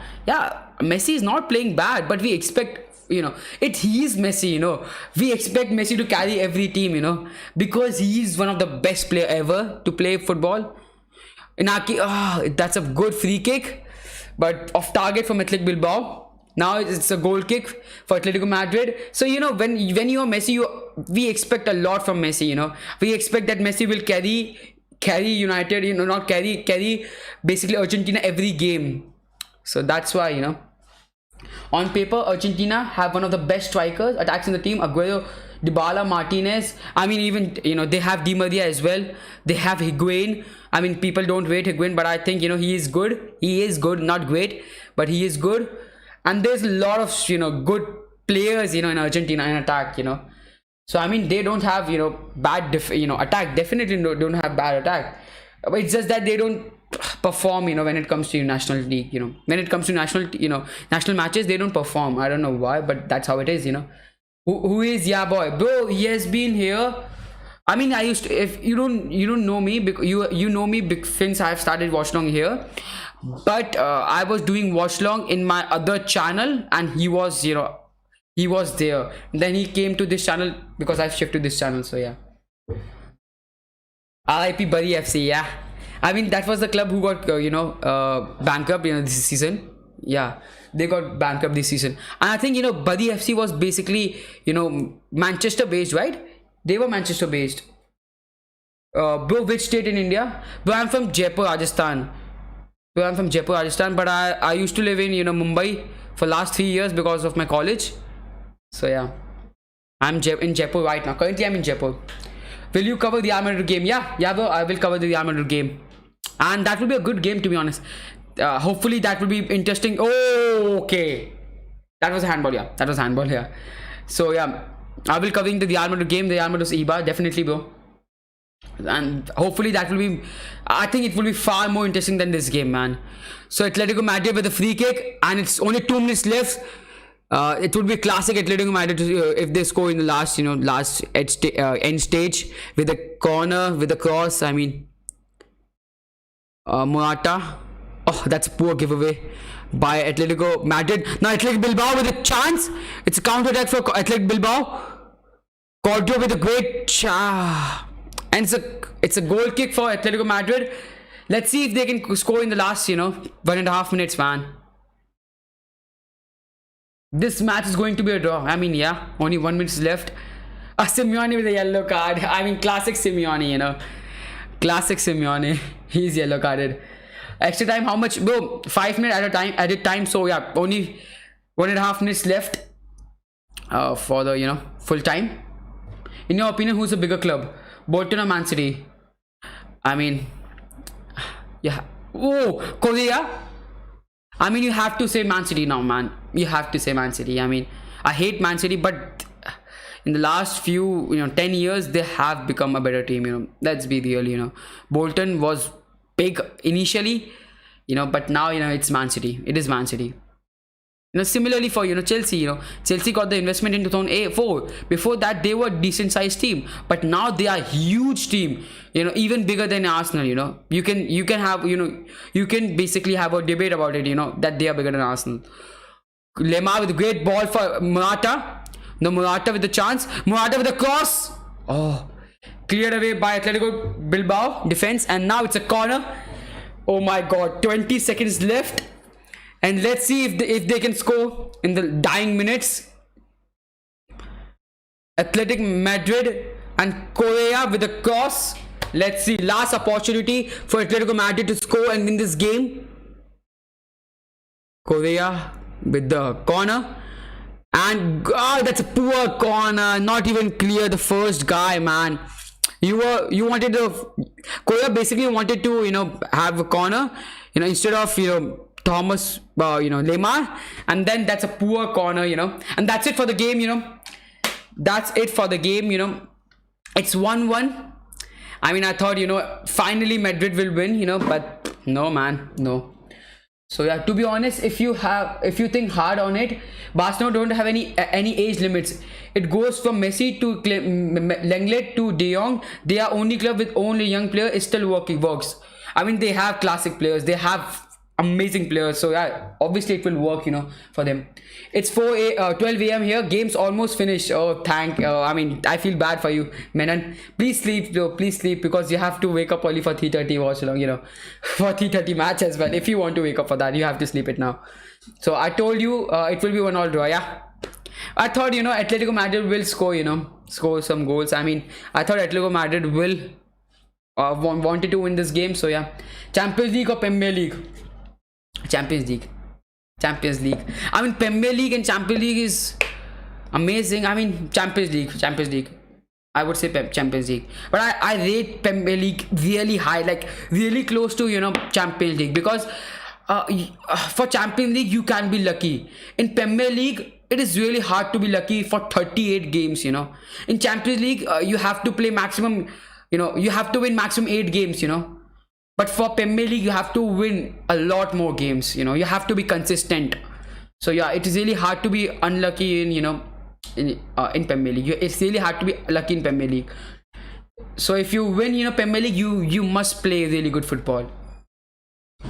Messi is not playing bad, but we expect he's Messi. We expect Messi to carry every team, because he's one of the best player ever to play football. That's a good free kick, but off target from Athletic Bilbao. Now it's a goal kick for Atletico Madrid. So when you are Messi, we expect a lot from Messi. We expect that Messi will carry United, not carry basically Argentina every game. So that's why On paper, Argentina have one of the best strikers, attacks in the team. Aguero, Dybala, Martinez. I mean, even they have Di Maria as well. They have Higuain. I mean, people don't rate Higuain, but I think he is good. He is good, not great, but he is good. And there's a lot of good players in Argentina in attack. So I mean, they don't have bad attack. Definitely don't have bad attack. But it's just that they don't perform when it comes to national league. When it comes to national matches, they don't perform. I don't know why, but that's how it is. Who is boy, bro? He has been here. I mean, I used to, if you don't know me, because you know me since I've started Watchalong here, but I was doing Watchalong in my other channel, and he was he was there. Then he came to this channel because I've shifted to this channel. So yeah, RIP Buddy FC. Yeah, I mean, that was the club who got bankrupt this season. Yeah, they got bankrupt this season, and I think Buddy FC was basically Manchester based, right? They were Manchester based. Bro, which state in India? Bro, I'm from Jaipur, Rajasthan. Bro, I'm from Jaipur, Rajasthan, but I used to live in Mumbai for last 3 years because of my college. So yeah, I'm in Jaipur right now. Currently, I'm in Jaipur. Will you cover the Real Madrid game? Yeah, bro, I will cover the Real Madrid game, and that will be a good game, to be honest. Hopefully, that will be interesting. Oh, okay, that was a handball. Yeah, that was a handball. Yeah. So yeah, I will covering the Real Madrid game, the Real Madrid Iba, definitely, bro. And hopefully that will be, I think it will be far more interesting than this game, man. So Atletico Madrid with a free kick, and it's only 2 minutes left. It would be classic Atletico Madrid if they score in the last end stage with a corner, with a cross. I mean, Morata. Oh, that's a poor giveaway by Atletico Madrid. Now Athletic Bilbao with a chance. It's a counter attack for Athletic Bilbao. Cordio with a great and it's a goal kick for Atletico Madrid. Let's see if they can score in the last 1.5 minutes, man. This match is going to be a draw. I mean, yeah, only 1 minute left. Simeone with a yellow card. I mean, classic Simeone, classic Simeone. He's yellow carded. Extra time, how much, bro? 5 minutes at a time. So yeah, only 1.5 minutes left for the full time. In your opinion, who's a bigger club, Bolton or Man City? I mean, yeah. Oh, Korea. I mean, you have to say Man City now, man. You have to say Man City. I mean, I hate Man City, but in the last few 10 years, they have become a better team. Let's be real. Bolton was big initially, but now it's Man City. It is Man City. Similarly for Chelsea, Chelsea got the investment in 2004. Before that, they were a decent sized team, but now they are a huge team. Even bigger than Arsenal. You can have you can basically have a debate about it. That they are bigger than Arsenal. Lemar with a great ball for Morata. No, Morata with the chance. Morata with a cross. Oh, cleared away by Atletico Bilbao defense, and now it's a corner. Oh my God! 20 seconds left. And let's see if they can score in the dying minutes. Athletic Madrid and Korea with a cross. Let's see, last opportunity for Atletico Madrid to score and win this game. Korea with the corner, and that's a poor corner. Not even clear the first guy, man. You wanted Korea basically wanted to have a corner instead of Thomas Lemar, and then that's a poor corner, and that's it for the game. That's it for the game. It's 1-1. I mean, I thought finally Madrid will win, but no, man, no. So yeah, to be honest, if you think hard on it, Barcelona don't have any age limits. It goes from Messi to Lenglet to De Jong. They are only club with only young player. It still works. I mean, they have classic players. They have amazing players. So yeah, obviously it will work, for them. It's 12 a.m. here. Game's almost finished. Oh, I mean, I feel bad for you, Menon. Please sleep, bro. Please sleep, because you have to wake up early for 3:30 Watchalong, for 3:30 match as well. If you want to wake up for that, you have to sleep it now. So I told you it will be 1-1 draw. Yeah, I thought Atletico Madrid will score some goals. I mean, I thought Atletico Madrid will wanted to win this game. So yeah, Champions League or Premier League? Champions League. Champions League. I mean, Premier League and Champions League is amazing. I mean, Champions League. I would say Champions League, but I rate Premier League really high, like really close to, you know, Champions League, because for Champions League you can be lucky. In Premier League, it is really hard to be lucky for 38 games. You know, in Champions League, you have to play maximum. You know, you have to win maximum 8 games. You know, but for Premier League, you have to win a lot more games. You know, you have to be consistent. So yeah, it is really hard to be unlucky in, you know, in Premier League. It's really hard to be lucky in Premier League. So if you win, you know, Premier League, you must play really good football.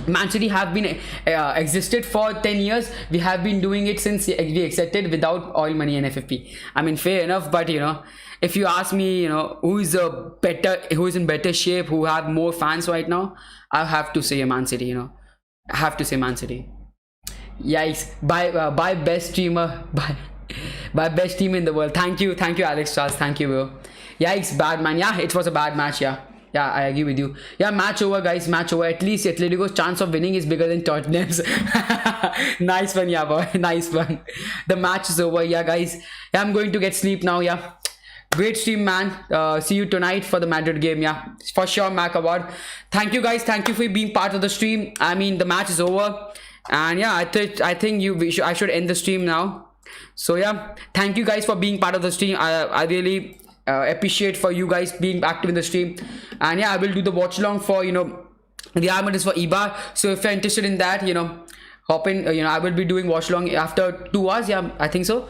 Man City have been existed for 10 years. We have been doing it since we accepted without oil money and FFP. I mean, fair enough, but you know, if you ask me, you know, who is in better shape, who have more fans right now, I have to say Man City. You know, I have to say Man City. Yikes! By best streamer, by best team in the world. Thank you, Alex Charles. Thank you, bro. Yikes, bad man. Yeah, it was a bad match. Yeah, I agree with you. Yeah, match over, guys. Match over. At least Atletico's chance of winning is bigger than Tottenham's. Nice one, yeah, boy. Nice one. The match is over. Yeah, guys. Yeah, I'm going to get sleep now. Yeah. Great stream, man. See you tonight for the Madrid game. Yeah, for sure, Mac Award. Thank you, guys. Thank you for being part of the stream. I mean, the match is over, and yeah, I think I should end the stream now. So yeah, thank you guys for being part of the stream. I really appreciate for you guys being active in the stream. And yeah, I will do the watch along for, you know, the armament is for Ibar. So if you're interested in that, you know, hop in. You know, I will be doing watch along after 2 hours. Yeah, I think so.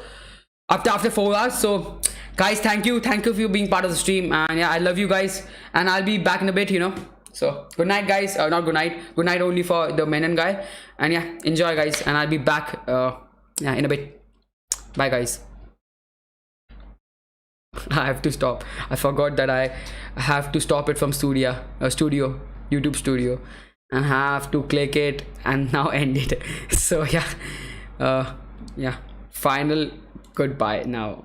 After 4 hours. So guys, thank you for being part of the stream. And yeah, I love you guys, and I'll be back in a bit, you know. So good night, guys. Not good night only for the Menon guy. And yeah, enjoy, guys, and I'll be back yeah, in a bit. Bye, guys. I have to stop. I forgot that I have to stop it from YouTube studio, and have to click it and now end it. So yeah, yeah, final goodbye now.